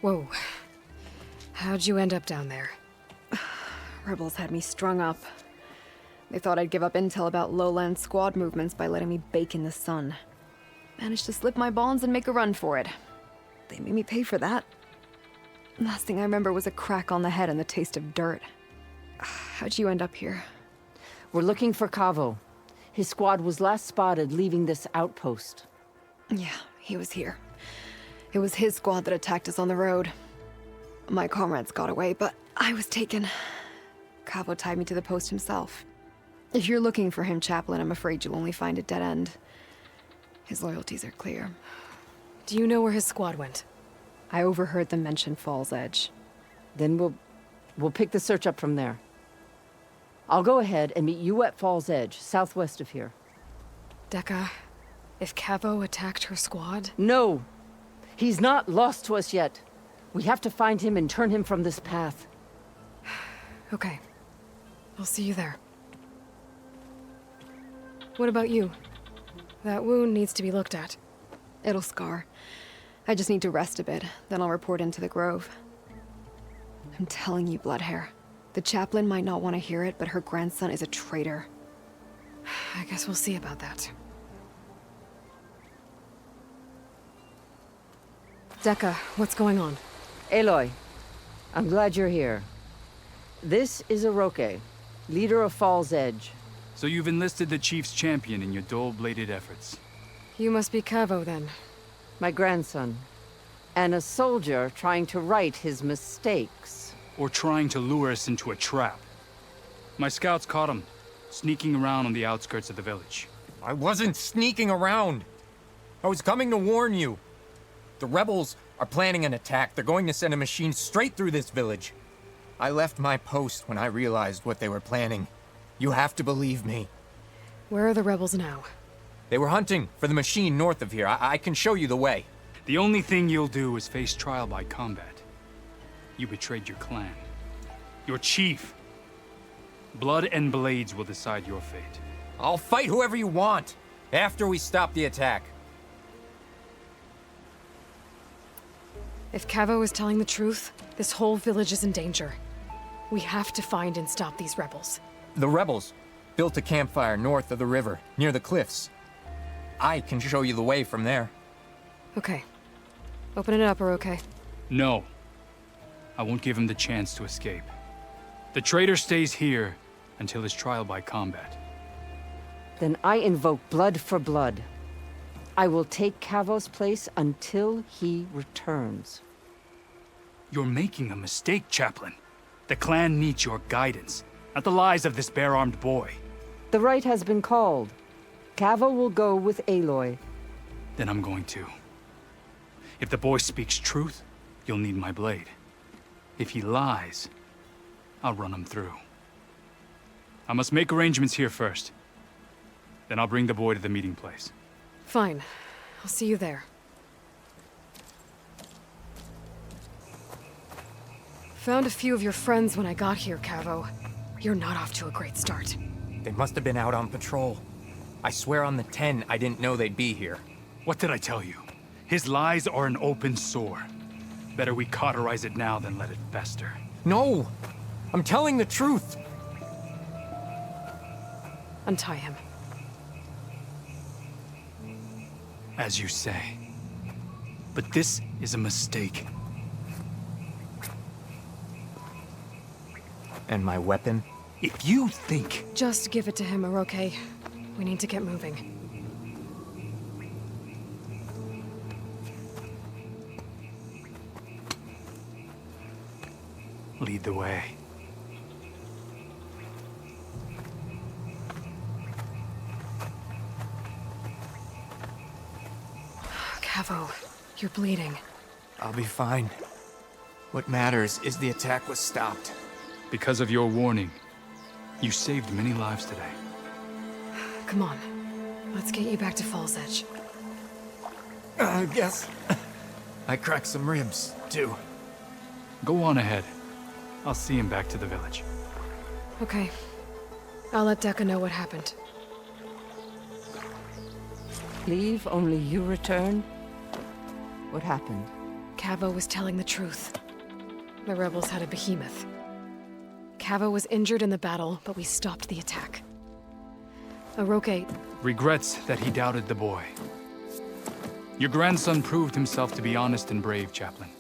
Whoa. How'd you end up down there? Rebels had me strung up. They thought I'd give up intel about lowland squad movements by letting me bake in the sun. Managed to slip my bonds and make a run for it. They made me pay for that. Last thing I remember was a crack on the head and the taste of dirt. How'd you end up here? We're looking for Kavo. His squad was last spotted leaving this outpost. Yeah, he was here. It was his squad that attacked us on the road. My comrades got away, but I was taken. Kavo tied me to the post himself. If you're looking for him, Chaplain, I'm afraid you'll only find a dead end. His loyalties are clear. Do you know where his squad went? I overheard them mention Fall's Edge. Then we'll pick the search up from there. I'll go ahead and meet you at Fall's Edge, southwest of here. Dekka, if Kavo attacked her squad? No! He's not lost to us yet. We have to find him and turn him from this path. Okay. I'll see you there. What about you? That wound needs to be looked at. It'll scar. I just need to rest a bit, then I'll report into the Grove. I'm telling you, Bloodhair. The chaplain might not want to hear it, but her grandson is a traitor. I guess we'll see about that. Dekka, what's going on? Aloy, I'm glad you're here. This is Aroke, leader of Fall's Edge. So you've enlisted the Chief's champion in your dull-bladed efforts. You must be Kavo, then. My grandson. And a soldier trying to right his mistakes. Or trying to lure us into a trap. My scouts caught him, sneaking around on the outskirts of the village. I wasn't sneaking around. I was coming to warn you. The rebels are planning an attack. They're going to send a machine straight through this village. I left my post when I realized what they were planning. You have to believe me. Where are the rebels now? They were hunting for the machine north of here. I can show you the way. The only thing you'll do is face trial by combat. You betrayed your clan. Your chief. Blood and blades will decide your fate. I'll fight whoever you want, after we stop the attack. If Kavo is telling the truth, this whole village is in danger. We have to find and stop these rebels. The rebels built a campfire north of the river, near the cliffs. I can show you the way from there. Okay. Open it up, or okay? No. I won't give him the chance to escape. The traitor stays here until his trial by combat. Then I invoke blood for blood. I will take Cavo's place until he returns. You're making a mistake, Chaplain. The clan needs your guidance, not the lies of this bare-armed boy. The right has been called. Cavo will go with Aloy. Then I'm going to. If the boy speaks truth, you'll need my blade. If he lies, I'll run him through. I must make arrangements here first. Then I'll bring the boy to the meeting place. Fine. I'll see you there. Found a few of your friends when I got here, Cavo. You're not off to a great start. They must have been out on patrol. I swear on the 10, I didn't know they'd be here. What did I tell you? His lies are an open sore. Better we cauterize it now than let it fester. No! I'm telling the truth! Untie him. As you say. But this is a mistake. And my weapon? If you think... Just give it to him, Oroke. We need to get moving. Lead the way. Cavo, you're bleeding. I'll be fine. What matters is the attack was stopped. Because of your warning, you saved many lives today. Come on. Let's get you back to Falls Edge. I guess I cracked some ribs, too. Go on ahead. I'll see him back to the village. Okay. I'll let Dekka know what happened. Leave, only you return? What happened? Cavo was telling the truth. The rebels had a behemoth. Cavo was injured in the battle, but we stopped the attack. Oroke... Regrets that he doubted the boy. Your grandson proved himself to be honest and brave, Chaplain.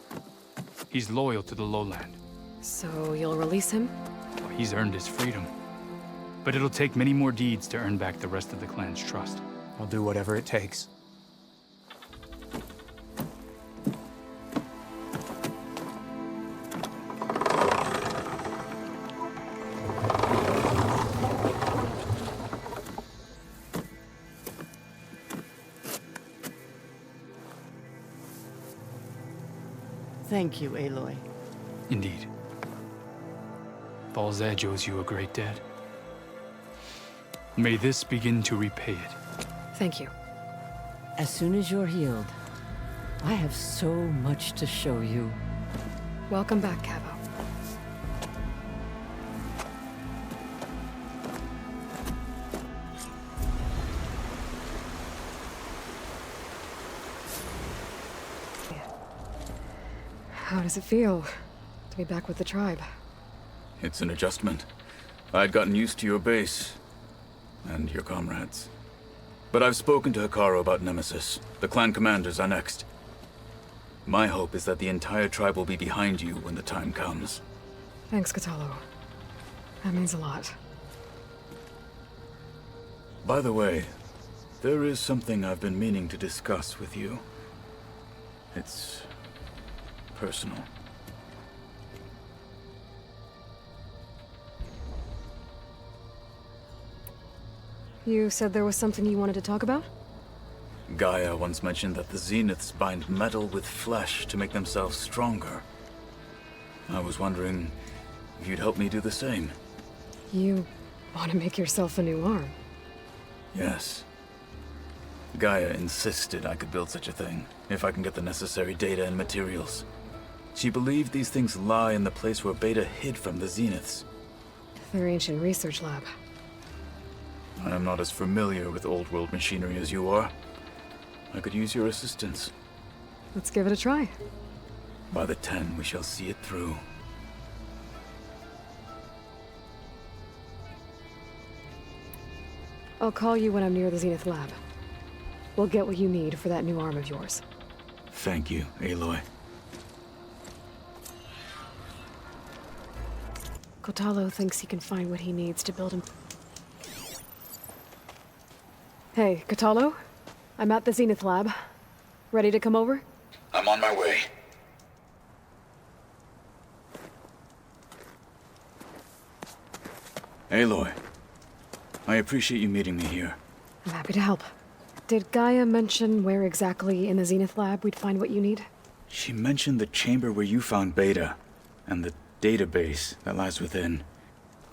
He's loyal to the lowland. So you'll release him? Well, he's earned his freedom. But it'll take many more deeds to earn back the rest of the clan's trust. I'll do whatever it takes. Thank you, Aloy. Indeed. Falls Edge owes you a great debt. May this begin to repay it. Thank you. As soon as you're healed, I have so much to show you. Welcome back, Cavo. How does it feel to be back with the tribe? It's an adjustment. I'd gotten used to your base and your comrades. But I've spoken to Hekarro about Nemesis. The clan commanders are next. My hope is that the entire tribe will be behind you when the time comes. Thanks, Kotallo. That means a lot. By the way, there is something I've been meaning to discuss with you. It's personal. You said there was something you wanted to talk about? Gaia once mentioned that the Zeniths bind metal with flesh to make themselves stronger. I was wondering if you'd help me do the same. You want to make yourself a new arm? Yes. Gaia insisted I could build such a thing, if I can get the necessary data and materials. She believed these things lie in the place where Beta hid from the Zeniths. Their ancient research lab. I am not as familiar with old world machinery as you are. I could use your assistance. Let's give it a try. By the 10, we shall see it through. I'll call you when I'm near the Zenith lab. We'll get what you need for that new arm of yours. Thank you, Aloy. Kotallo thinks he can find what he needs to build him. Hey, Kotallo? I'm at the Zenith Lab. Ready to come over? I'm on my way. Aloy, I appreciate you meeting me here. I'm happy to help. Did Gaia mention where exactly in the Zenith Lab we'd find what you need? She mentioned the chamber where you found Beta, and the database that lies within.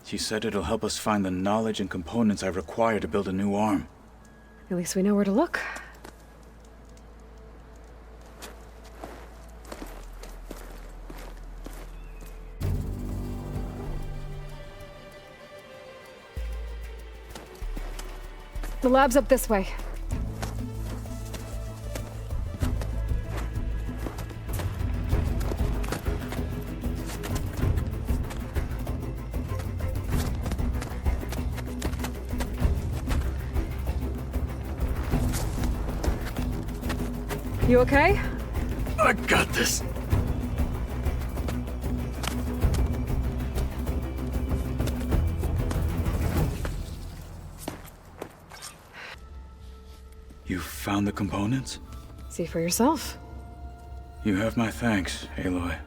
She said it'll help us find the knowledge and components I require to build a new arm. At least we know where to look. The lab's up this way. You okay? I got this. You found the components? See for yourself. You have my thanks, Aloy.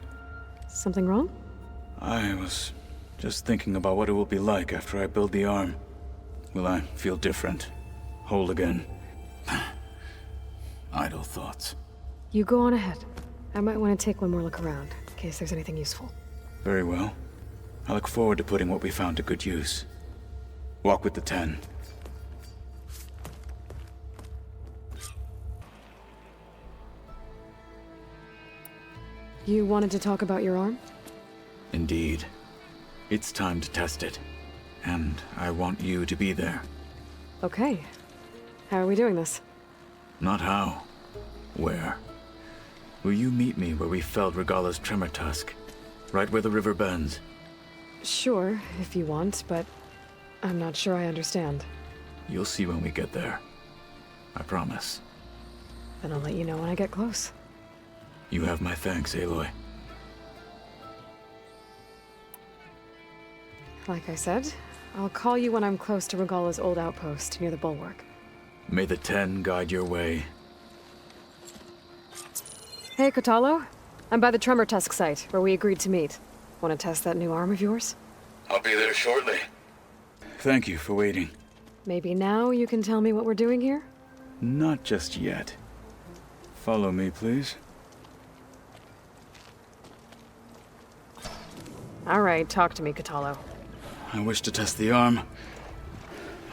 Something wrong? I was just thinking about what it will be like after I build the arm. Will I feel different? Whole again? Idle thoughts. You go on ahead. I might want to take one more look around, in case there's anything useful. Very well. I look forward to putting what we found to good use. Walk with the 10. You wanted to talk about your arm? Indeed. It's time to test it. And I want you to be there. Okay. How are we doing this? Not how. Where? Will you meet me where we felled Regalla's tremor tusk? Right where the river bends? Sure, if you want, but I'm not sure I understand. You'll see when we get there. I promise. Then I'll let you know when I get close. You have my thanks, Aloy. Like I said, I'll call you when I'm close to Regalla's old outpost near the bulwark. May the 10 guide your way. Hey, Kotallo. I'm by the Tremor Tusk site, where we agreed to meet. Want to test that new arm of yours? I'll be there shortly. Thank you for waiting. Maybe now you can tell me what we're doing here? Not just yet. Follow me, please. All right, talk to me, Kotallo. I wish to test the arm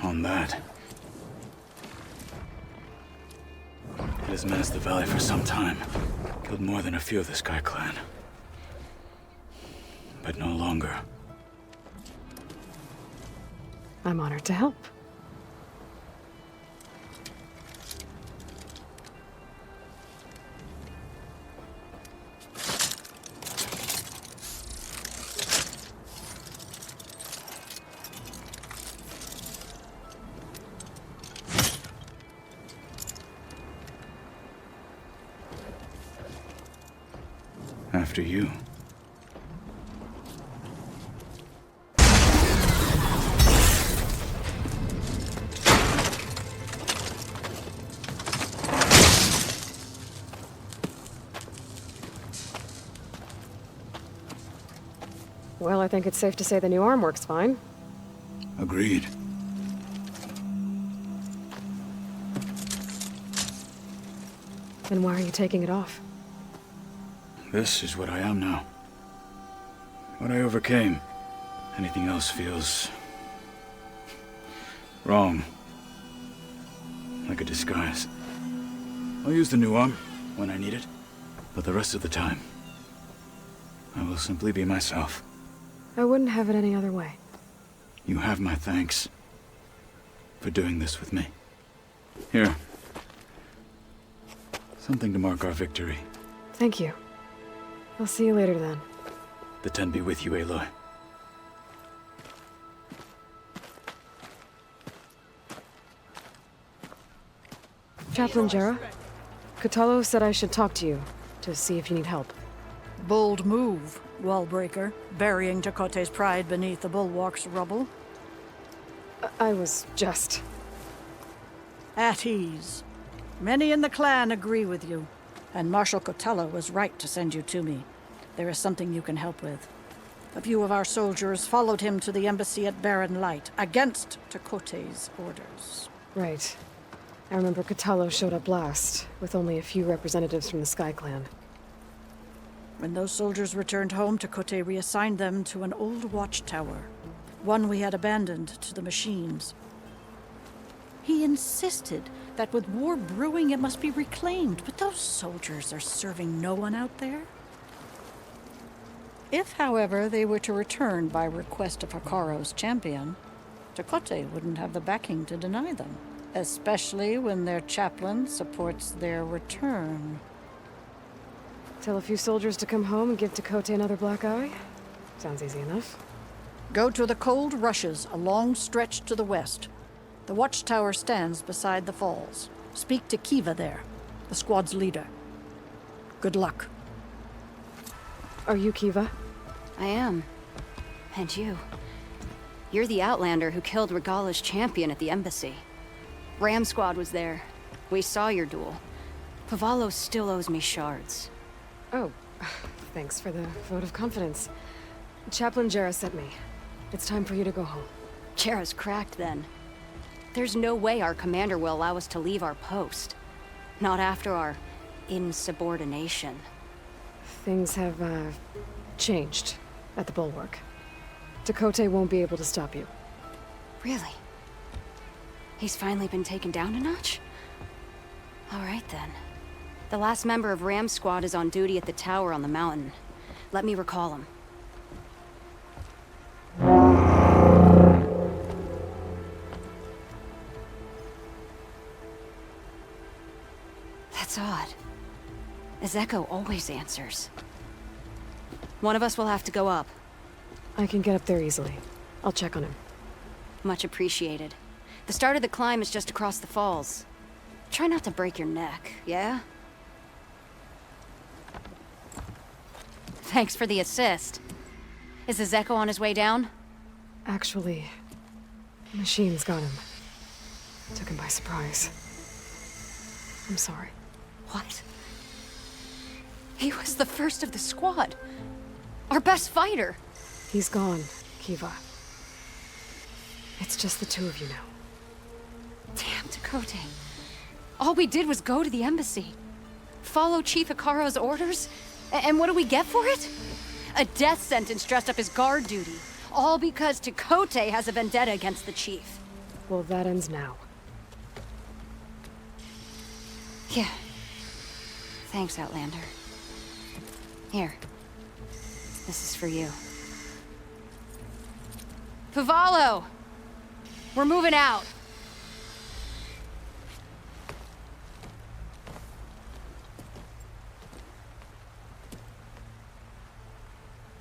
on that. It has menaced the valley for some time. Killed more than a few of the Sky Clan. But no longer. I'm honored to help. After you. Well, I think it's safe to say the new arm works fine. Agreed. Then why are you taking it off? This is what I am now. What I overcame. Anything else feels wrong. Like a disguise. I'll use the new arm when I need it, but the rest of the time, I will simply be myself. I wouldn't have it any other way. You have my thanks for doing this with me. Here. Something to mark our victory. Thank you. I'll see you later then. The 10 be with you, Aloy. Chaplain Jera, Kotallo said I should talk to you, to see if you need help. Bold move, Wallbreaker, burying Tekote's pride beneath the bulwark's rubble. I was just... At ease. Many in the clan agree with you, and Marshal Cotello was right to send you to me. There is something you can help with. A few of our soldiers followed him to the embassy at Barren Light, against Tekote's orders. Right. I remember Cotello showed up last, with only a few representatives from the Sky Clan. When those soldiers returned home, Tekote reassigned them to an old watchtower, one we had abandoned to the machines. He insisted that with war brewing it must be reclaimed, but those soldiers are serving no one out there. If, however, they were to return by request of Hakaro's champion, Tekote wouldn't have the backing to deny them, especially when their chaplain supports their return. Tell a few soldiers to come home and give Tekote another black eye? Sounds easy enough. Go to the Cold Rushes, a long stretch to the west. The watchtower stands beside the falls. Speak to Kiva there, the squad's leader. Good luck. Are you Kiva? I am. And you. You're the Outlander who killed Regala's champion at the embassy. Ram Squad was there. We saw your duel. Pavalo still owes me shards. Oh, thanks for the vote of confidence. Chaplain Jera sent me. It's time for you to go home. Jera's cracked then. There's no way our commander will allow us to leave our post. Not after our insubordination. Things have, changed at the Bulwark. Tekote won't be able to stop you. Really? He's finally been taken down a notch? All right then. The last member of Ram Squad is on duty at the tower on the mountain. Let me recall him. That's odd. Ezeko always answers. One of us will have to go up. I can get up there easily. I'll check on him. Much appreciated. The start of the climb is just across the falls. Try not to break your neck, yeah? Thanks for the assist. Is Ezeko on his way down? Actually, the machines got him. Took him by surprise. I'm sorry. What? He was the first of the squad. Our best fighter. He's gone, Kiva. It's just the two of you now. Damn, Tekote. All we did was go to the embassy. Follow Chief Hikaro's orders? And what do we get for it? A death sentence dressed up as guard duty. All because Tekote has a vendetta against the chief. Well, that ends now. Yeah. Thanks, Outlander. Here. This is for you. Pavalo! We're moving out.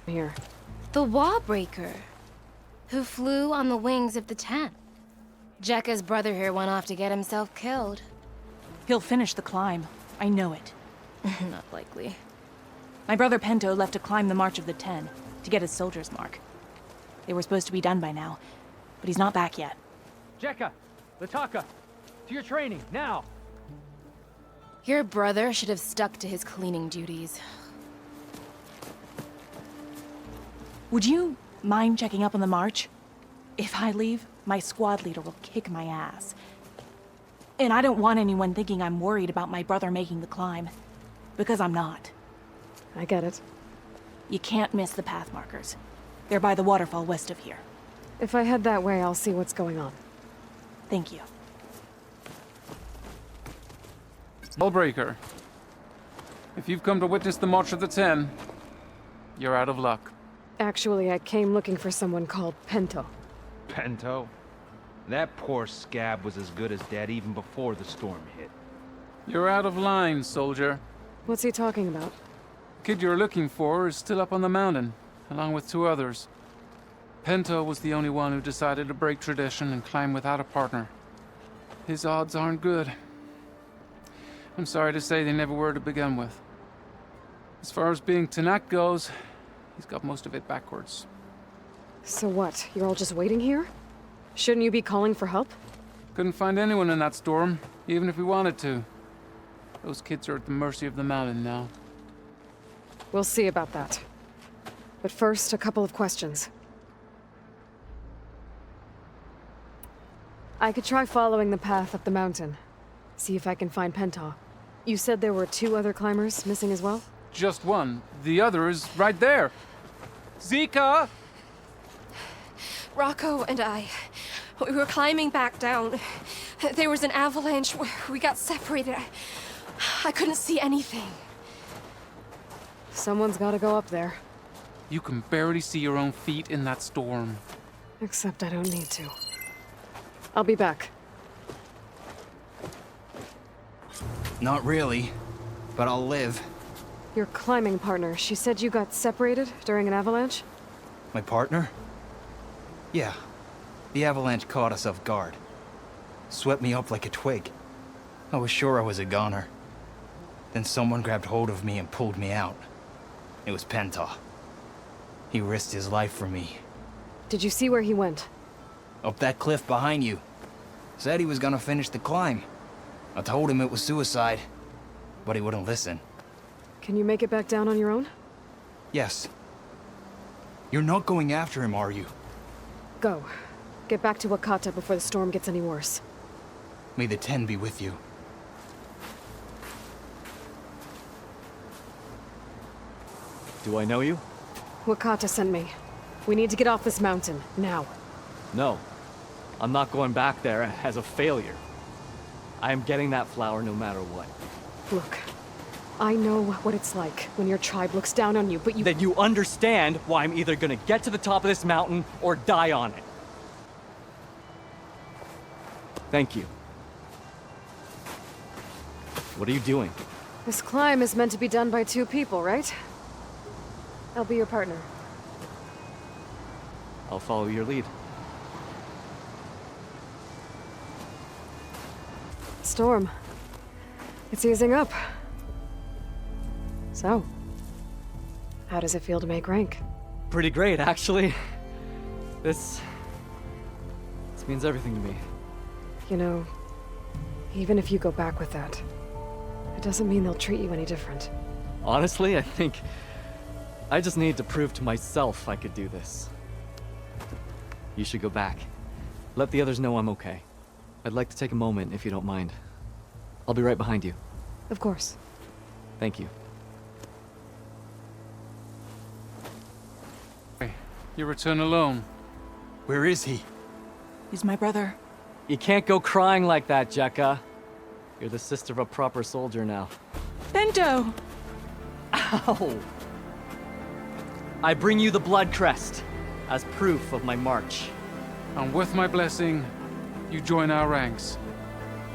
Here. The Wallbreaker, who flew on the wings of the 10. Jekka's brother here went off to get himself killed. He'll finish the climb. I know it. Not likely. My brother Pento left to climb the March of the 10, to get his soldier's mark. They were supposed to be done by now, but he's not back yet. Jekka! Lataka! To your training, now! Your brother should have stuck to his cleaning duties. Would you mind checking up on the march? If I leave, my squad leader will kick my ass. And I don't want anyone thinking I'm worried about my brother making the climb. Because I'm not. I get it. You can't miss the path markers. They're by the waterfall west of here. If I head that way, I'll see what's going on. Thank you. Wallbreaker. If you've come to witness the March of the 10, you're out of luck. Actually, I came looking for someone called Pento. Pento? That poor scab was as good as dead even before the storm hit. You're out of line, soldier. What's he talking about? The kid you're looking for is still up on the mountain, along with 2 others. Pento was the only one who decided to break tradition and climb without a partner. His odds aren't good. I'm sorry to say they never were to begin with. As far as being Tanak goes, he's got most of it backwards. So what? You're all just waiting here? Shouldn't you be calling for help? Couldn't find anyone in that storm, even if we wanted to. Those kids are at the mercy of the mountain now. We'll see about that. But first, a couple of questions. I could try following the path up the mountain. See if I can find Pentaw. You said there were 2 other climbers missing as well? Just one. The other is right there. Zika! Rocco and I, we were climbing back down. There was an avalanche. We got separated. I couldn't see anything. Someone's gotta go up there. You can barely see your own feet in that storm. Except I don't need to. I'll be back. Not really, but I'll live. Your climbing partner, she said you got separated during an avalanche? My partner? Yeah. The avalanche caught us off guard. Swept me up like a twig. I was sure I was a goner. Then someone grabbed hold of me and pulled me out. It was Pentaw. He risked his life for me. Did you see where he went? Up that cliff behind you. Said he was gonna finish the climb. I told him it was suicide, but he wouldn't listen. Can you make it back down on your own? Yes. You're not going after him, are you? Go. Get back to Wakata before the storm gets any worse. May the Ten be with you. Do I know you? Wakata sent me. We need to get off this mountain, now. No. I'm not going back there as a failure. I am getting that flower no matter what. Look, I know what it's like when your tribe looks down on you, but you— Then you understand why I'm either gonna get to the top of this mountain or die on it. Thank you. What are you doing? This climb is meant to be done by 2 people, right? I'll be your partner. I'll follow your lead. Storm. It's easing up. So, how does it feel to make rank? Pretty great, actually. This means everything to me. You know, even if you go back with that, it doesn't mean they'll treat you any different. Honestly, I think I just need to prove to myself I could do this. You should go back. Let the others know I'm okay. I'd like to take a moment, if you don't mind. I'll be right behind you. Of course. Thank you. You return alone. Where is he? He's my brother. You can't go crying like that, Jekka. You're the sister of a proper soldier now. Bento! Ow! I bring you the blood crest as proof of my march. And with my blessing, you join our ranks.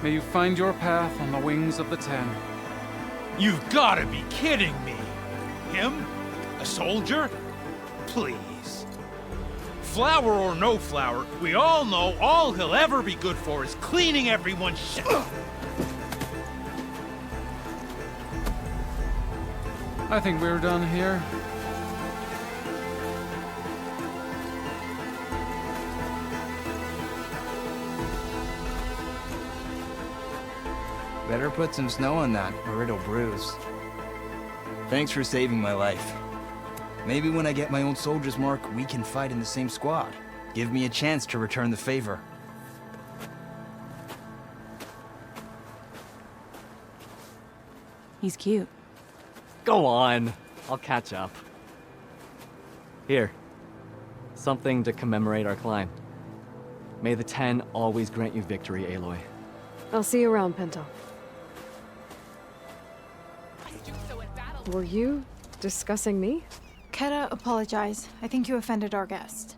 May you find your path on the wings of the Ten. You've gotta be kidding me! Him? A soldier? Please. Flower or no flower, we all know all he'll ever be good for is cleaning everyone's shit. I think we're done here. Better put some snow on that, or it'll bruise. Thanks for saving my life. Maybe when I get my own soldier's mark, we can fight in the same squad. Give me a chance to return the favor. He's cute. Go on. I'll catch up. Here. Something to commemorate our climb. May the Ten always grant you victory, Aloy. I'll see you around, Penta. Were you discussing me? Keta, apologize. I think you offended our guest.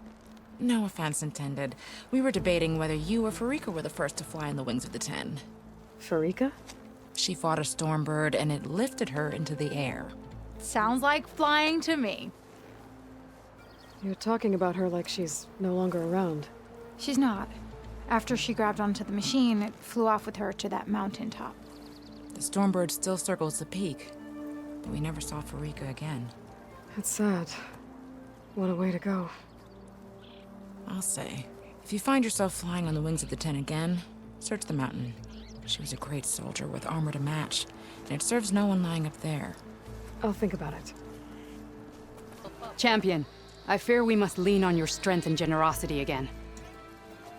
No offense intended. We were debating whether you or Farika were the first to fly on the wings of the Ten. Farika? She fought a stormbird and it lifted her into the air. Sounds like flying to me. You're talking about her like she's no longer around. She's not. After she grabbed onto the machine, it flew off with her to that mountaintop. The stormbird still circles the peak, but we never saw Farika again. That's sad. What a way to go. I'll say, if you find yourself flying on the wings of the Ten again, search the mountain. She was a great soldier with armor to match, and it serves no one lying up there. I'll think about it. Champion, I fear we must lean on your strength and generosity again.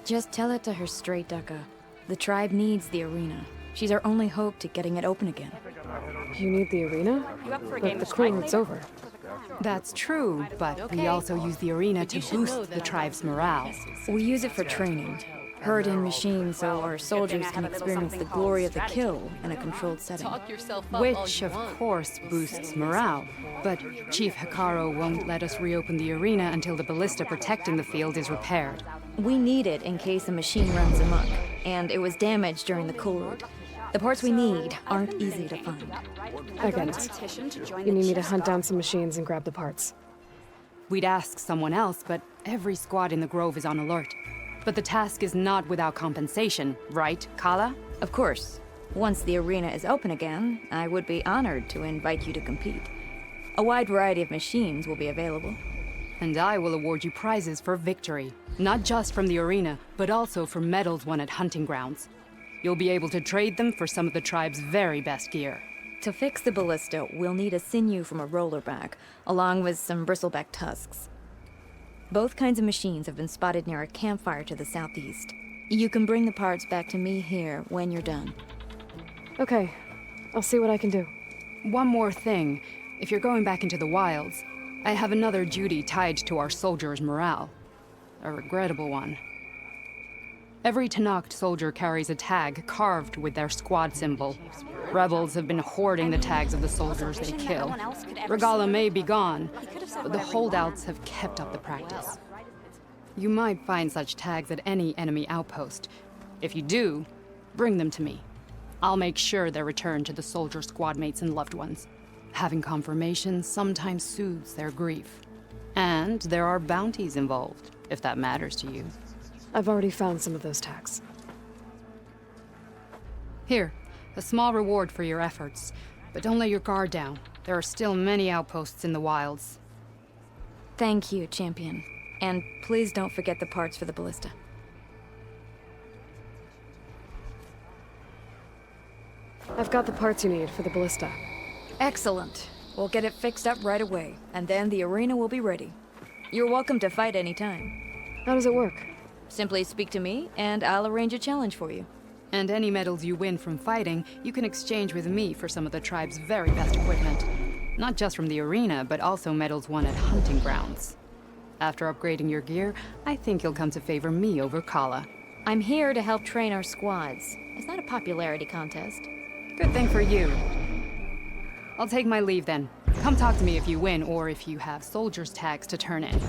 Just tell it to her straight, Ducka. The tribe needs the arena. She's our only hope to getting it open again. You need the arena? But the Cool Root's over. That's true, but we also use the arena to boost the tribe's morale. We use it for training. Herd in machines so our soldiers can experience the glory of the kill in a controlled setting. Which, of course, boosts morale. But Chief Hekarro won't let us reopen the arena until the ballista protecting the field is repaired. We need it in case a machine runs amok, and it was damaged during the Cool Root. The parts we need aren't easy to find. I get it. You need me to hunt down some machines and grab the parts. We'd ask someone else, but every squad in the Grove is on alert. But the task is not without compensation, right, Kala? Of course. Once the arena is open again, I would be honored to invite you to compete. A wide variety of machines will be available. And I will award you prizes for victory. Not just from the arena, but also for medals won at hunting grounds. You'll be able to trade them for some of the tribe's very best gear. To fix the ballista, we'll need a sinew from a rollerback, along with some bristleback tusks. Both kinds of machines have been spotted near a campfire to the southeast. You can bring the parts back to me here when you're done. Okay, I'll see what I can do. One more thing. If you're going back into the wilds, I have another duty tied to our soldiers' morale. A regrettable one. Every Tenakth soldier carries a tag carved with their squad symbol. Rebels have been hoarding the tags of the soldiers they kill. Regalla may be gone, but the holdouts have kept up the practice. You might find such tags at any enemy outpost. If you do, bring them to me. I'll make sure they're returned to the soldier squad mates and loved ones. Having confirmation sometimes soothes their grief. And there are bounties involved, if that matters to you. I've already found some of those tags. Here, a small reward for your efforts. But don't let your guard down. There are still many outposts in the wilds. Thank you, Champion. And please don't forget the parts for the ballista. I've got the parts you need for the ballista. Excellent. We'll get it fixed up right away, and then the arena will be ready. You're welcome to fight anytime. How does it work? Simply speak to me, and I'll arrange a challenge for you. And any medals you win from fighting, you can exchange with me for some of the tribe's very best equipment. Not just from the arena, but also medals won at hunting grounds. After upgrading your gear, I think you'll come to favor me over Kala. I'm here to help train our squads. It's not a popularity contest. Good thing for you. I'll take my leave then. Come talk to me if you win, or if you have soldiers' tags to turn in.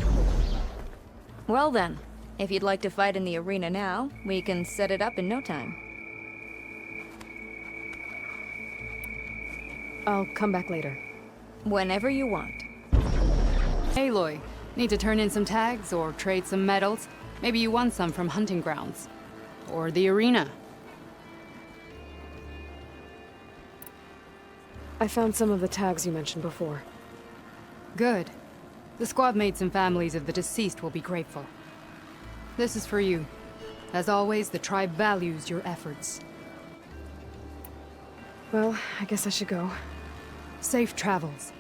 Well then, if you'd like to fight in the arena now, we can set it up in no time. I'll come back later. Whenever you want. Aloy, need to turn in some tags or trade some medals? Maybe you won some from hunting grounds. Or the arena. I found some of the tags you mentioned before. Good. The squad mates and families of the deceased will be grateful. This is for you. As always, the tribe values your efforts. Well, I guess I should go. Safe travels.